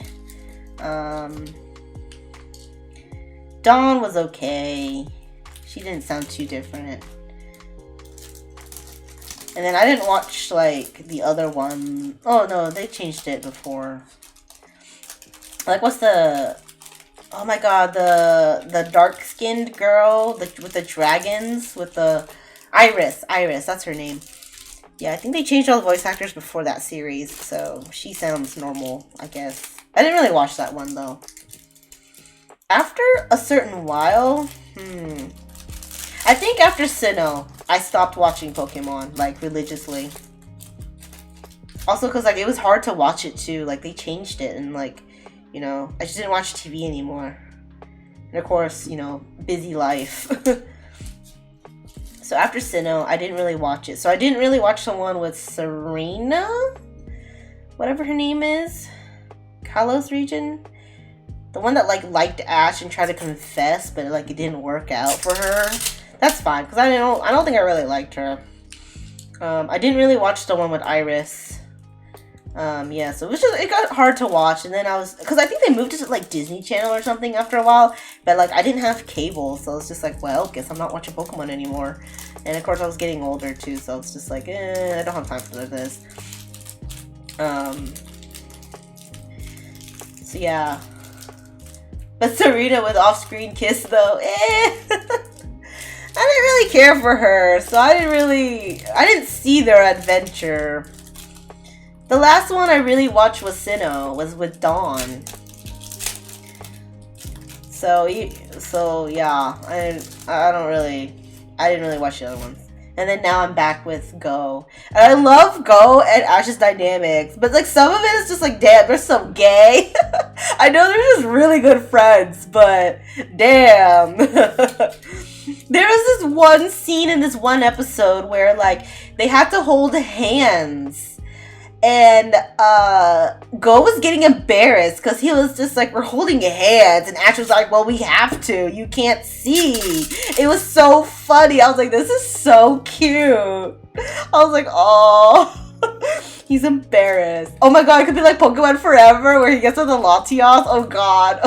Speaker 1: Dawn was okay. She didn't sound too different. And then I didn't watch, like, the other one. Oh, no, they changed it before. Like, what's the... Oh my god, the dark-skinned girl with the dragons, with the... Iris, that's her name. Yeah, I think they changed all the voice actors before that series, so she sounds normal, I guess. I didn't really watch that one, though. After a certain while, I think after Sinnoh, I stopped watching Pokemon, like, religiously. Also, because, like, it was hard to watch it, too. Like, they changed it, and, like, you know, I just didn't watch TV anymore. And, of course, you know, busy life. So, after Sinnoh, I didn't really watch it. So, I didn't really watch the one with Serena? Whatever her name is. Kalos region? The one that, like, liked Ash and tried to confess, but, like, it didn't work out for her. That's fine, because I don't think I really liked her. I didn't really watch the one with Iris. Yeah, so it got hard to watch, and then because I think they moved it to, like, Disney Channel or something after a while, but, like, I didn't have cable, so it's just like, well, guess I'm not watching Pokemon anymore. And, of course, I was getting older, too, so it's just like, I don't have time for this. So, yeah. But Serena with off-screen kiss, though, I didn't really care for her, so I didn't see their adventure. The last one I really watched was Sinnoh, was with Dawn. So yeah, I didn't really watch the other ones. And then now I'm back with Go. And I love Go and Ash's dynamics, but like some of it is just like, damn, they're so gay. I know they're just really good friends, but damn. There was this one scene in this one episode where, like, they had to hold hands. And, Go was getting embarrassed because he was just like, we're holding hands. And Ash was like, well, we have to. You can't see. It was so funny. I was like, this is so cute. I was like, oh. He's embarrassed. Oh my god, it could be like Pokemon Forever where he gets on the Latios. Oh god.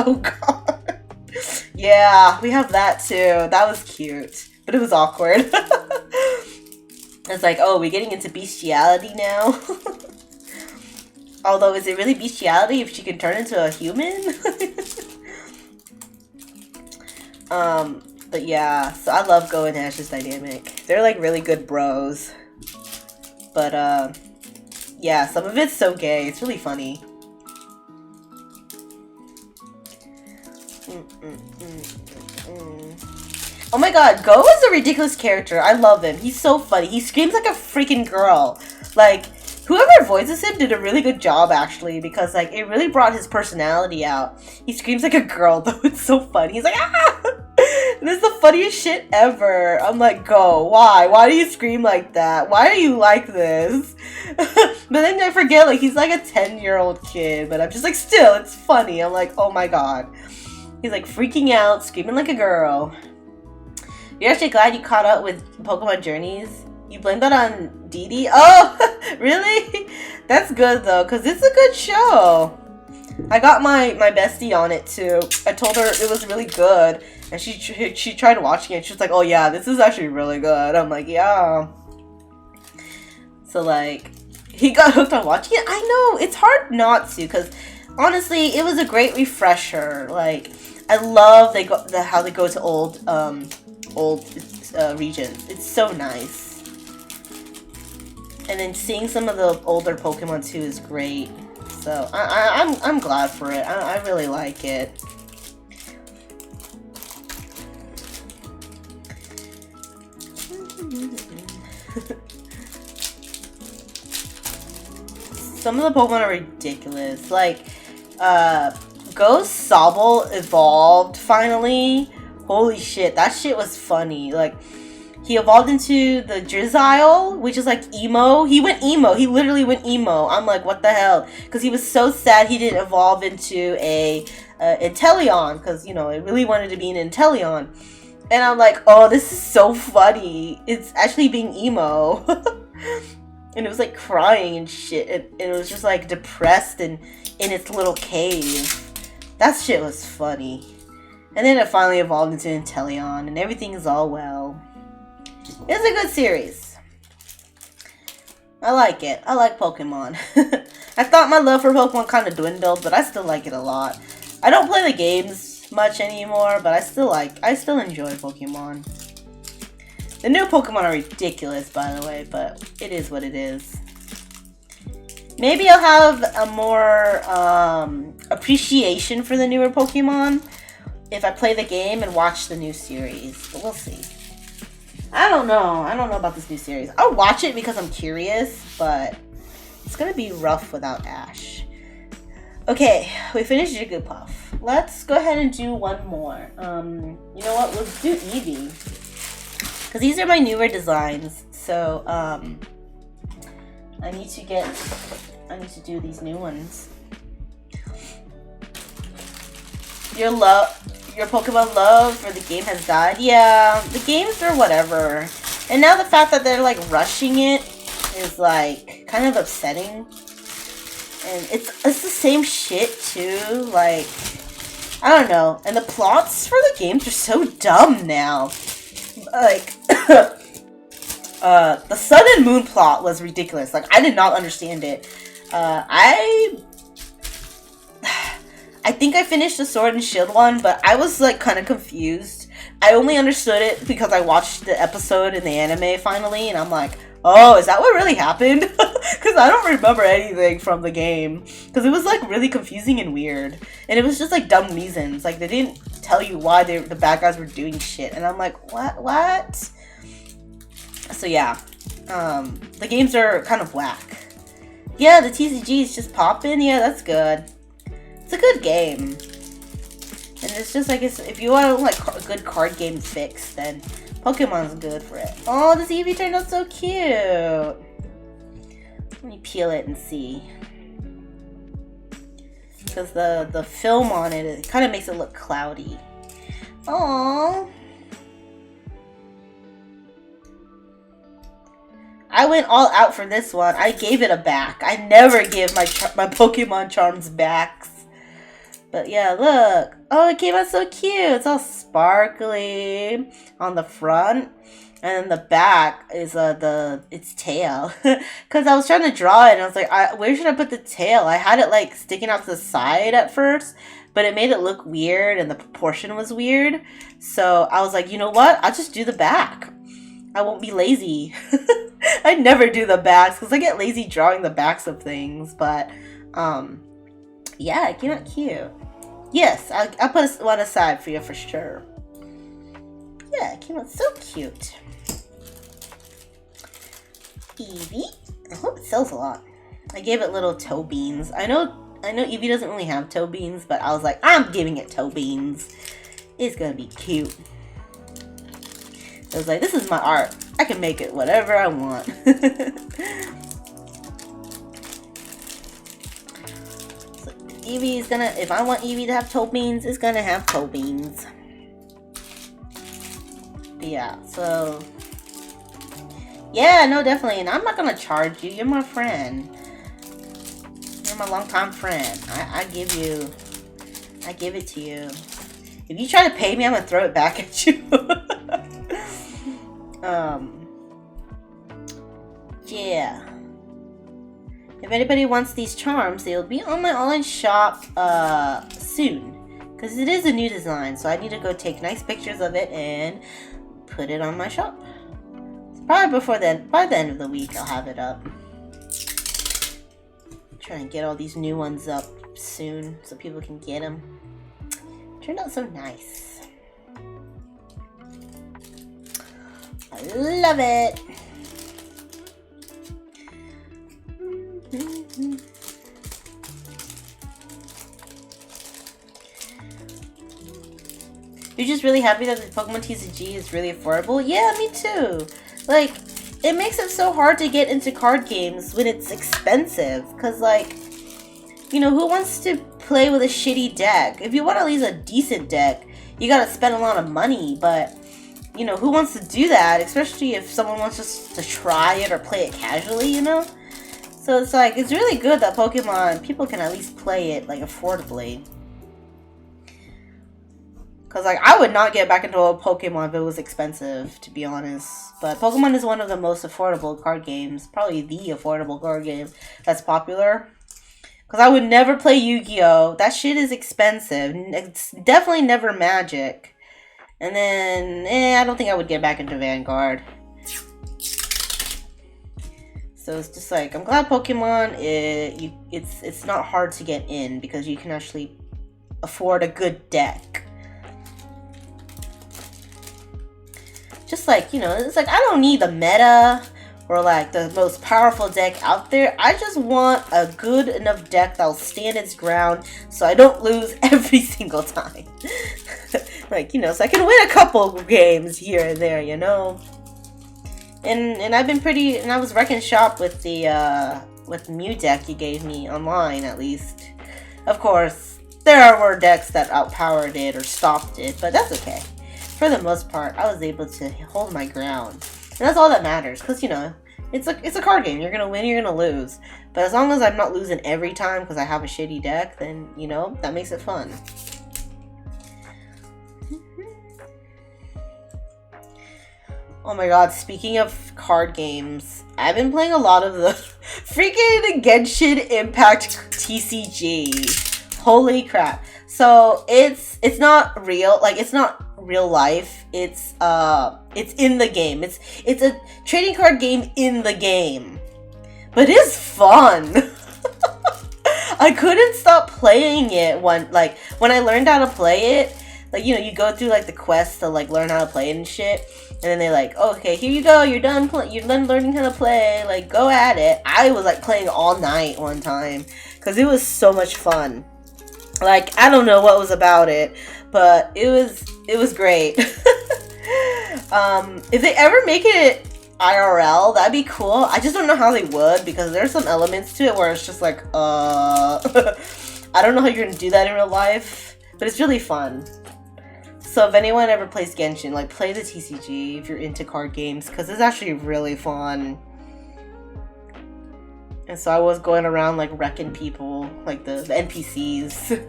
Speaker 1: Yeah, we have that too. That was cute. But it was awkward. It's like, oh, we're getting into bestiality now? Although, is it really bestiality if she can turn into a human? But yeah, so I love Go and Ash's dynamic. They're like really good bros. But yeah, some of it's so gay. It's really funny. Oh my god, Go is a ridiculous character. I love him. He's so funny. He screams like a freaking girl. Like, whoever voices him did a really good job, actually, because, like, it really brought his personality out. He screams like a girl, though. It's so funny. He's like, ah! This is the funniest shit ever. I'm like, Go, why? Why do you scream like that? Why are you like this? But then I forget, like, he's like a 10-year-old kid, but I'm just like, still, it's funny. I'm like, oh my god. He's like freaking out, screaming like a girl. You're actually glad you caught up with Pokemon Journeys? You blamed that on Dee Dee? Oh, really? That's good, though, because it's a good show. I got my bestie on it, too. I told her it was really good, and she tried watching it. She was like, oh, yeah, this is actually really good. I'm like, yeah. So, like, he got hooked on watching it? I know, it's hard not to, because, honestly, it was a great refresher. Like, I love how they go to old regions. It's so nice. And then seeing some of the older Pokemon too is great. So I'm glad for it. I really like it. Some of the Pokemon are ridiculous. Like, Ghost Sobble evolved finally. Holy shit, that shit was funny. Like, he evolved into the Drizzile, which is like emo. He went emo. He literally went emo. I'm like, what the hell? Because he was so sad he didn't evolve into a Inteleon. Because, you know, it really wanted to be an Inteleon. And I'm like, oh, this is so funny. It's actually being emo. And it was like crying and shit. And it was just like depressed and in its little cave. That shit was funny. And then it finally evolved into Inteleon and everything is all well. It's a good series. I like it. I like Pokemon. I thought my love for Pokemon kind of dwindled, but I still like it a lot. I don't play the games much anymore, but I still enjoy Pokemon. The new Pokemon are ridiculous, by the way, but it is what it is. Maybe I'll have a more appreciation for the newer Pokemon if I play the game and watch the new series, but we'll see. I don't know. I don't know about this new series. I'll watch it because I'm curious, but it's gonna be rough without Ash. Okay, we finished Jigglypuff. Let's go ahead and do one more. You know what? Let's do Eevee. Because these are my newer designs. So, I need to do these new ones. Your Pokemon love for the game has died. Yeah, the games are whatever. And now the fact that they're like rushing it is like kind of upsetting. And it's the same shit too. Like, I don't know. And the plots for the games are so dumb now. Like, the Sun and Moon plot was ridiculous. Like, I did not understand it. I think I finished the Sword and Shield one, but I was like kind of confused. I only understood it because I watched the episode in the anime finally, and I'm like, oh, is that what really happened? Because I don't remember anything from the game. Because it was like really confusing and weird. And it was just like dumb reasons. Like they didn't tell you why the bad guys were doing shit. And I'm like, what? So yeah, the games are kind of whack. Yeah, the TCG is just popping. Yeah, that's good. It's a good game. And it's just like, if you want like a good card game fix, then Pokemon's good for it. Oh, this Eevee turned out so cute. Let me peel it and see. Because the film on it kind of makes it look cloudy. Aww. I went all out for this one. I gave it a back. I never give my Pokemon charms backs. But yeah, look. Oh, it came out so cute. It's all sparkly on the front. And then the back is its tail. Because I was trying to draw it and I was like, where should I put the tail? I had it like sticking out to the side at first. But it made it look weird and the proportion was weird. So I was like, you know what? I'll just do the back. I won't be lazy. I never do the backs because I get lazy drawing the backs of things. But yeah, it came out cute. Yes, I'll put one aside for you for sure. Yeah, it came out so cute. Eevee. I hope it sells a lot. I gave it little toe beans. I know Eevee doesn't really have toe beans, but I was like, I'm giving it toe beans. It's gonna be cute. I was like, this is my art. I can make it whatever I want. Eevee is gonna, if I want Eevee to have toe beans, it's gonna have toe beans. But yeah, so. Yeah, no, definitely. And I'm not gonna charge you. You're my friend. You're my longtime friend. I give it to you. If you try to pay me, I'm gonna throw it back at you. Yeah. If anybody wants these charms, they'll be on my online shop soon. Because it is a new design, so I need to go take nice pictures of it and put it on my shop. Probably before then, by the end of the week, I'll have it up. Try and get all these new ones up soon so people can get them. Turned out so nice. I love it. You're just really happy that the Pokemon TCG is really affordable? Yeah, me too. Like, it makes it so hard to get into card games when it's expensive. Because, like, you know, who wants to play with a shitty deck? If you want at least a decent deck, you gotta spend a lot of money. But you know, who wants to do that? Especially if someone wants just to try it or play it casually, you know? So it's like, it's really good that Pokemon, people can at least play it, like, affordably. Because, like, I would not get back into a Pokemon if it was expensive, to be honest. But Pokemon is one of the most affordable card games. Probably the affordable card game that's popular. Because I would never play Yu-Gi-Oh! That shit is expensive. It's definitely never Magic. And then, I don't think I would get back into Vanguard. So it's just like, I'm glad Pokemon, it's not hard to get in. Because you can actually afford a good deck. Just like, you know, it's like, I don't need the meta or like the most powerful deck out there. I just want a good enough deck that'll stand its ground so I don't lose every single time. Like, you know, so I can win a couple games here and there, you know. And I've been pretty, and I was wrecking shop with the Mew deck you gave me online, at least. Of course, there were decks that outpowered it or stopped it, but that's okay. For the most part, I was able to hold my ground. And that's all that matters. Because, you know, it's a card game. You're going to win, you're going to lose. But as long as I'm not losing every time because I have a shitty deck, then, you know, that makes it fun. Oh my god, speaking of card games, I've been playing a lot of the freaking Genshin Impact TCG. Holy crap. So, it's not real. Like, it's not real life. It's in the game. It's a trading card game in the game. But it's fun. I couldn't stop playing it when I learned how to play it. Like, you know, you go through like the quest to like learn how to play it and shit. And then they're like, oh, okay, here you go. You're done learning how to play. Like, go at it. I was like playing all night one time because it was so much fun. Like, I don't know what was about it, but it was great. If they ever make it IRL, that'd be cool. I just don't know how they would, because there's some elements to it where it's just like, I don't know how you're gonna do that in real life, but it's really fun. So if anyone ever plays Genshin, like, play the TCG if you're into card games, because it's actually really fun. And so I was going around, like, wrecking people, like the NPCs.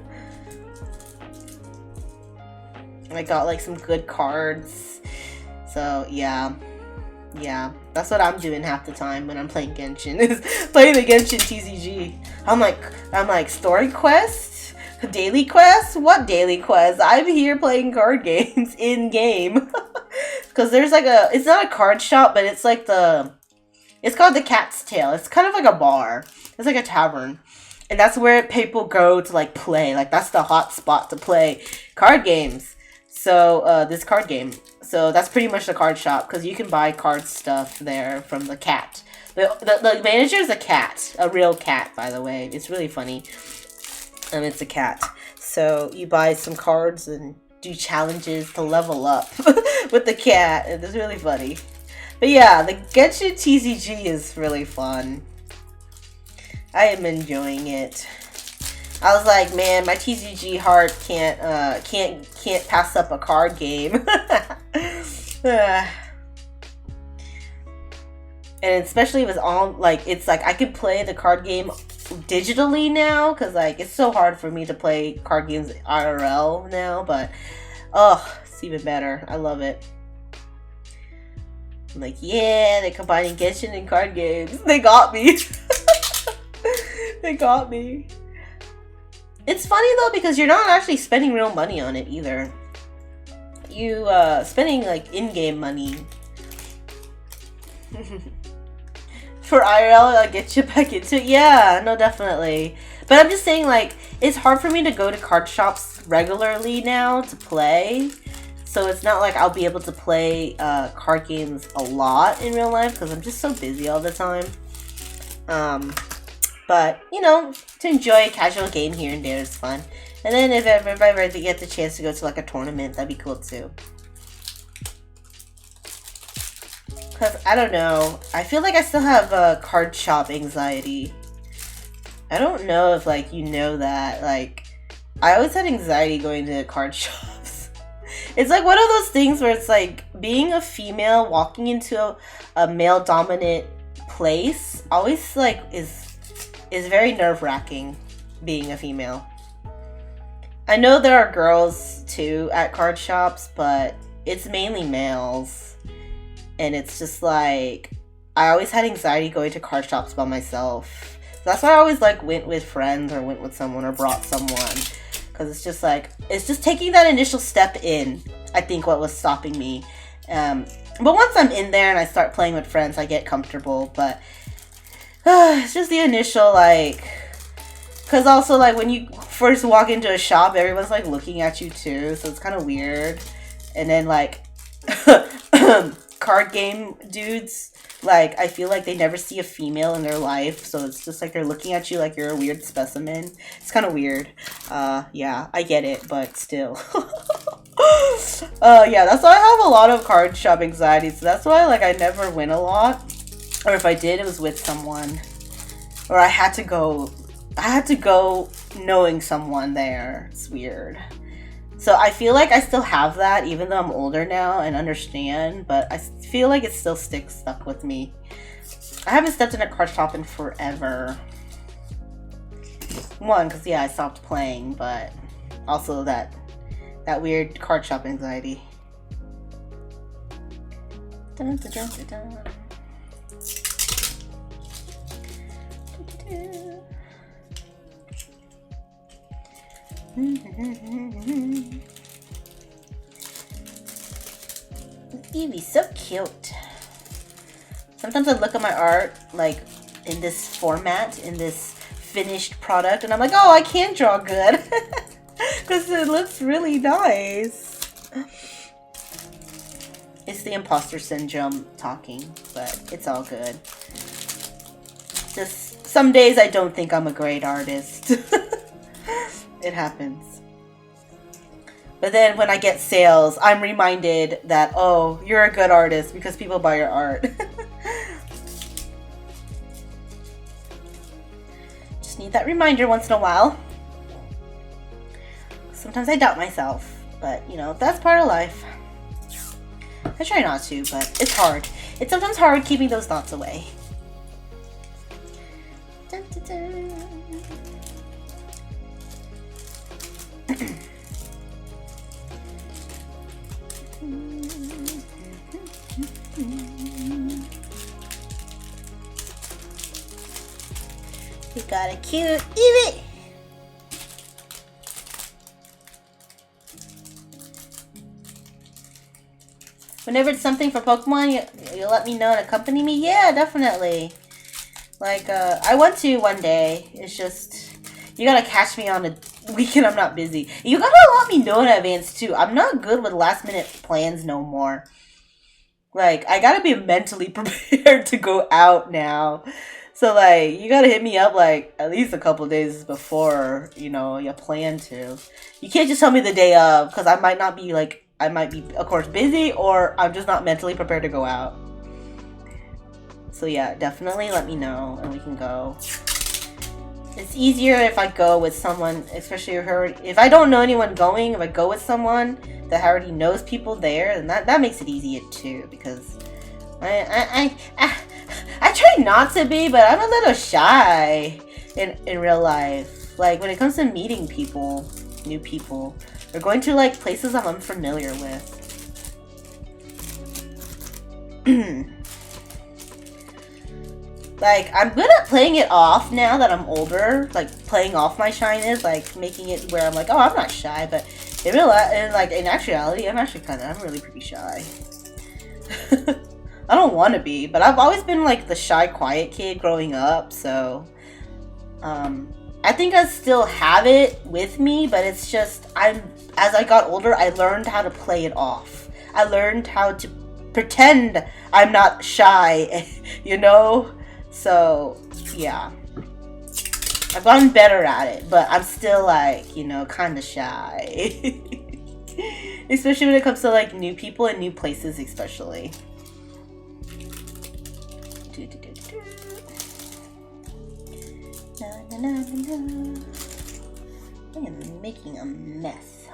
Speaker 1: I got, like, some good cards. So, yeah. Yeah. That's what I'm doing half the time when I'm playing Genshin, is playing the Genshin TCG. I'm like, story quest? Daily quest? What daily quest? I'm here playing card games in-game. Because there's, like, it's not a card shop, but it's, like, it's called the Cat's Tail. It's kind of like a bar. It's like a tavern. And that's where people go to, like, play. Like, that's the hot spot to play card games. So, this card game. So, that's pretty much the card shop. Because you can buy card stuff there from the cat. The manager is a cat. A real cat, by the way. It's really funny. And it's a cat. So, you buy some cards and do challenges to level up with the cat. And it's really funny. But yeah, the Genshin TCG is really fun. I am enjoying it. I was like, man, my TCG heart can't pass up a card game. And especially if it's on, like, it's like I could play the card game digitally now, because like it's so hard for me to play card games IRL now. But oh, it's even better. I love it. I'm like, yeah, they're combining Genshin and card games. They got me. They got me. It's funny though, because you're not actually spending real money on it either. You spending like in-game money. For IRL, I'll get you back into it. Yeah, no, definitely. But I'm just saying, like, it's hard for me to go to card shops regularly now to play. So it's not like I'll be able to play card games a lot in real life because I'm just so busy all the time. But, you know, to enjoy a casual game here and there is fun. And then if I ever get the chance to go to like a tournament, that'd be cool too. Because, I don't know, I feel like I still have card shop anxiety. I don't know if, like, you know that. Like, I always had anxiety going to card shops. It's like one of those things where it's like being a female walking into a male dominant place always like is very nerve-wracking being a female. I know there are girls too at card shops, but it's mainly males. And it's just like I always had anxiety going to card shops by myself. That's why I always like went with friends or went with someone or brought someone. Because it's just like, it's just taking that initial step in, I think, what was stopping me. But once I'm in there and I start playing with friends, I get comfortable. But it's just the initial, like, because also, like, when you first walk into a shop, everyone's, like, looking at you, too. So it's kind of weird. And then, like, card game dudes, like, I feel like they never see a female in their life, so it's just like they're looking at you like you're a weird specimen. It's kind of weird. Yeah, I get it, but still. Yeah, that's why I have a lot of card shop anxiety, so that's why, like, I never win a lot. Or if I did, it was with someone. Or I had to go knowing someone there. It's weird. So I feel like I still have that, even though I'm older now and understand, but I feel like it still stuck with me. I haven't stepped in a card shop in forever. One, because yeah, I stopped playing, but also that weird card shop anxiety. Dun, dun, dun, dun, dun. Evie's so cute. Sometimes I look at my art, like, in this format, in this finished product, and I'm like, oh, I can draw good. Because it looks really nice. It's the imposter syndrome talking, but it's all good. Just some days I don't think I'm a great artist. It happens. But then when I get sales, I'm reminded that, oh, you're a good artist because people buy your art. Just need that reminder once in a while. Sometimes I doubt myself, but, you know, that's part of life. I try not to, but it's hard. It's sometimes hard keeping those thoughts away. Dun, dun, dun. We got a cute Eevee. Whenever it's something for Pokemon, you'll let me know and accompany me? Yeah, definitely. Like, I want to one day. It's just, you gotta catch me on a weekend I'm not busy. You gotta let me know in advance, too. I'm not good with last minute plans no more. Like, I gotta be mentally prepared to go out now. So, like, you gotta hit me up, like, at least a couple days before, you know, you plan to. You can't just tell me the day of, because I might not be, like, I might be, of course, busy, or I'm just not mentally prepared to go out. So, yeah, definitely let me know, and we can go. It's easier if I go with someone, especially if I don't know anyone going, if I go with someone that already knows people there, then that makes it easier, too, because I try not to be, but I'm a little shy in real life. Like, when it comes to meeting people, new people, or going to, like, places I'm unfamiliar with. Like, I'm good at playing it off now that I'm older. Like, playing off my shyness, like, making it where I'm like, oh, I'm not shy, but in real life, in actuality, I'm really pretty shy. I don't want to be, but I've always been, like, the shy, quiet kid growing up, so, I think I still have it with me, but it's just, as I got older, I learned how to play it off. I learned how to pretend I'm not shy, you know? So, yeah. I've gotten better at it, but I'm still, like, you know, kind of shy. Especially when it comes to, like, new people and new places, especially. I am making a mess.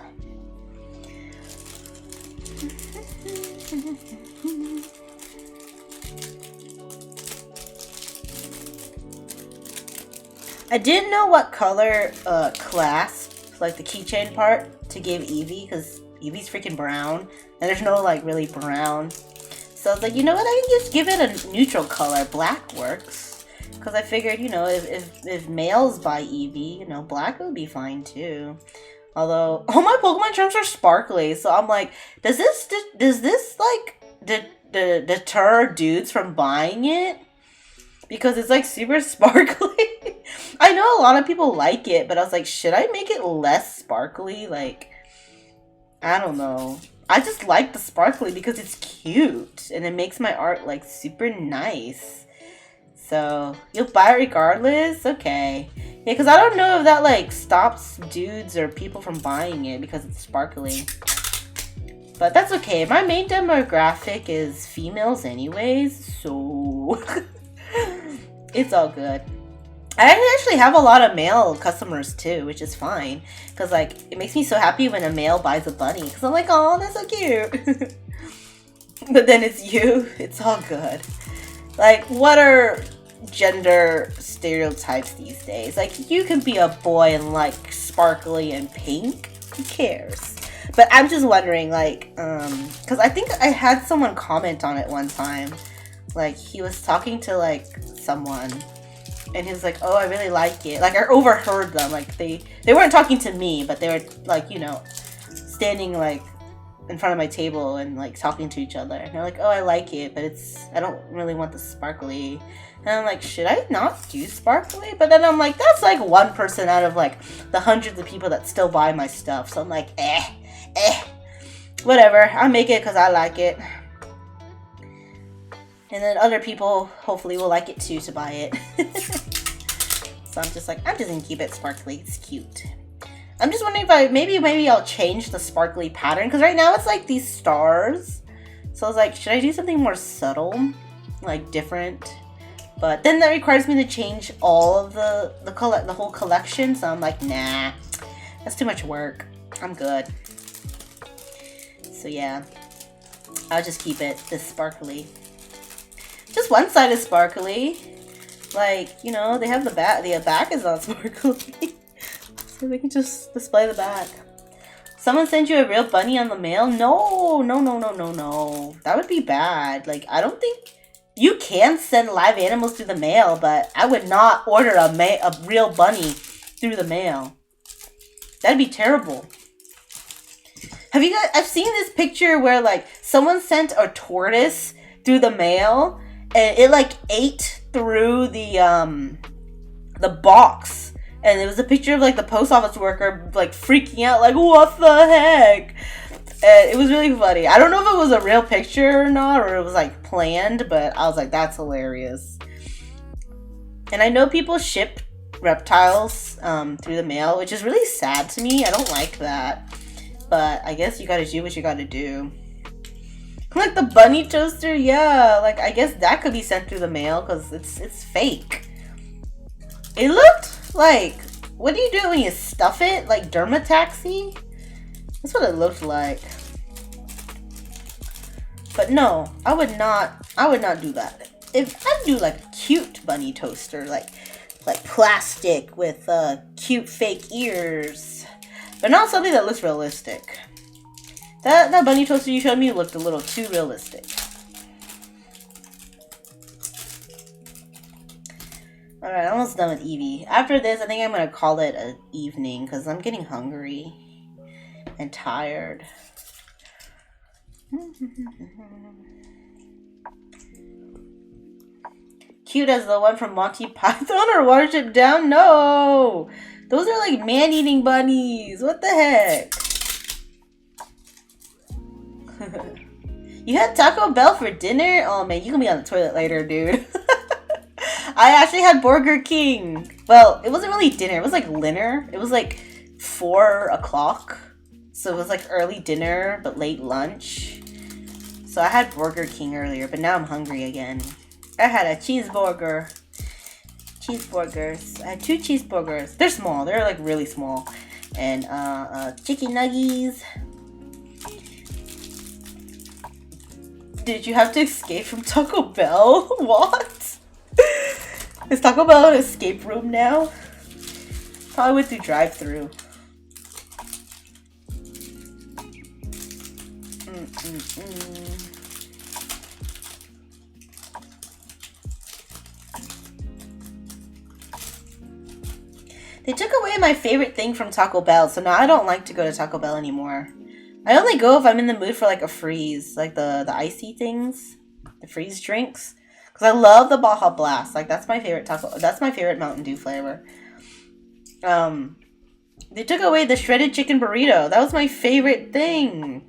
Speaker 1: I didn't know what color clasp, like the keychain part, to give Eevee, because Eevee's freaking brown, and there's no like really brown. So I was like, you know what, I can just give it a neutral color. Black works. Because I figured, you know, if males buy Eevee, you know, black would be fine too. Although, all my Pokemon charms are sparkly, so I'm like, does this like deter dudes from buying it? Because it's like super sparkly. I know a lot of people like it, but I was like, should I make it less sparkly? Like, I don't know. I just like the sparkly because it's cute and it makes my art like super nice. So you'll buy it regardless? Okay. Yeah, because I don't know if that like stops dudes or people from buying it because it's sparkly. But that's okay. My main demographic is females anyways, so it's all good. I actually have a lot of male customers too, which is fine. Because, like, it makes me so happy when a male buys a bunny. Because I'm like, oh, that's so cute. But then it's you. It's all good. Like, what are gender stereotypes these days? Like, you can be a boy and like sparkly and pink. Who cares? But I'm just wondering, like, because I think I had someone comment on it one time. Like, he was talking to, like, someone. And he was like, oh, I really like it. Like, I overheard them. Like, they weren't talking to me, but they were, like, you know, standing, like, in front of my table and, like, talking to each other. And they're like, oh, I like it, but I don't really want the sparkly. And I'm like, should I not do sparkly? But then I'm like, that's, like, 1% out of, like, the hundreds of people that still buy my stuff. So I'm like, whatever. I'll make it because I like it. And then other people hopefully will like it too to buy it. So I'm just gonna keep it sparkly. It's cute. I'm just wondering if maybe I'll change the sparkly pattern. Because right now it's like these stars. So I was like, should I do something more subtle? Like different? But then that requires me to change all of the whole collection. So I'm like, nah. That's too much work. I'm good. So yeah. I'll just keep it this sparkly. Just one side is sparkly. Like, you know, they have the back. The back is not sparkly. So they can just display the back. Someone sent you a real bunny on the mail? No. That would be bad. Like, I don't think... You can send live animals through the mail, but I would not order a real bunny through the mail. That'd be terrible. Have you guys... I've seen this picture where, like, someone sent a tortoise through the mail... And it like ate through the box, and it was a picture of like the post office worker like freaking out, like what the heck? And it was really funny. I don't know if it was a real picture or not, or it was like planned, but I was like, that's hilarious. And I know people ship reptiles through the mail, which is really sad to me. I don't like that, but I guess you gotta do what you gotta do. Like the bunny toaster, yeah. Like I guess that could be sent through the mail because it's fake. It looked like, what do you do when you stuff it? Like Dermataxi? That's what it looked like. But no, I would not do that. If I'd do like a cute bunny toaster, like plastic with cute fake ears, but not something that looks realistic. That bunny toaster you showed me looked a little too realistic. Alright, I'm almost done with Eevee. After this, I think I'm going to call it an evening because I'm getting hungry and tired. Cute as the one from Monty Python or Watership Down? No! Those are like man-eating bunnies. What the heck? You had Taco Bell for dinner? Oh man, you can be on the toilet later, dude. I actually had Burger King. Well, it wasn't really dinner. It was like dinner. It was like 4 o'clock. So it was like early dinner, but late lunch. So I had Burger King earlier, but now I'm hungry again. I had a cheeseburger. Cheeseburgers. I had 2 cheeseburgers. They're small. They're like really small. And chicken nuggies. Did you have to escape from Taco Bell? What? Is Taco Bell an escape room now? Probably went through drive-thru. They took away my favorite thing from Taco Bell, so now I don't like to go to Taco Bell anymore. I only go if I'm in the mood for like a freeze, like the icy things, the freeze drinks. Cause I love the Baja Blast. Like that's my favorite that's my favorite Mountain Dew flavor. They took away the shredded chicken burrito. That was my favorite thing.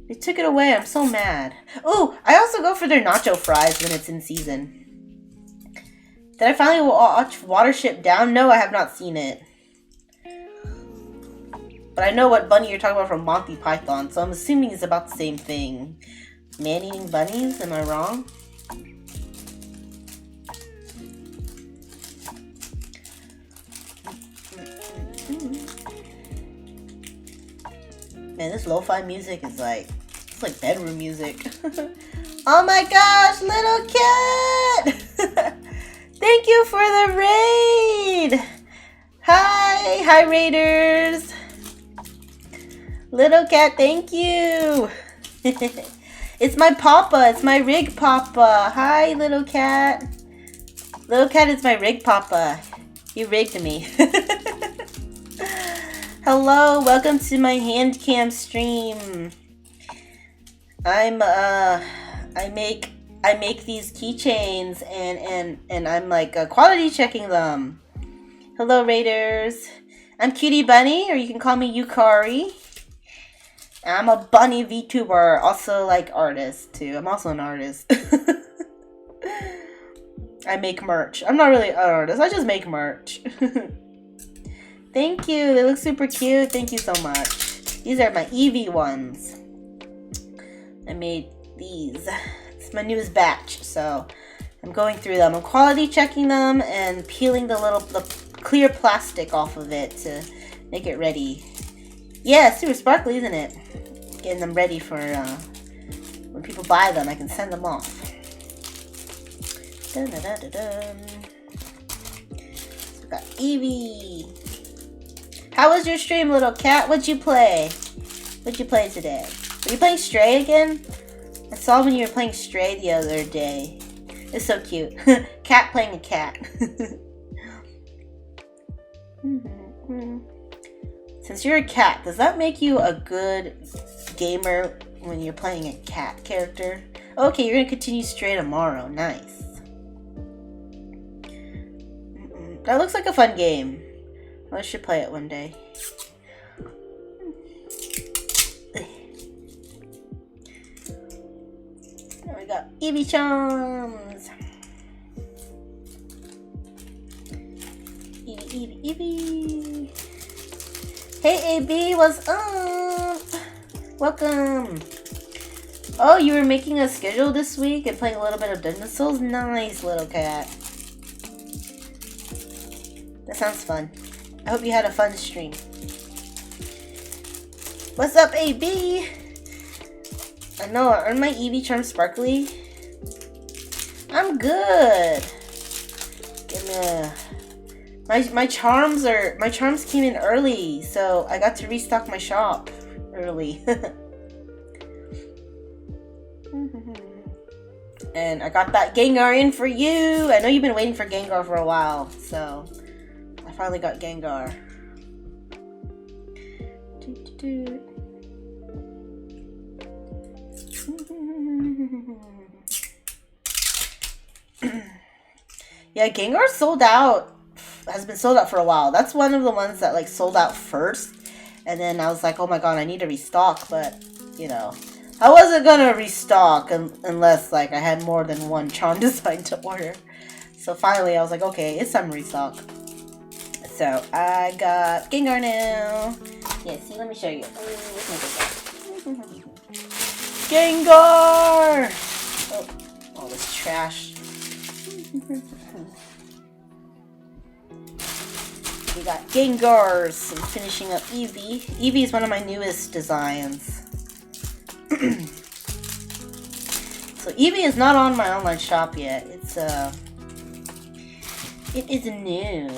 Speaker 1: They took it away. I'm so mad. Oh, I also go for their nacho fries when it's in season. Did I finally watch Watership Down? No, I have not seen it. But I know what bunny you're talking about from Monty Python, so I'm assuming it's about the same thing. Man-eating bunnies? Am I wrong? Man, this lo-fi music is like, it's like bedroom music. Oh my gosh, little cat! Thank you for the raid! Hi raiders! Little cat, thank you! It's my papa, it's my rig papa. Hi, little cat. Little cat is my rig papa. You rigged me. Hello, welcome to my Handcam stream. I make these keychains and I'm like quality checking them. Hello raiders. I'm Cutie Bunny, or you can call me Yukari. I'm a bunny VTuber, also like artist too. I'm also an artist. I make merch. I'm not really an artist, I just make merch. Thank you, they look super cute. Thank you so much. These are my Eevee ones. I made these. It's my newest batch, so I'm going through them. I'm quality checking them and peeling the clear plastic off of it to make it ready. Yeah, super sparkly, isn't it? Getting them ready for when people buy them, I can send them off. Dun, dun, dun, dun, dun. So we got Eevee. How was your stream, little cat? What'd you play? What'd you play today? Were you playing Stray again? I saw when you were playing Stray the other day. It's so cute. Cat playing a cat. Since you're a cat, does that make you a good gamer when you're playing a cat character? Okay, you're gonna continue Stray tomorrow. Nice. That looks like a fun game. I should play it one day. There we go. Eevee Chums. Eevee. Hey AB, what's up? Welcome. Oh, you were making a schedule this week and playing a little bit of Dungeon Souls? Nice, little cat. That sounds fun. I hope you had a fun stream. What's up, AB? I know, aren't my Eevee charms sparkly? I'm good. Give me a... My charms came in early, so I got to restock my shop early. And I got that Gengar in for you. I know you've been waiting for Gengar for a while, so I finally got Gengar. Yeah, Gengar sold out. Has been sold out for a while. That's one of the ones that like sold out first, and then I was like, oh my god, I need to restock, but you know, I wasn't gonna restock unless like I had more than one charm design to order. So finally I was like, okay, it's time to restock. So I got Gengar now. Yeah, see, let me show you. Gengar! Oh, all this trash. We got Gengars. I'm finishing up Eevee. Eevee is one of my newest designs. So Eevee is not on my online shop yet. It is new.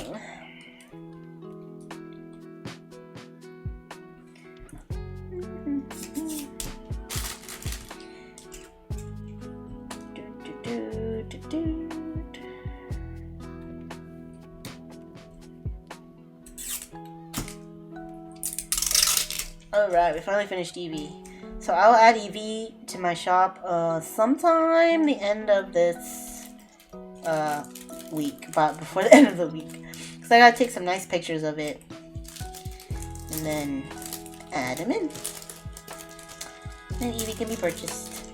Speaker 1: Alright, we finally finished Eevee. So I'll add Eevee to my shop sometime the end of this week, but before the end of the week. Because I gotta take some nice pictures of it. And then add them in. And Eevee can be purchased.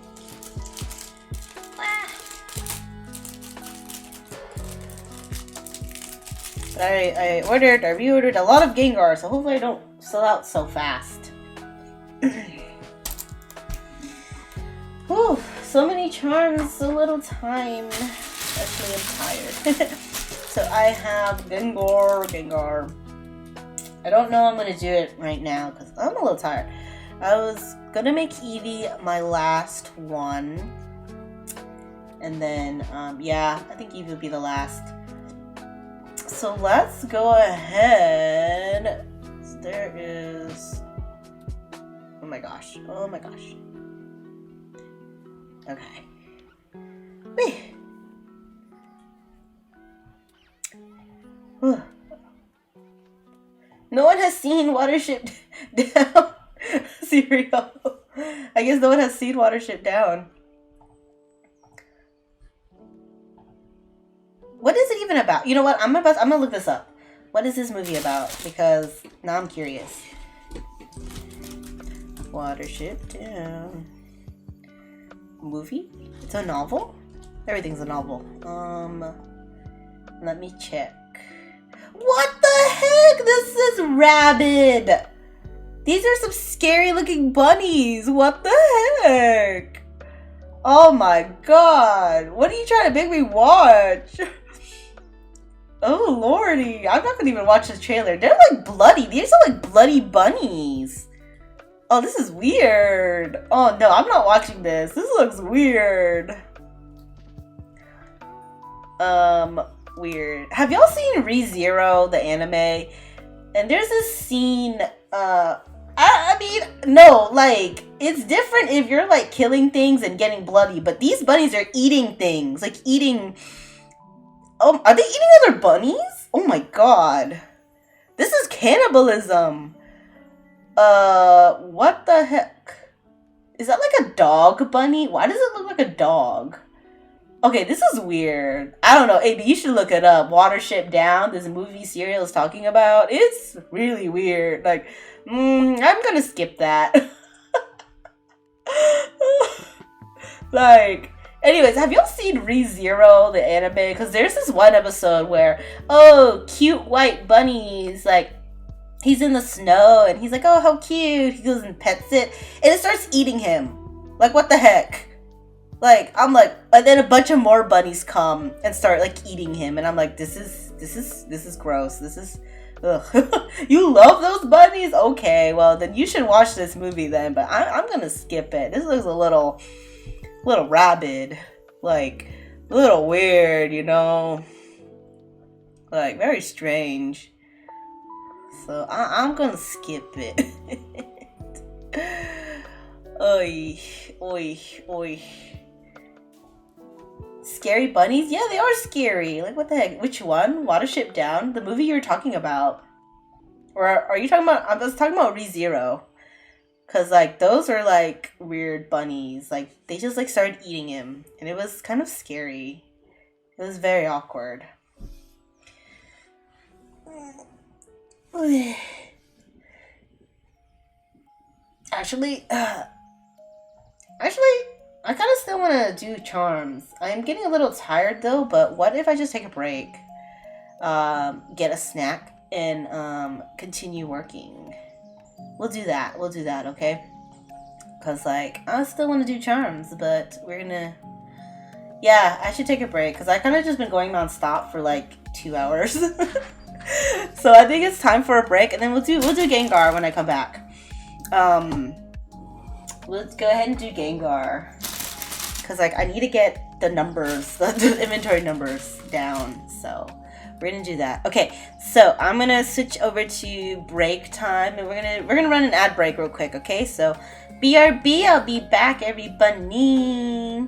Speaker 1: But I reordered a lot of Gengar, so hopefully I don't sell out so fast. Whew, so many charms, so little time. Actually, I'm tired. So I have Gengar. I don't know I'm going to do it right now because I'm a little tired. I was going to make Eevee my last one. And then, yeah, I think Eevee will be the last. So let's go ahead. There is... Oh my gosh. Okay. Whee. No one has seen Watership Down. Cereal. I guess no one has seen Watership Down. What is it even about? You know what? I'm gonna look this up. What is this movie about? Because now I'm curious. Watership Down. Movie? It's a novel? Everything's a novel. Let me check. What the heck? This is rabid. These are some scary looking bunnies. What the heck? Oh my god. What are you trying to make me watch? Oh lordy. I'm not gonna even watch the trailer. They're like bloody. These are like bloody bunnies. Oh, this is weird. Oh no, I'm not watching this. This looks weird. Weird. Have y'all seen ReZero, the anime? And there's this scene, I mean, no, like, it's different if you're, like, killing things and getting bloody, but these bunnies are eating things. Like, eating... Oh, are they eating other bunnies? Oh my god. This is cannibalism. What the heck? Is that like a dog bunny? Why does it look like a dog? Okay, this is weird. I don't know. AB, you should look it up. Watership Down, this movie serial is talking about. It's really weird. Like, I'm gonna skip that. Like, anyways, have y'all seen ReZero, the anime? Because there's this one episode where, oh, cute white bunnies, like, he's in the snow, and he's like, oh, how cute. He goes and pets it, and it starts eating him. Like, what the heck? Like, I'm like, and then a bunch of more bunnies come and start, like, eating him, and I'm like, this is gross. This is, ugh. You love those bunnies? Okay, well, then you should watch this movie then, but I'm gonna skip it. This looks a little rabid. Like, a little weird, you know? Like, very strange. So I'm gonna skip it. Oy, oy, oy. Scary bunnies? Yeah, they are scary. Like, what the heck? Which one? Watership Down? The movie you were talking about? Or are you talking about... I was talking about ReZero. Because, like, those are, like, weird bunnies. Like, they just, like, started eating him. And it was kind of scary. It was very awkward. Actually, I kind of still want to do charms. I'm getting a little tired though, but what if I just take a break, get a snack, and continue working? We'll do that, okay? Because, like, I still want to do charms, but we're gonna... Yeah, I should take a break, because I kind of just been going non-stop for, like, 2 hours. So I think it's time for a break, and then we'll do Gengar when I come back. Let's go ahead and do Gengar. because like I need to get the numbers, the inventory numbers down. So we're gonna do that. Okay, so I'm gonna switch over to break time, and we're gonna run an ad break real quick. Okay, so BRB, I'll be back, everybody.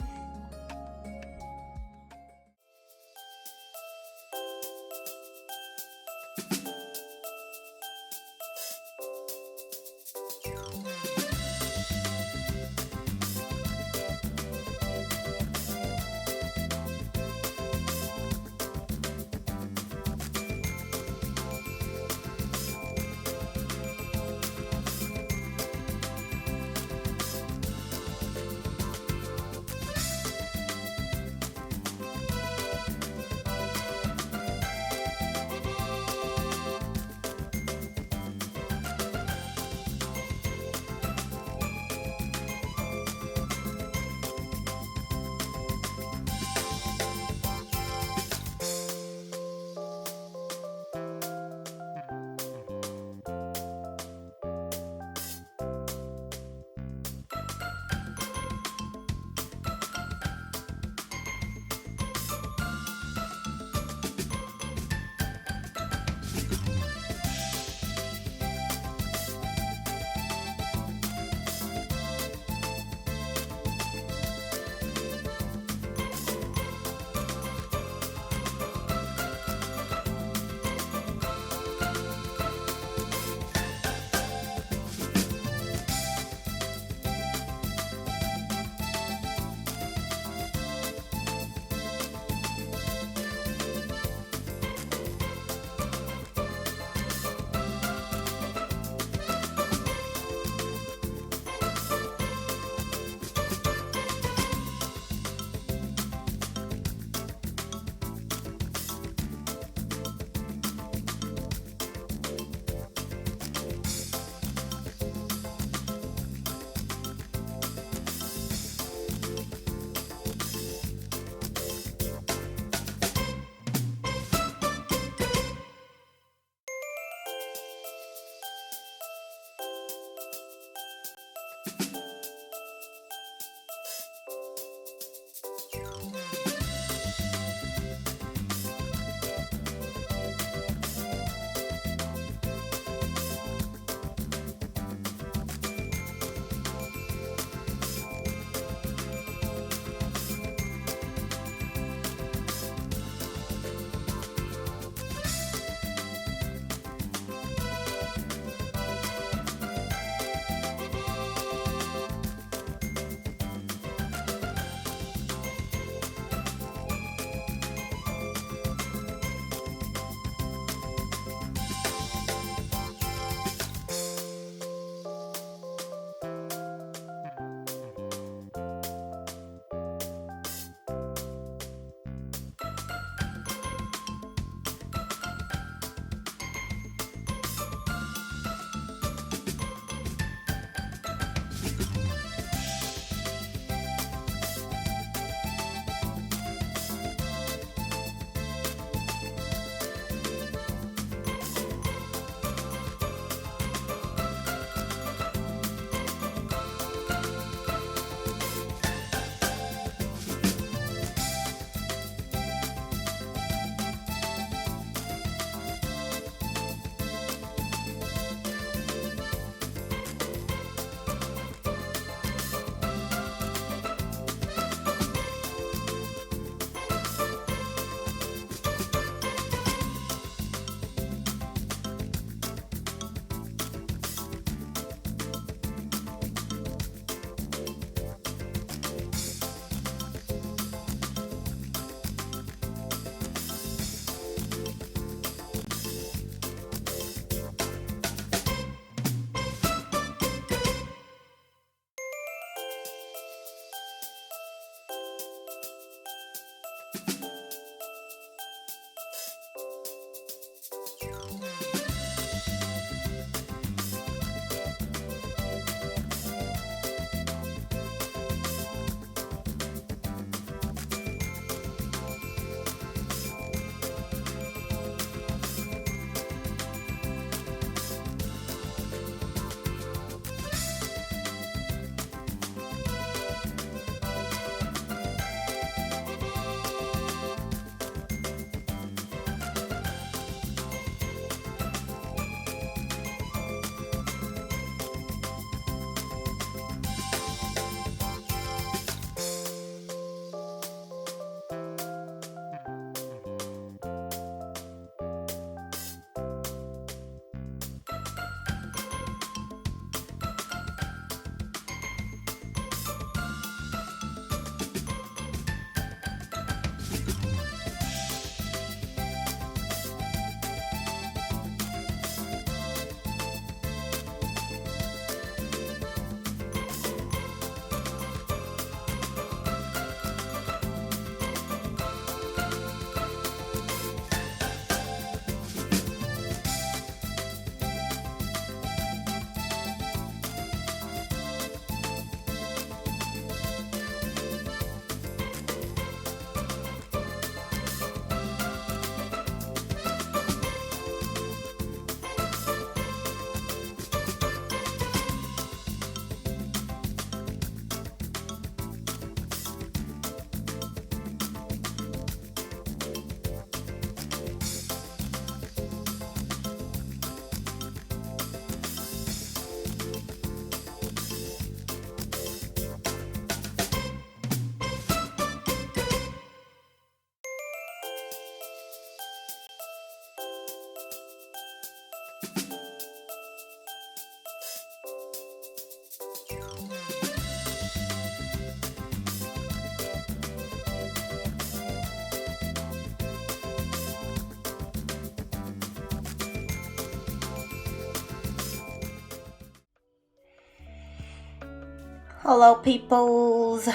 Speaker 1: Hello, peoples.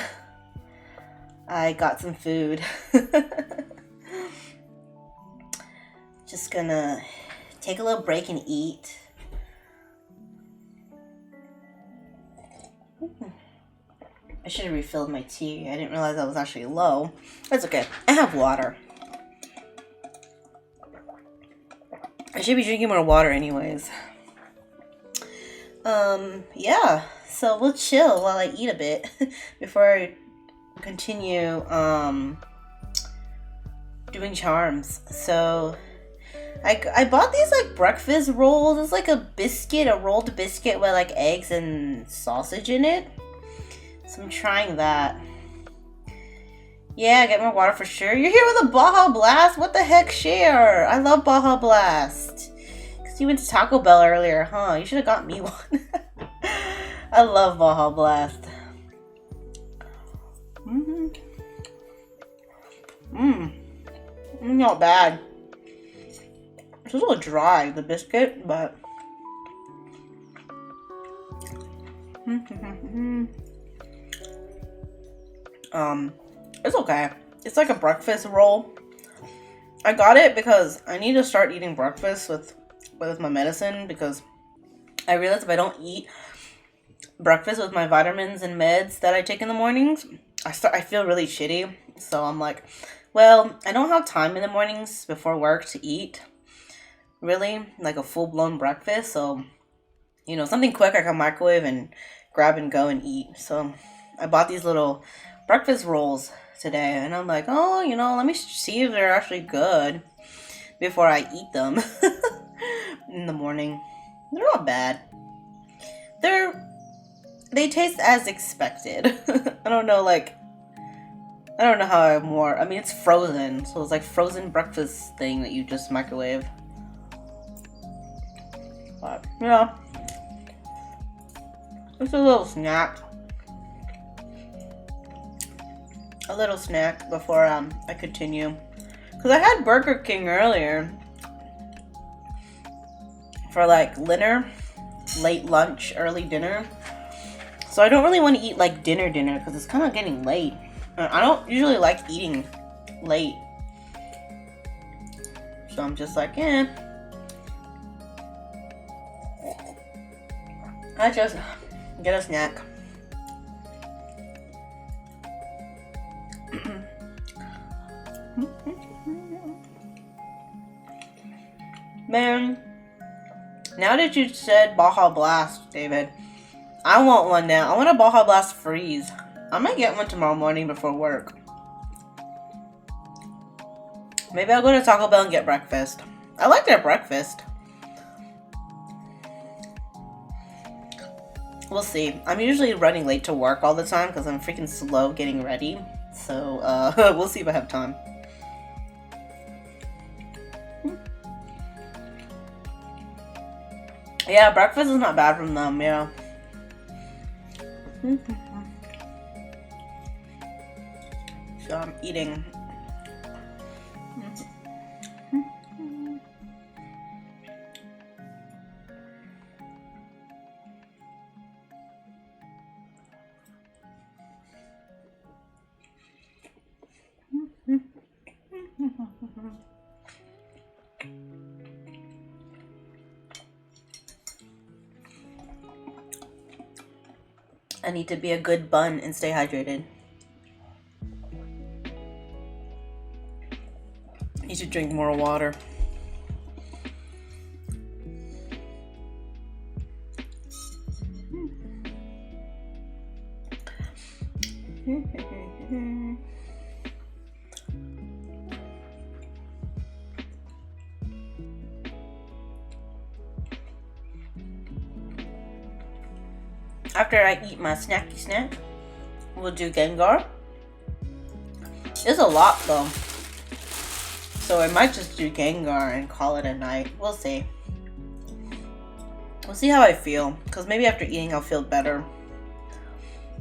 Speaker 1: I got some food. Just gonna take a little break and eat. I should have refilled my tea. I didn't realize I was actually low. That's okay. I have water. I should be drinking more water anyways. Yeah. So we'll chill while I eat a bit before I continue doing charms. So I bought these like breakfast rolls. It's like a biscuit, a rolled biscuit with like eggs and sausage in it. So I'm trying that. Yeah, get more water for sure. You're here with a Baja Blast? What the heck, share? I love Baja Blast. Because you went to Taco Bell earlier, huh? You should have got me one. I love Baja Blast. Not bad. It's a little dry, the biscuit, but... it's okay. It's like a breakfast roll. I got it because I need to start eating breakfast with my medicine, because I realized if I don't eat breakfast with my vitamins and meds that I take in the mornings, I feel really shitty. So I'm like, well, I don't have time in the mornings before work to eat really like a full-blown breakfast, so you know, something quick I can microwave and grab and go and eat. So I bought these little breakfast rolls today, and I'm like, oh, you know, let me see if they're actually good before I eat them in the morning. They're not bad. They taste as expected. I don't know how I mean, it's frozen, so it's like frozen breakfast thing that you just microwave. But yeah, it's a little snack. A little snack before I continue, because I had Burger King earlier for like dinner, late lunch, early dinner. So I don't really want to eat like dinner because it's kind of getting late. I don't usually like eating late, so I'm just like, I just get a snack. Man, now that you said Baja Blast, David, I want one now. I want a Baja Blast Freeze. I might get one tomorrow morning before work. Maybe I'll go to Taco Bell and get breakfast. I like their breakfast. We'll see. I'm usually running late to work all the time because I'm freaking slow getting ready. So, we'll see if I have time. Yeah, breakfast is not bad from them, yeah. So I'm eating. I need to be a good bun and stay hydrated. I need to drink more water. After I eat my snacky snack, we'll do Gengar. It's a lot though, so I might just do Gengar and call it a night. We'll see. We'll see how I feel, because maybe after eating I'll feel better.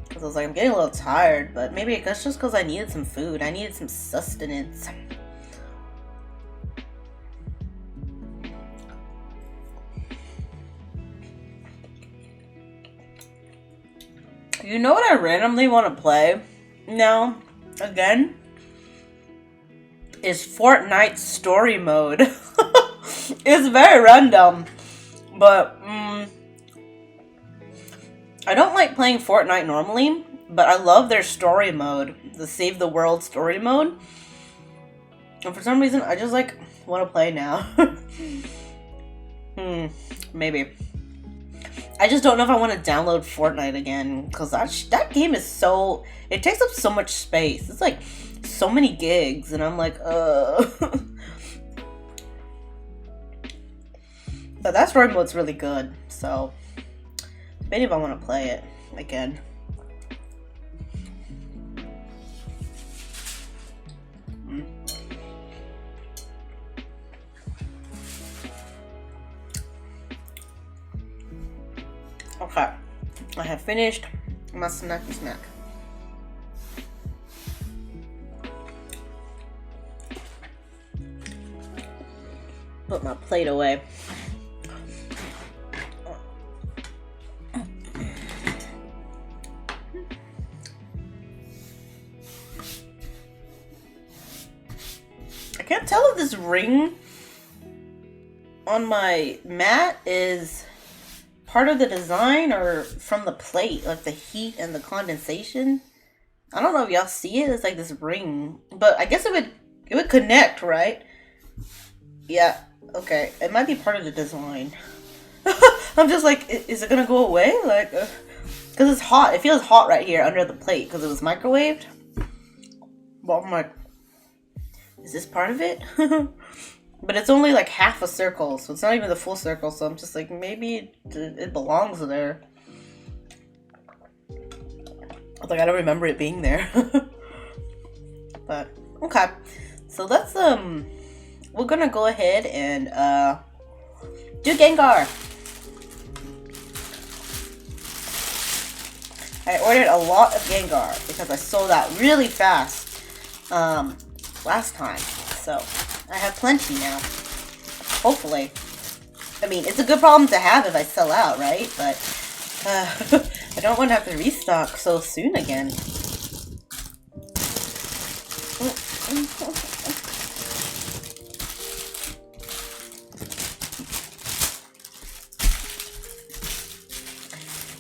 Speaker 1: Because I was like, I'm getting a little tired, but maybe that's just because I needed some food. I needed some sustenance. You know what I randomly want to play now, again? Is Fortnite story mode. It's very random, but I don't like playing Fortnite normally, but I love their story mode, the Save the World story mode. And for some reason, I just like want to play now. Maybe. I just don't know if I want to download Fortnite again, because that game is so... It takes up so much space. It's like so many gigs, and I'm like, But that story mode's really good, so... Maybe if I want to play it again. Okay, I have finished my snacky snack. Put my plate away. I can't tell if this ring on my mat is part of the design or from the plate, like the heat and the condensation. I don't know if y'all see it. It's like this ring, but I guess it would connect, right? Yeah. Okay. It might be part of the design. I'm just like, is it gonna go away? Like, because it's hot. It feels hot right here under the plate because it was microwaved. But I'm like, is this part of it? But it's only like half a circle, so it's not even the full circle, so I'm just like, maybe it belongs there. Like, I don't remember it being there. But, okay. So let's, we're gonna go ahead and, do Gengar. I ordered a lot of Gengar because I sold out really fast, last time, so... I have plenty now. Hopefully. I mean, it's a good problem to have if I sell out, right? But, I don't want to have to restock so soon again.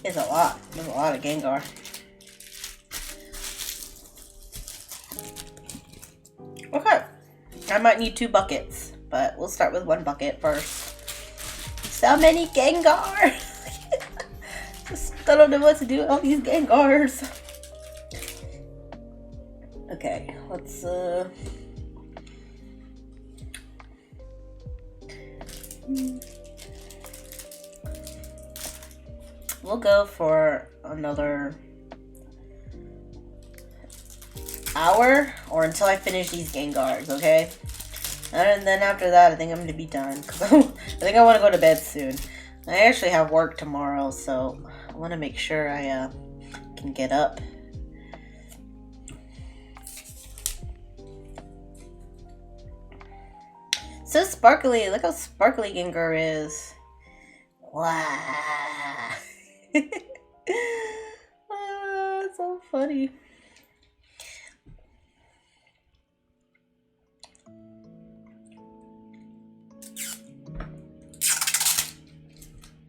Speaker 1: It's a lot. There's a lot of Gengar. Okay. I might need 2 buckets, but we'll start with 1 bucket first. So many Gengar! Just don't know what to do with all these Gengars. Okay, let's we'll go for another hour or until I finish these Gengars, okay? And then after that, I think I'm gonna be done because I think I want to go to bed soon. I actually have work tomorrow, so I want to make sure I can get up. So sparkly! Look how sparkly Gengar is. Wow! Oh, it's so funny.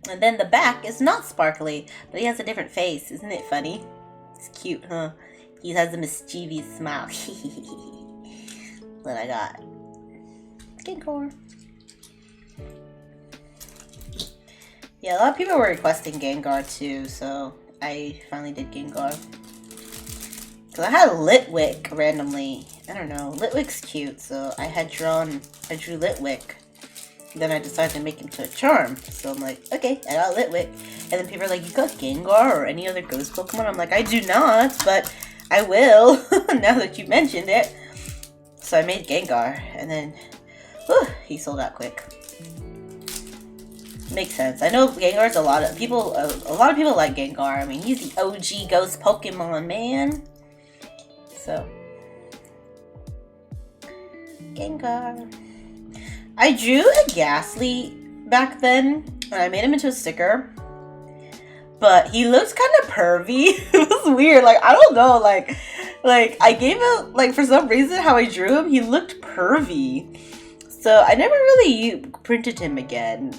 Speaker 1: And then the back is not sparkly, but he has a different face. Isn't it funny? It's cute, huh? He has a mischievous smile. What I got? Gengar. Yeah, a lot of people were requesting Gengar too, so I finally did Gengar. Because I had Litwick randomly. I don't know. Litwick's cute, so I drew Litwick. Then I decided to make him to a charm. So I'm like, okay, I got Litwick. And then people are like, you got Gengar or any other ghost Pokemon? I'm like, I do not, but I will, now that you mentioned it. So I made Gengar, and then, whew, he sold out quick. Makes sense. I know Gengar's a lot of people like Gengar. I mean, he's the OG ghost Pokemon, man. So, Gengar. I drew a Ghastly back then, and I made him into a sticker. but he looks kind of pervy. It was weird. Like, I don't know. Like I gave it, like, for some reason, how I drew him, he looked pervy. So I never really printed him again.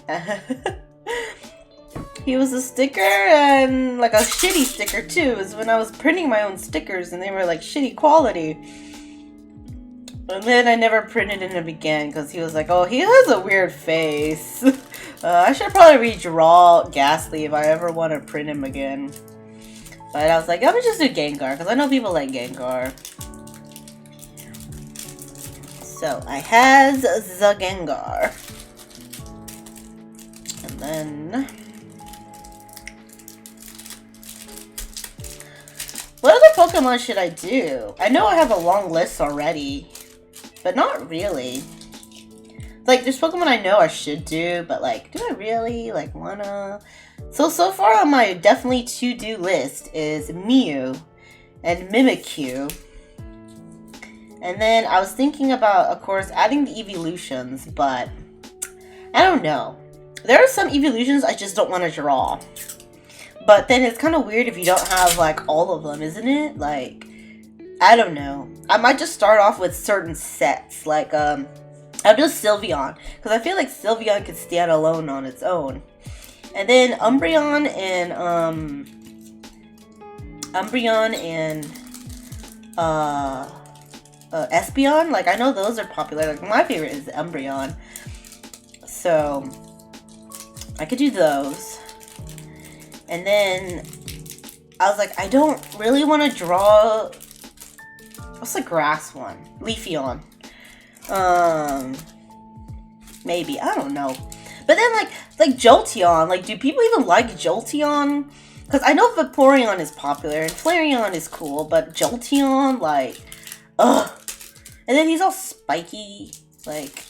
Speaker 1: He was a sticker, and like a shitty sticker too. Is when I was printing my own stickers and they were like shitty quality. And then I never printed him again because he was like, oh, he has a weird face. I should probably redraw Ghastly if I ever want to print him again. But I was like, I'm gonna just do Gengar because I know people like Gengar. So I has the Gengar. And then what other Pokemon should I do? I know I have a long list already, but not really. Like, there's Pokemon I know I should do, but like, do I really like wanna? So far on my definitely to-do list is Mew and Mimikyu. And then I was thinking about, of course, adding the evolutions, but I don't know. There are some evolutions I just don't want to draw. But then it's kind of weird if you don't have, like, all of them, isn't it? Like, I don't know. I might just start off with certain sets. Like, I'll do Sylveon. Because I feel like Sylveon could stand alone on its own. And then Umbreon and Espeon. Like, I know those are popular. Like, my favorite is Umbreon. So, I could do those. And then I was like, I don't really want to draw. What's the grass one? Leafeon. Maybe, I don't know. But then like Jolteon. Like, do people even like Jolteon? Because I know Vaporeon is popular and Flareon is cool, but Jolteon, like, ugh. And then he's all spiky. Like,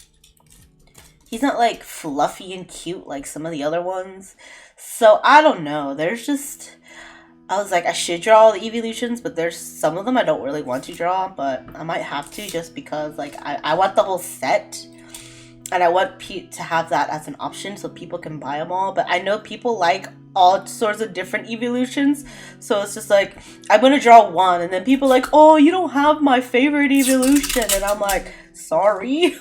Speaker 1: he's not like fluffy and cute like some of the other ones. So, I don't know. There's just, I was like, I should draw all the evolutions, but there's some of them I don't really want to draw, but I might have to just because, like, I want the whole set, and I want to have that as an option so people can buy them all, but I know people like all sorts of different evolutions, so it's just like, I'm gonna draw one, and then people are like, oh, you don't have my favorite evolution, and I'm like, sorry.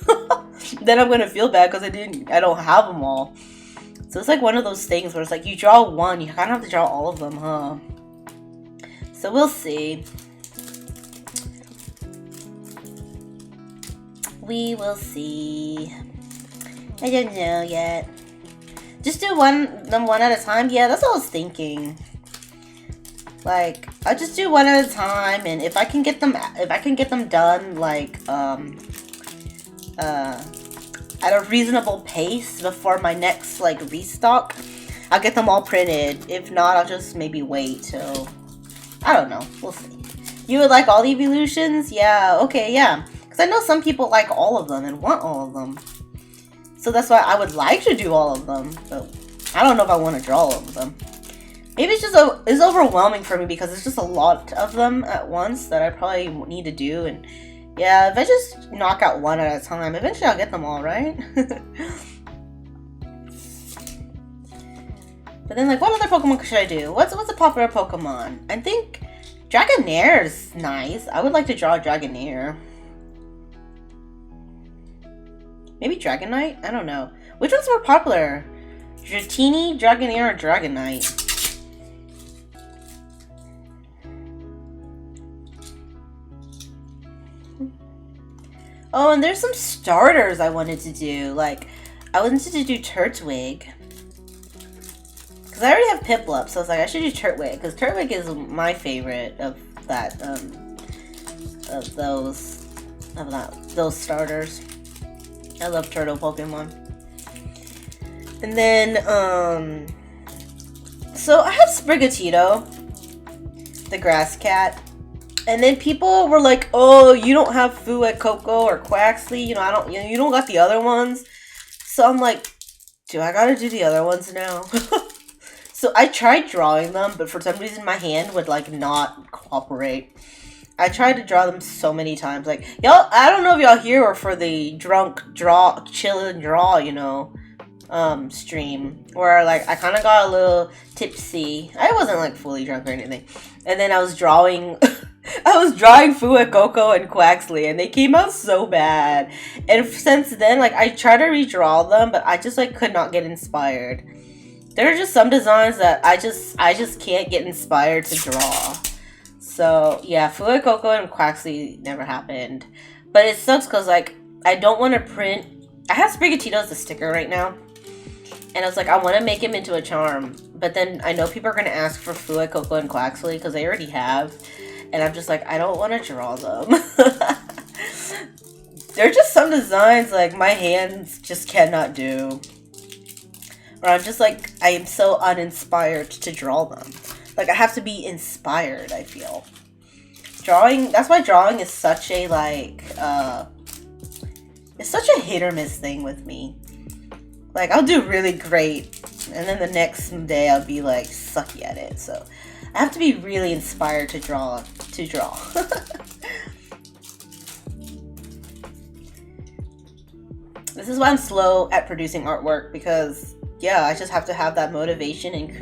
Speaker 1: Then I'm gonna feel bad because I don't have them all. So it's like one of those things where it's like, you draw one, you kind of have to draw all of them, huh? So we'll see. We will see. I don't know yet. Just do them one at a time? Yeah, that's what I was thinking. Like, I'll just do one at a time, and if I can get them done, like, at a reasonable pace before my next, like, restock, I'll get them all printed. If not, I'll just maybe wait till, I don't know, we'll see. You would like all the evolutions? Yeah, okay, yeah. Because I know some people like all of them and want all of them. So that's why I would like to do all of them, but I don't know if I want to draw all of them. Maybe it's just it's overwhelming for me because it's just a lot of them at once that I probably need to do, and yeah, if I just knock out one at a time, eventually I'll get them all, right? But then, like, what other Pokemon should I do? What's a popular Pokemon? I think Dragonair is nice. I would like to draw a Dragonair. Maybe Dragonite? I don't know. Which one's more popular? Dratini, Dragonair, or Dragonite? Oh, and there's some starters I wanted to do. Like, I wanted to do Turtwig. Because I already have Piplup, so I was like, I should do Turtwig. Because Turtwig is my favorite of that, of those starters. I love turtle Pokemon. And then, so I have Sprigatito, the grass cat. And then people were like, oh, you don't have Fuecoco or Quaxley, you know, you don't got the other ones. So I'm like, do I gotta do the other ones now? So I tried drawing them, but for some reason my hand would, like, not cooperate. I tried to draw them so many times. Like, y'all, I don't know if y'all here or for the drunk draw, chill and draw, you know. stream where like I kind of got a little tipsy. I wasn't like fully drunk or anything, and then I was drawing. I was drawing Fuecoco and Quaxley, and they came out so bad. And since then, like I try to redraw them, but I just like could not get inspired. There are just some designs that I just can't get inspired to draw. So yeah, Fuecoco and Quaxley never happened. But it sucks because like I don't want to print. I have Sprigatito as a sticker right now. And I was like, I want to make him into a charm. But then I know people are going to ask for Fuecoco and Quaxley because they already have. And I'm just like, I don't want to draw them. There are just some designs like my hands just cannot do. Or I'm just like, I am so uninspired to draw them. Like I have to be inspired, I feel. Drawing, that's why drawing is such a like, it's such a hit or miss thing with me. Like, I'll do really great, and then the next day I'll be, like, sucky at it. So, I have to be really inspired to draw. This is why I'm slow at producing artwork, because, yeah, I just have to have that motivation and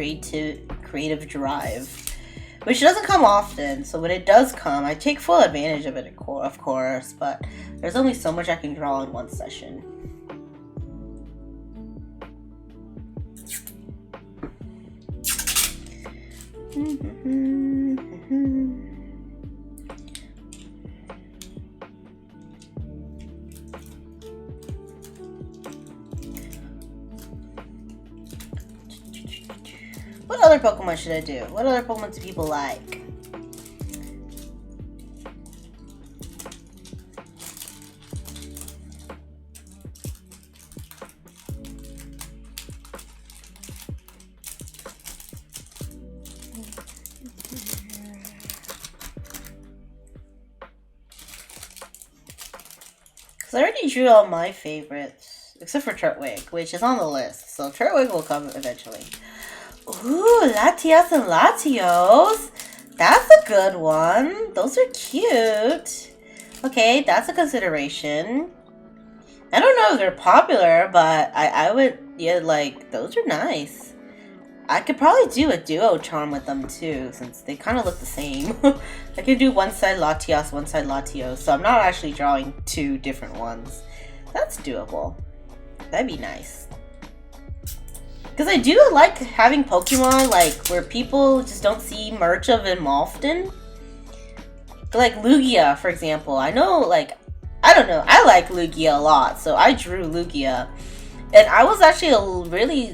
Speaker 1: creative drive. Which doesn't come often, so when it does come, I take full advantage of it, of course, but there's only so much I can draw in one session. What other Pokemon should I do? What other Pokemon do people like? I already drew all my favorites, except for Turtwig, which is on the list. So Turtwig will come eventually. Ooh, Latias and Latios. That's a good one. Those are cute. Okay, that's a consideration. I don't know if they're popular, but I would, yeah, like, those are nice. I could probably do a duo charm with them too, since they kind of look the same. I could do one side Latias, one side Latios, so I'm not actually drawing two different ones. That's doable. That'd be nice. Because I do like having Pokemon, like, where people just don't see merch of them often. Like Lugia, for example. I know, like, I don't know, I like Lugia a lot, so I drew Lugia. And I was actually really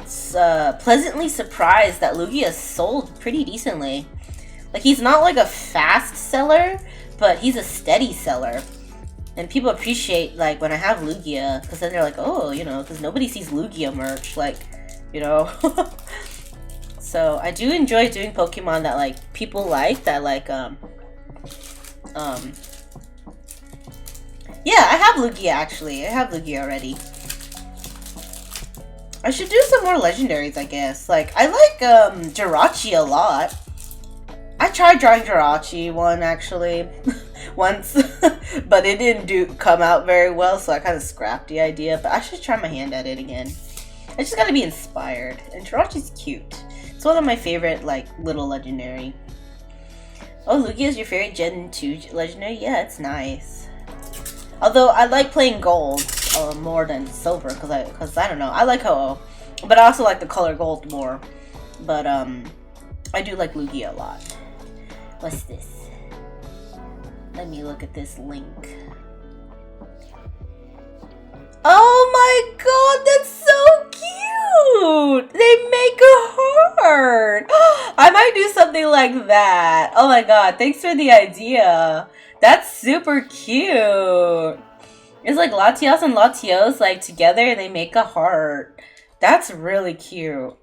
Speaker 1: pleasantly surprised that Lugia sold pretty decently. Like, he's not like a fast seller, but he's a steady seller. And people appreciate, like, when I have Lugia, because then they're like, oh, you know, because nobody sees Lugia merch, like, you know. So, I do enjoy doing Pokemon that, like, people like, that, like, yeah, I have Lugia, actually. I have Lugia already. I should do some more legendaries, I guess. Like, I like, Jirachi a lot. I tried drawing Jirachi one, actually, once, but it didn't come out very well, so I kind of scrapped the idea, but I should try my hand at it again. I just gotta be inspired, and Jirachi's cute. It's one of my favorite, like, little legendary. Oh, Lugia is your favorite Gen 2 legendary? Yeah, it's nice. Although, I like playing gold more than silver, because I don't know, I like Ho-Oh, but I also like the color gold more. But, I do like Lugia a lot. What's this? Let me look at this link. Oh my god, that's so cute! They make a heart! I might do something like that. Oh my god, thanks for the idea. That's super cute. It's like Latios and Latios, like, together and they make a heart. That's really cute.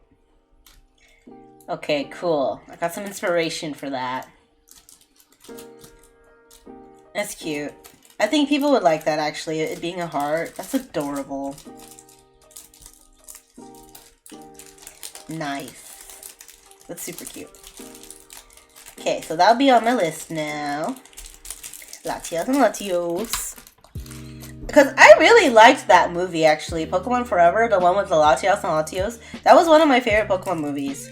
Speaker 1: Okay, cool. I got some inspiration for that. That's cute. I think people would like that, actually, it being a heart. That's adorable. Nice. That's super cute. Okay, so that'll be on my list now. Latios and Latios. I because I really liked that movie actually. Pokemon Forever, the one with the Latios and Latios. That was one of my favorite Pokemon movies.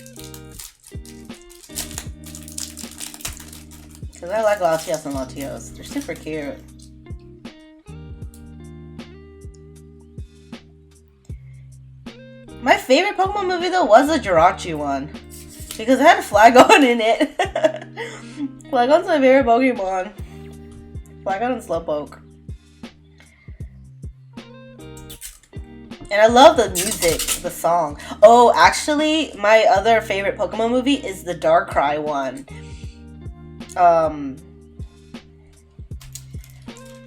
Speaker 1: Because I like Latios and Latios. They're super cute. My favorite Pokemon movie though was the Jirachi one. Because it had Flagon in it. Flagon's my favorite Pokemon. Flagon and Slowpoke. And I love the music, the song. Oh, actually, my other favorite Pokemon movie is the Darkrai one.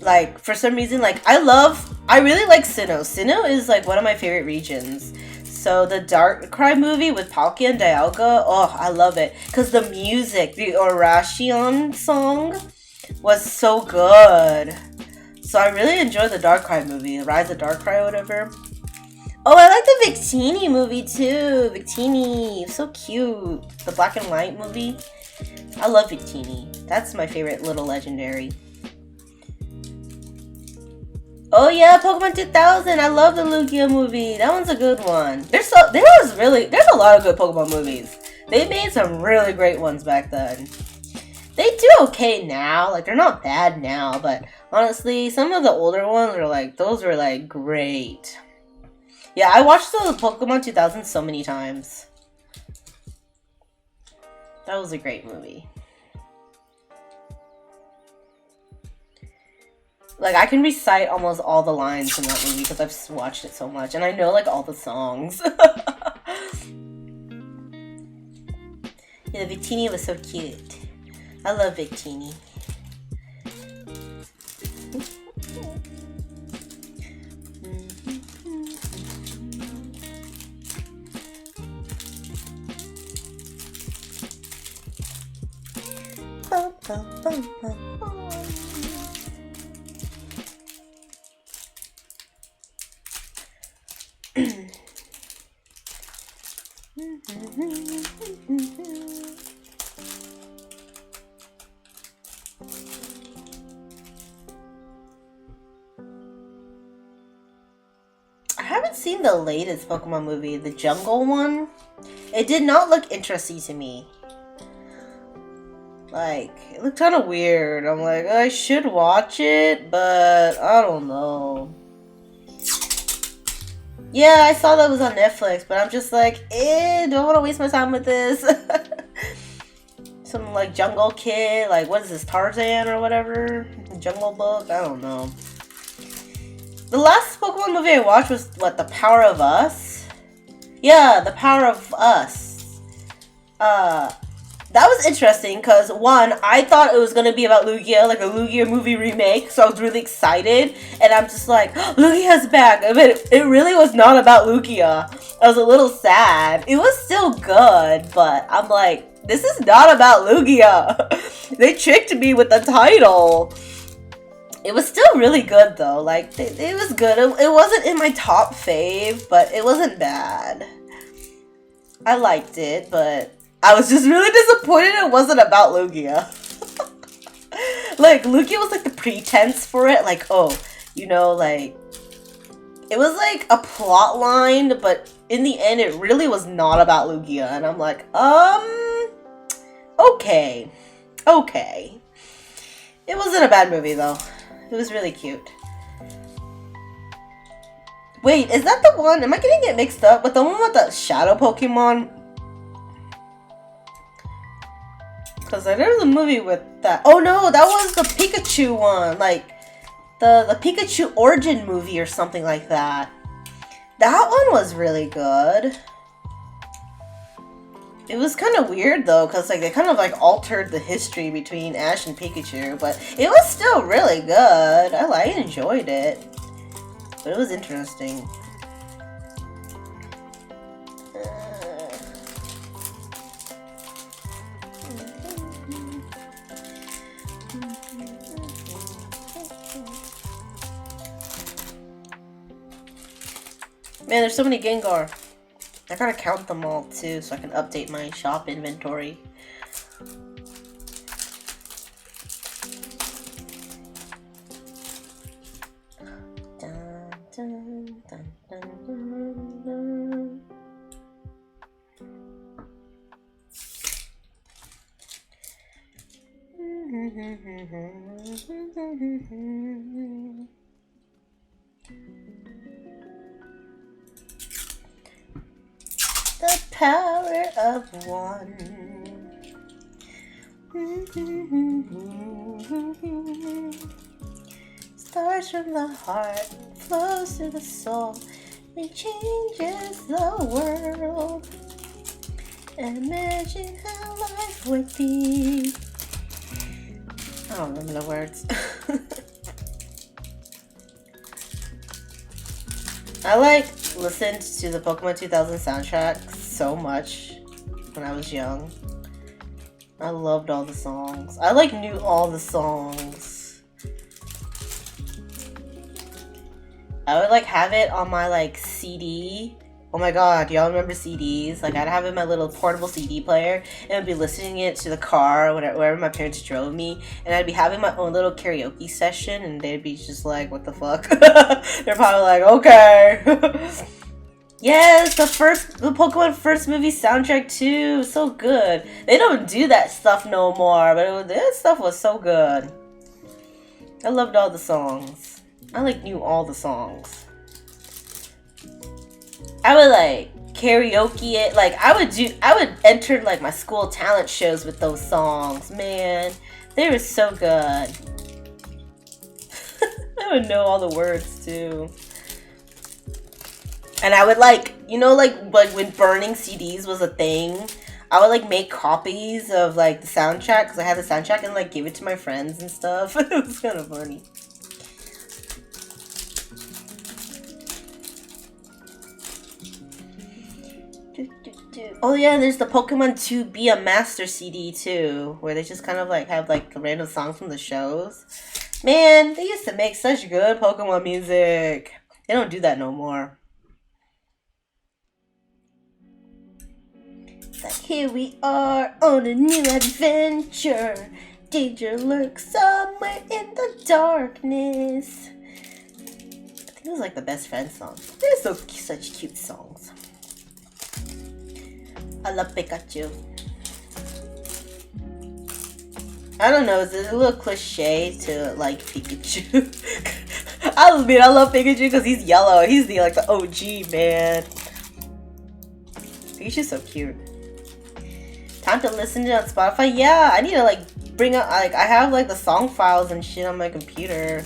Speaker 1: Like, for some reason, like, I really like Sinnoh. Sinnoh is, like, one of my favorite regions. So, the Darkrai movie with Palkia and Dialga, oh, I love it. Because the music, the Orashion song, was so good. So, I really enjoyed the Darkrai movie, Rise of Darkrai or whatever. Oh, I like the Victini movie, too. Victini, so cute. The black and white movie. I love Victini. That's my favorite little legendary. Oh yeah, Pokemon 2000. I love the Lugia movie. That one's a good one. There's a lot of good Pokemon movies. They made some really great ones back then. They do okay now. Like, they're not bad now, but honestly, some of the older ones are like, those were like great. Yeah, I watched the Pokemon 2000 so many times. That was a great movie. Like, I can recite almost all the lines in that movie because I've watched it so much. And I know, like, all the songs. Yeah, Victini was so cute. I love Victini. I haven't seen the latest Pokemon movie, the Jungle one. It did not look interesting to me. Like, it looked kind of weird. I'm like, I should watch it, but I don't know. Yeah, I saw that was on Netflix, but I'm just like, don't want to waste my time with this. Some, like, jungle kid, like, what is this, Tarzan or whatever? Jungle Book? I don't know. The last Pokemon movie I watched was, what, The Power of Us? Yeah, The Power of Us. That was interesting, because, one, I thought it was going to be about Lugia, like a Lugia movie remake, so I was really excited, and I'm just like, oh, Lugia's back, but it really was not about Lugia. I was a little sad. It was still good, but I'm like, this is not about Lugia. They tricked me with the title. It was still really good, though. Like, it was good. It wasn't in my top fave, but it wasn't bad. I liked it, but I was just really disappointed it wasn't about Lugia. Like, Lugia was like the pretense for it. Like, oh, you know, like, it was like a plot line, but in the end, it really was not about Lugia. And I'm like, okay. Okay. It wasn't a bad movie, though. It was really cute. Wait, is that the one? Am I getting it mixed up with the one with the shadow Pokemon? Because there's a movie with that. Oh no, that was the Pikachu one. Like, the Pikachu origin movie or something like that. That one was really good. It was kind of weird though, because like they kind of like altered the history between Ash and Pikachu, but it was still really good. I enjoyed it. But it was interesting. Man, there's so many Gengar. I gotta count them all too so I can update my shop inventory. The power of one. Starts from the heart, flows through the soul, it changes the world. Imagine how life would be. I don't remember the words. I listened to the Pokemon 2000 soundtrack so much when I was young. I loved all the songs. I knew all the songs. I would have it on my CD. Oh my god, y'all remember CDs? I'd have it in my little portable CD player and I'd be listening it to the car wherever my parents drove me, and I'd be having my own little karaoke session and they'd be just like, what the fuck? They're probably like, okay. Yes, the Pokemon first movie soundtrack too, so good. They don't do that stuff no more, but that stuff was so good. I loved all the songs. I knew all the songs. I would karaoke it. I would enter my school talent shows with those songs. Man, they were so good. I would know all the words too. And I would when burning CDs was a thing, I would make copies of the soundtrack, because I had the soundtrack, and give it to my friends and stuff. It was kind of funny. Oh yeah, there's the Pokemon 2 Be a Master CD too, where they just kind of have random songs from the shows. Man, they used to make such good Pokemon music. They don't do that no more. Here we are on a new adventure. Danger lurks somewhere in the darkness. I think it was the best friend song. They're such cute songs. I love Pikachu. I don't know, it's a little cliche to like Pikachu. I love Pikachu because he's yellow. He's the OG, man. Pikachu's so cute. Time to listen to it on Spotify. Yeah, I need to bring up I have the song files and shit on my computer.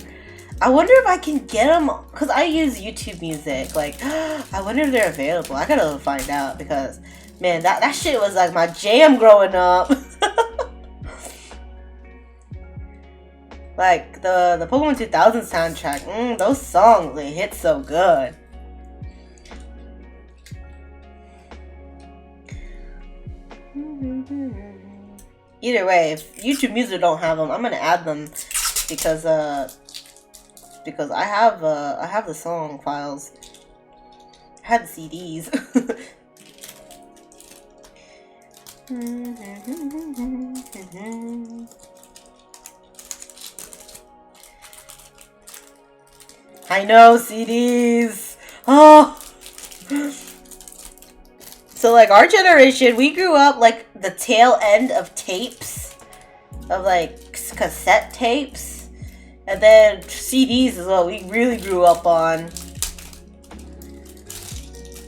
Speaker 1: I wonder if I can get them, because I use YouTube Music. I wonder if they're available. I gotta find out, because man, that shit was my jam growing up. The Pokemon 2000 soundtrack, those songs, they hit so good. Either way, if YouTube Music don't have them, I'm gonna add them, because I have the song files. I have the CDs. I know, CDs. Oh. So our generation, we grew up the tail end of tapes, of cassette tapes, and then CDs is what we really grew up on.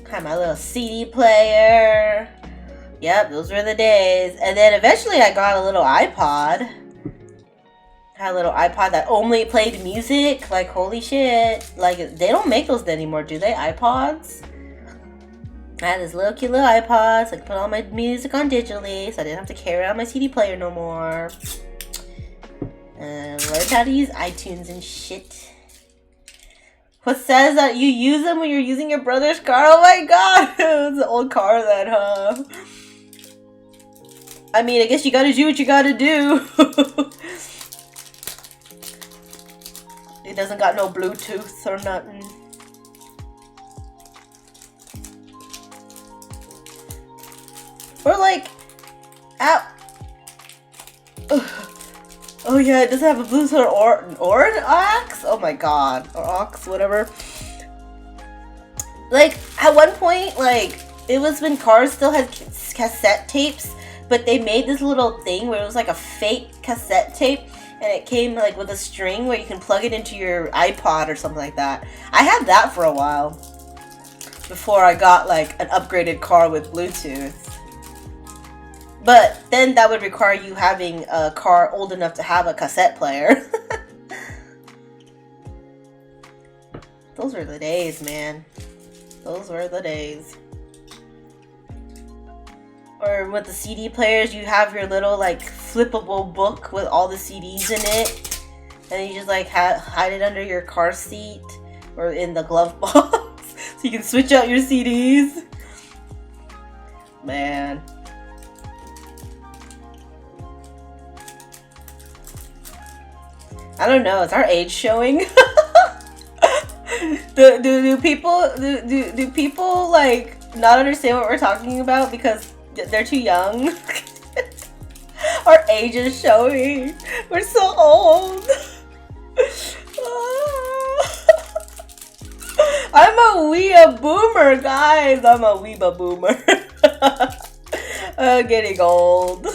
Speaker 1: Had my little CD player. Yep, those were the days. And then eventually I got a little iPod. Had a little iPod that only played music. Holy shit. They don't make those anymore, do they? iPods? I had this little cute little iPod, so I could put all my music on digitally, so I didn't have to carry out my CD player no more. And learned how to use iTunes and shit. What says that you use them when you're using your brother's car? Oh my god! It was an old car then, huh? I mean, I guess you gotta do what you gotta do. It doesn't got no Bluetooth or nothing. Or oh yeah, it doesn't have a Bluetooth or an aux? Oh my god. Or aux, whatever. At one point, it was when cars still had cassette tapes, but they made this little thing where it was like a fake cassette tape, and it came like with a string where you can plug it into your iPod or something like that. I had that for a while before I got like an upgraded car with Bluetooth. But then that would require you having a car old enough to have a cassette player. Those were the days, man. Those were the days. Or with the CD players, you have your little like flippable book with all the CDs in it, and you just like hide it under your car seat or in the glove box so you can switch out your CDs. Man. I don't know. Is our age showing? do people like not understand what we're talking about because they're too young? Our age is showing. We're so old. I'm a weeba boomer, guys. I'm a weeba boomer. Getting old.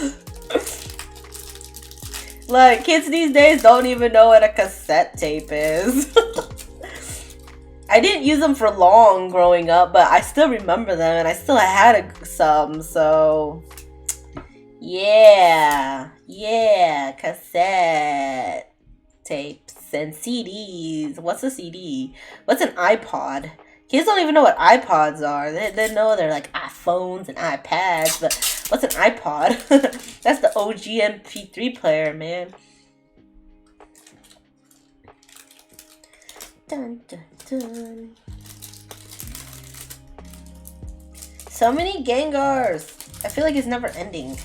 Speaker 1: Like, kids these days don't even know what a cassette tape is. I didn't use them for long growing up, but I still remember them, and I still had some, so... Yeah, cassette tapes and CDs. What's a CD? What's an iPod? Kids don't even know what iPods are. They know they're like iPhones and iPads, but what's an iPod? That's the OG MP3 player, man. Dun, dun, dun. So many Gengars. I feel like it's never ending.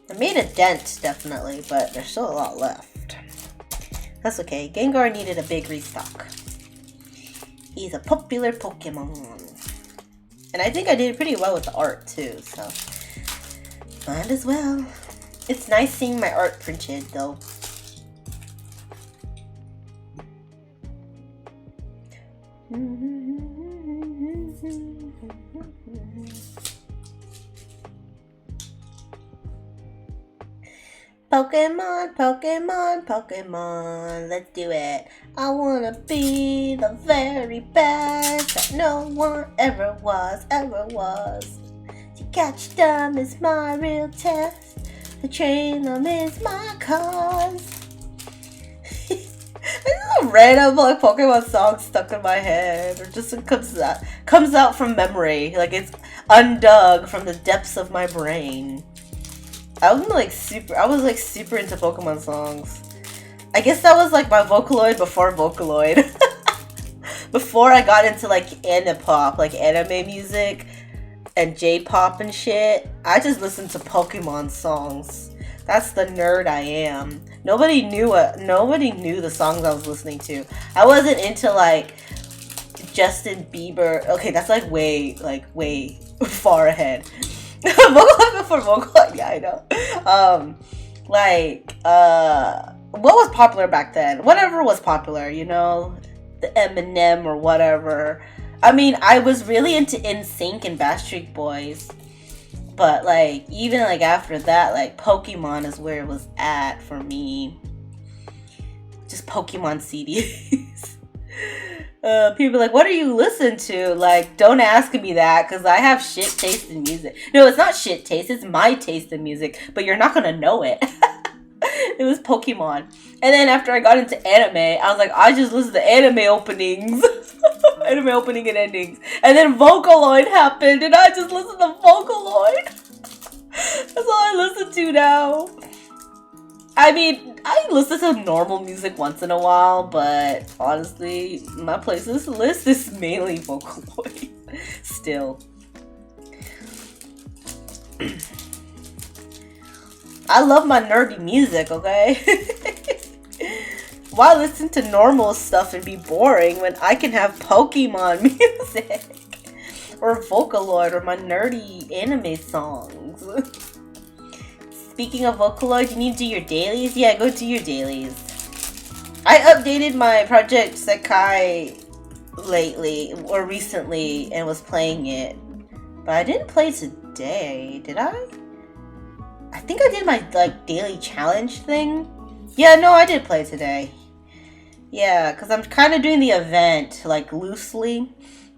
Speaker 1: I made a dent, definitely, but there's still a lot left. That's okay. Gengar needed a big restock. He's a popular Pokemon. And I think I did pretty well with the art, too, so... might as well. It's nice seeing my art printed, though. Pokemon, Pokemon, Pokemon, let's do it. I wanna be the very best that no one ever was. To catch them is my real test. To train them is my cause. There's a random like Pokemon song stuck in my head, or just it comes out from memory, like it's undug from the depths of my brain. I was like super into Pokemon songs. I guess that was like my Vocaloid before Vocaloid. Before I got into like Anipop, like anime music and J-pop and shit, I just listened to Pokemon songs. That's the nerd I am. Nobody knew the songs I was listening to. I wasn't into like Justin Bieber. Okay, that's like way far ahead. Vocaloid before Vocaloid, yeah, I know. What was popular back then? Whatever was popular, you know? The Eminem or whatever. I mean, I was really into NSYNC and Backstreet Boys. But, like, even, like, after that, like, Pokemon is where it was at for me. Just Pokemon CDs. People are like, what do you listen to? Like, don't ask me that, because I have shit taste in music. No, it's not shit taste, it's my taste in music, but you're not gonna know it. It was Pokemon. And then after I got into anime, I was like, I just listen to anime openings. Anime opening and endings. And then Vocaloid happened, and I just listened to Vocaloid. That's all I listen to now. I mean, I listen to normal music once in a while, but honestly, my playlist list is mainly Vocaloid. Still. I love my nerdy music, okay? Why listen to normal stuff and be boring when I can have Pokemon music? Or Vocaloid, or my nerdy anime songs. Speaking of Vocaloid, you need to do your dailies? Yeah, go do your dailies. I updated my Project Sekai lately, or recently, and was playing it. But I didn't play today, did I? I think I did my like daily challenge thing. Yeah, no, I did play today. Yeah, because I'm kind of doing the event like loosely,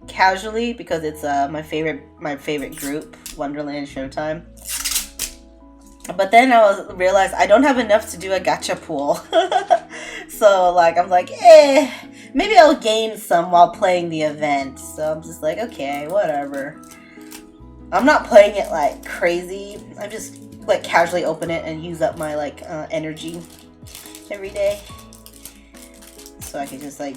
Speaker 1: casually, because it's my favorite group, Wonderland Showtime. But then I realized I don't have enough to do a gacha pool. So like I'm like, maybe I'll gain some while playing the event. So I'm just like, okay, whatever. I'm not playing it like crazy. I just like casually open it and use up my like energy every day. So I can just like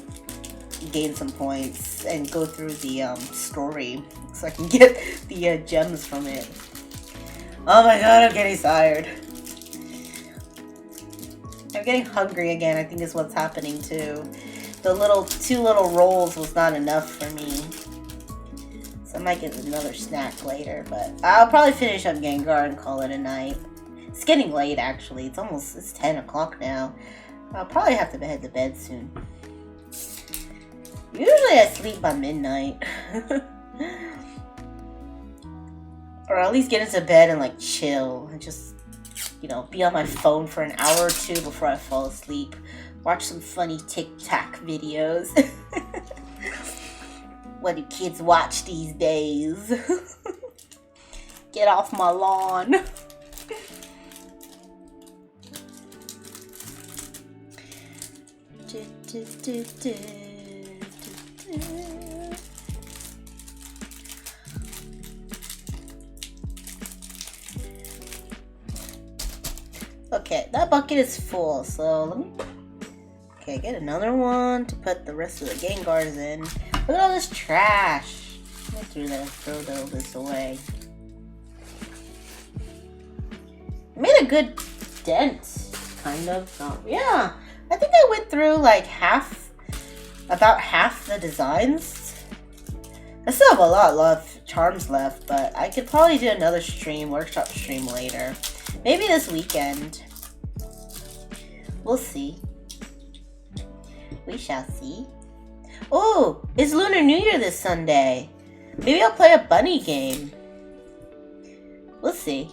Speaker 1: gain some points and go through the story so I can get the gems from it. Oh my god, I'm getting tired. I'm getting hungry again, I think is what's happening too. The two little rolls was not enough for me. So I might get another snack later, but I'll probably finish up Gengar and call it a night. It's getting late actually, it's 10 o'clock now. I'll probably have to head to bed soon. Usually I sleep by midnight. Or at least get into bed and like chill and just, you know, be on my phone for an hour or two before I fall asleep. Watch some funny TikTok videos. What do kids watch these days? Get off my lawn. Okay, that bucket is full, so let me... Okay, get another one to put the rest of the Gengars in. Look at all this trash. Let me throw this away. Made a good dent, kind of. Oh, yeah, I think I went through like about half the designs. I still have a lot of charms left, but I could probably do another workshop stream later. Maybe this weekend. We'll see. We shall see. Oh, it's Lunar New Year this Sunday. Maybe I'll play a bunny game. We'll see.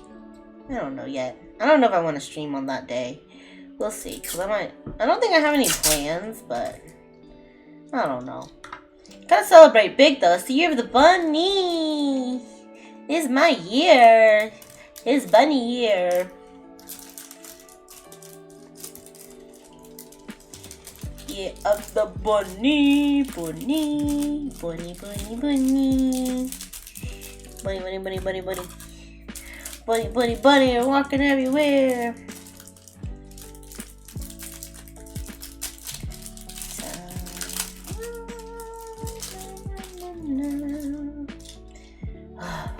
Speaker 1: I don't know yet. I don't know if I want to stream on that day. We'll see. Because I don't think I have any plans, but I don't know. Gotta celebrate big though. It's the year of the bunny. It's my year. It's bunny year. Year of the bunny. Bunny. Bunny, bunny, bunny. Bunny, bunny, bunny, bunny, bunny. Bunny, bunny, bunny are walking everywhere.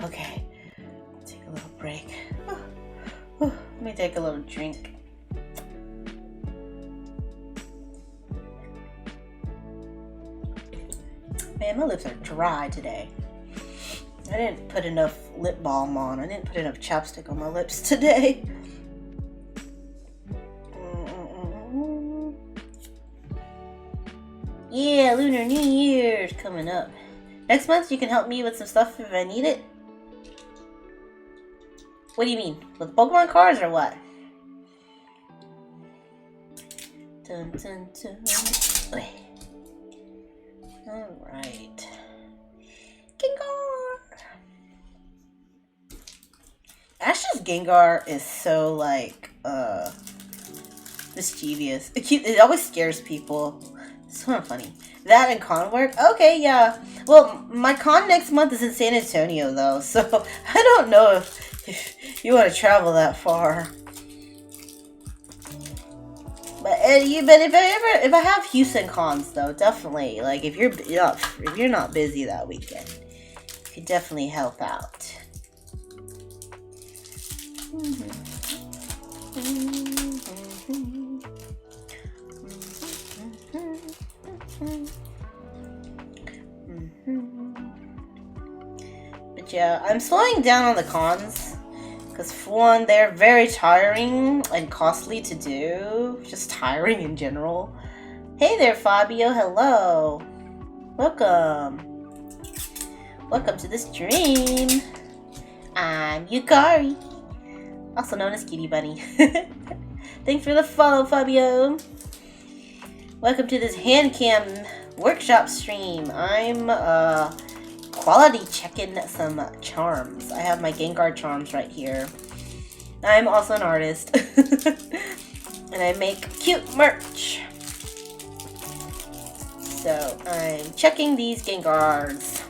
Speaker 1: Okay. Take a little break. Let me take a little drink. Man, my lips are dry today. I didn't put enough lip balm on. I didn't put enough chapstick on my lips today. Yeah, Lunar New Year's coming up. Next month you can help me with some stuff if I need it. What do you mean? With Pokemon cards or what? Dun, dun, dun. Alright. Gengar! Ash's Gengar is so, like, mischievous. It always scares people. It's kind of funny. That and con work? Okay, yeah. Well, my con next month is in San Antonio, though, so I don't know if you want to travel that far. But if I have Houston cons, though, definitely, like, if you're not busy that weekend, you could definitely help out. But yeah, I'm slowing down on the cons because for one, they're very tiring and costly to do. Just tiring in general. Hey there, Fabio. Hello. Welcome. Welcome to the stream. I'm Yukari, also known as Kitty Bunny. Thanks for the follow, Fabio. Welcome to this Handcam workshop stream. I'm quality checking some charms. I have my Gengar charms right here. I'm also an artist. And I make cute merch. So I'm checking these Gengars.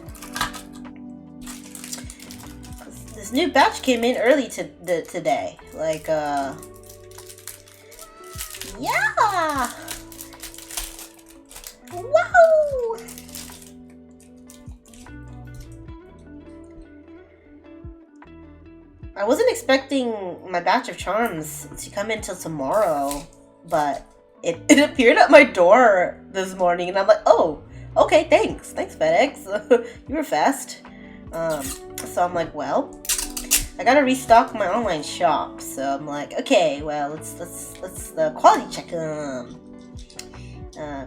Speaker 1: This new batch came in early today. Like, yeah! Wow! I wasn't expecting my batch of charms to come in till tomorrow, but it appeared at my door this morning, and I'm like, oh, okay, thanks, FedEx. You were fast. So I'm like, well, I gotta restock my online shop. So I'm like, okay, well, let's quality check them.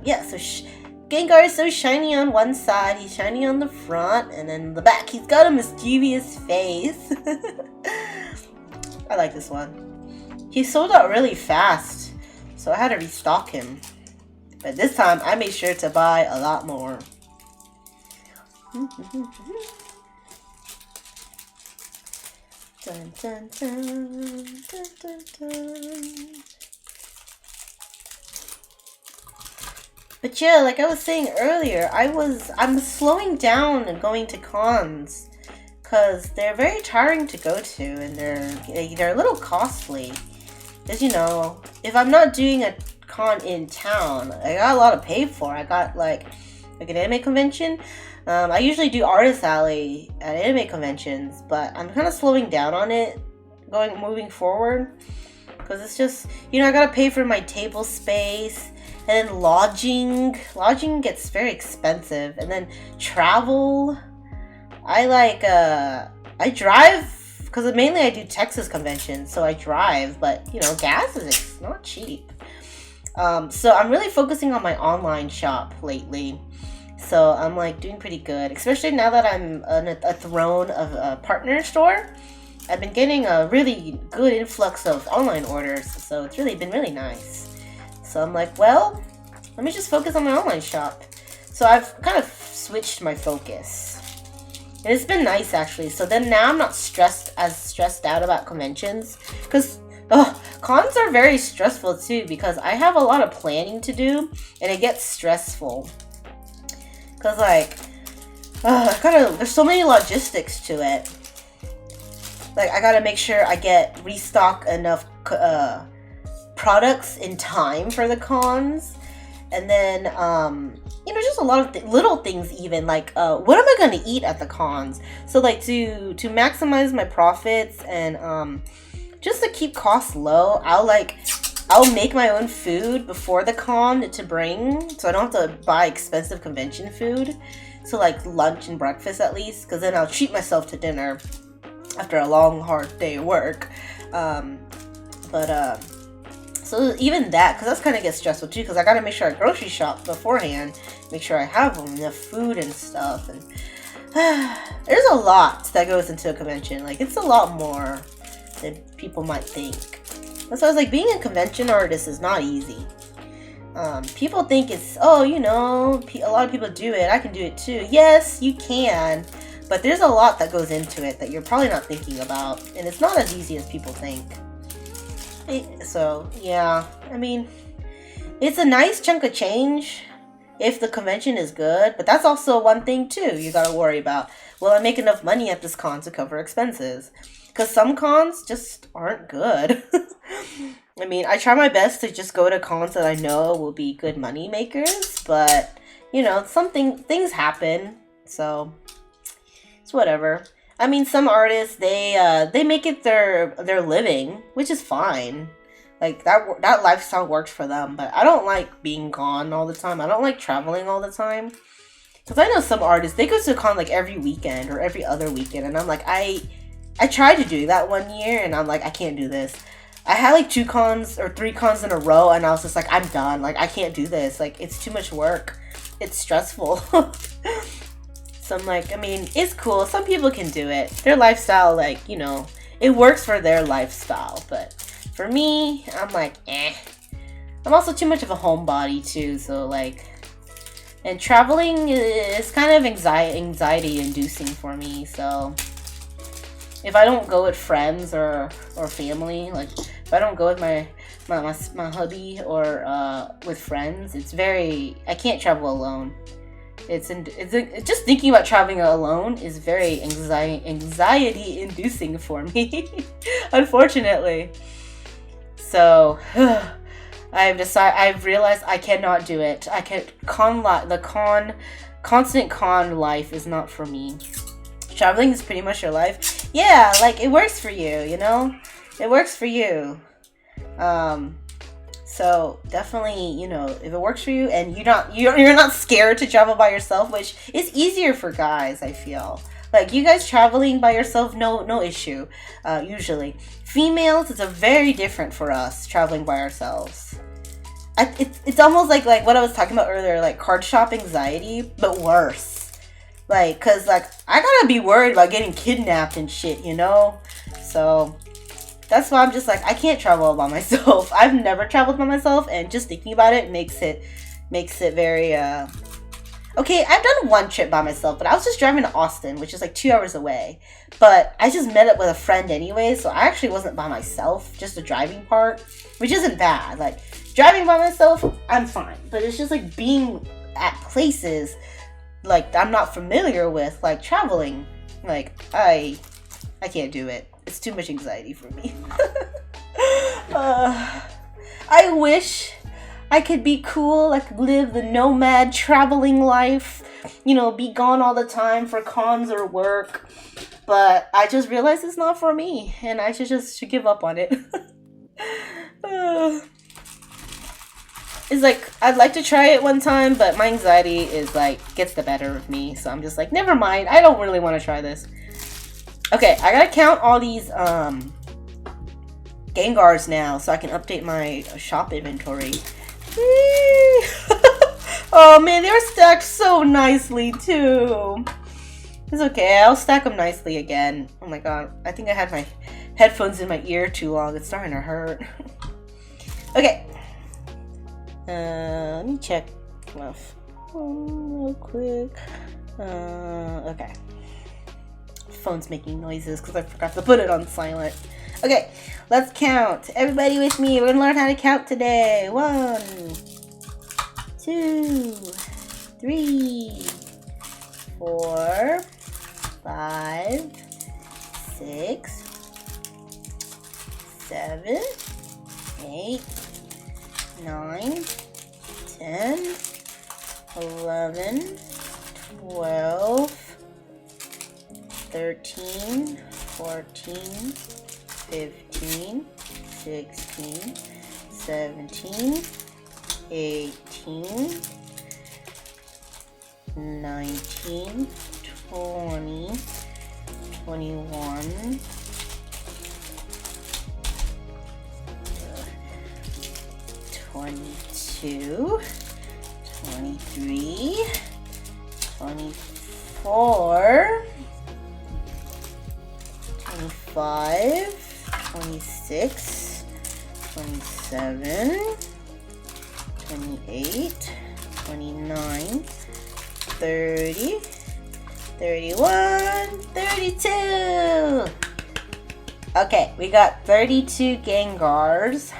Speaker 1: Yeah, so Gengar is so shiny on one side, he's shiny on the front, and then the back, he's got a mischievous face. I like this one. He sold out really fast, so I had to restock him. But this time, I made sure to buy a lot more. Dun, dun, dun, dun, dun, dun. But yeah, like I was saying earlier, I'm slowing down and going to cons because they're very tiring to go to, and they're a little costly. As you know, if I'm not doing a con in town, I got a lot to pay for. I got like an anime convention. I usually do Artist Alley at anime conventions, but I'm kind of slowing down on it moving forward because it's just, you know, I gotta pay for my table space. And then lodging gets very expensive. And then travel, I drive, because mainly I do Texas conventions, so I drive, but, you know, gas is not cheap. So I'm really focusing on my online shop lately. So I'm, like, doing pretty good, especially now that I'm on a throne of a partner store. I've been getting a really good influx of online orders, so it's really been really nice. So I'm like, well, let me just focus on my online shop. So I've kind of switched my focus. And it's been nice, actually. So then now I'm not stressed out about conventions. Because cons are very stressful, too. Because I have a lot of planning to do. And it gets stressful. Because, like, there's so many logistics to it. Like, I gotta make sure I restock enough products in time for the cons, and then you know, just a lot of little things, even like what am I going to eat at the cons. So like to maximize my profits and just to keep costs low, I'll make my own food before the con to bring, so I don't have to buy expensive convention food. So like lunch and breakfast at least, because then I'll treat myself to dinner after a long hard day of work. So even that, because that's kind of gets stressful too, because I gotta make sure I grocery shop beforehand, make sure I have enough food and stuff, and there's a lot that goes into a convention. Like, it's a lot more than people might think. That's why I was like, being a convention artist is not easy. People think it's, oh, you know, a lot of people do it, I can do it too. Yes, you can, but there's a lot that goes into it that you're probably not thinking about, and it's not as easy as people think. So, yeah, I mean, it's a nice chunk of change if the convention is good, but that's also one thing, too, you gotta worry about. Will I make enough money at this con to cover expenses? Because some cons just aren't good. I mean, I try my best to just go to cons that I know will be good money makers, but, you know, things happen, so it's whatever. I mean, some artists, they make it their living, which is fine. Like, that lifestyle works for them, but I don't like being gone all the time. I don't like traveling all the time. Because I know some artists, they go to a con like every weekend or every other weekend, and I'm like, I tried to do that one year, and I'm like, I can't do this. I had like 2 cons or 3 cons in a row, and I was just like, I'm done. Like, I can't do this. Like, it's too much work. It's stressful. So I'm like, I mean, it's cool. Some people can do it. Their lifestyle, like, you know, it works for their lifestyle. But for me, I'm like, eh. I'm also too much of a homebody too. So like, and traveling is kind of anxiety inducing for me. So if I don't go with friends or family, like if I don't go with my hubby or with friends, it's very, I can't travel alone. It's just thinking about traveling alone is very anxiety inducing for me, unfortunately. So I've realized I cannot do it. Constant con life is not for me. Traveling is pretty much your life. Yeah, like it works for you, you know? It works for you. So definitely, you know, if it works for you and you're not scared to travel by yourself, which is easier for guys, I feel. Like you guys traveling by yourself, no issue. Usually, females, it's a very different for us traveling by ourselves. It's almost like what I was talking about earlier, like card shop anxiety, but worse. Like, cause like I gotta be worried about getting kidnapped and shit, you know. So that's why I'm just like, I can't travel by myself. I've never traveled by myself, and just thinking about it makes it very okay. I've done one trip by myself, but I was just driving to Austin, which is like 2 hours away. But I just met up with a friend anyway, so I actually wasn't by myself, just the driving part, which isn't bad. Like driving by myself, I'm fine. But it's just like being at places like I'm not familiar with, like traveling. Like I can't do it. It's too much anxiety for me. I wish I could be cool. I could live the nomad traveling life. You know, be gone all the time for cons or work. But I just realized it's not for me. And I should give up on it. It's like, I'd like to try it one time, but my anxiety is like, gets the better of me. So I'm just like, never mind. I don't really want to try this. Okay, I gotta count all these Gengars now so I can update my shop inventory. Oh man, they're stacked so nicely too. It's okay, I'll stack them nicely again. Oh my god, I think I had my headphones in my ear too long. It's starting to hurt. Okay. Let me check my phone real quick. Okay. Phone's making noises because I forgot to put it on silent. Okay, let's count. Everybody with me. We're gonna learn how to count today. 1, 2, 3, 4, 5, 6, 7, 8, 9, 10, 11, 12, 13, 14, 15, 16, 17, 18, 19, 20, 21, 22, 23, 24, 25, 26, 27, 28, 29, 30, 31, 32. Okay, we got 32 Gengars.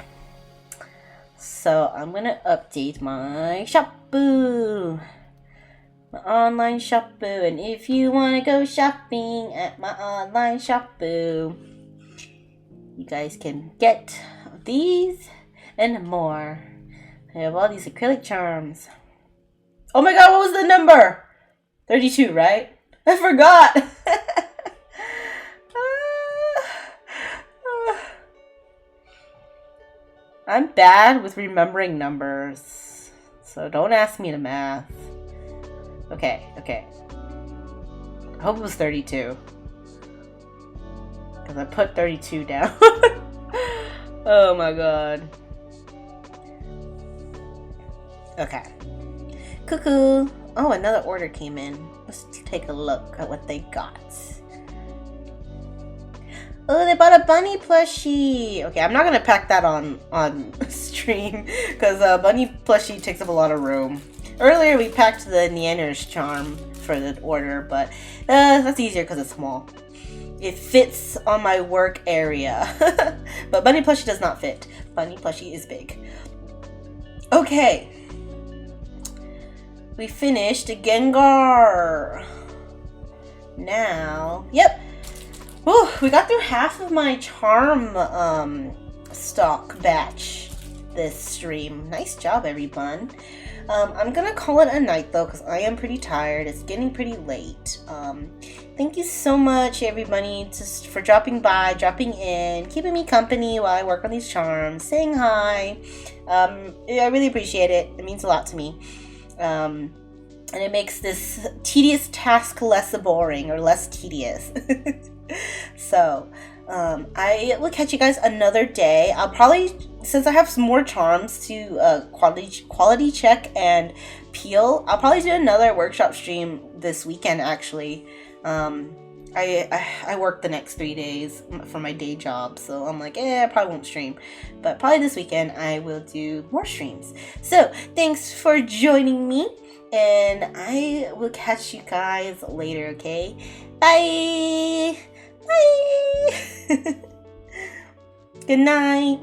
Speaker 1: So I'm gonna update my Shopboo. My online Shopboo, and if you want to go shopping at my online Shopboo, you guys can get these and more. I have all these acrylic charms. Oh my god, what was the number? 32, right? I forgot. I'm bad with remembering numbers, so don't ask me to math. Okay. I hope it was 32. Because I put 32 down. Oh my god. Okay. Cuckoo. Oh, another order came in. Let's take a look at what they got. Oh, they bought a bunny plushie. Okay, I'm not gonna pack that on stream because bunny plushie takes up a lot of room. Earlier we packed the Neander's charm for the order, but that's easier because it's small. It fits on my work area, but bunny plushie does not fit. Bunny plushie is big. Okay, we finished Gengar. Now, yep. Whew, we got through half of my charm stock batch this stream. Nice job, everyone. I'm gonna call it a night though, because I am pretty tired. It's getting pretty late. Thank you so much, everybody, for dropping by, dropping in, keeping me company while I work on these charms, saying hi. I really appreciate it. It means a lot to me. And it makes this tedious task less boring or less tedious. So, I will catch you guys another day. I'll probably, since I have some more charms to quality check and peel, I'll probably do another workshop stream this weekend, actually. I work the next 3 days for my day job, so I'm like, I probably won't stream. But probably this weekend I will do more streams. So, thanks for joining me, and I will catch you guys later, okay? Bye! Bye! Good night!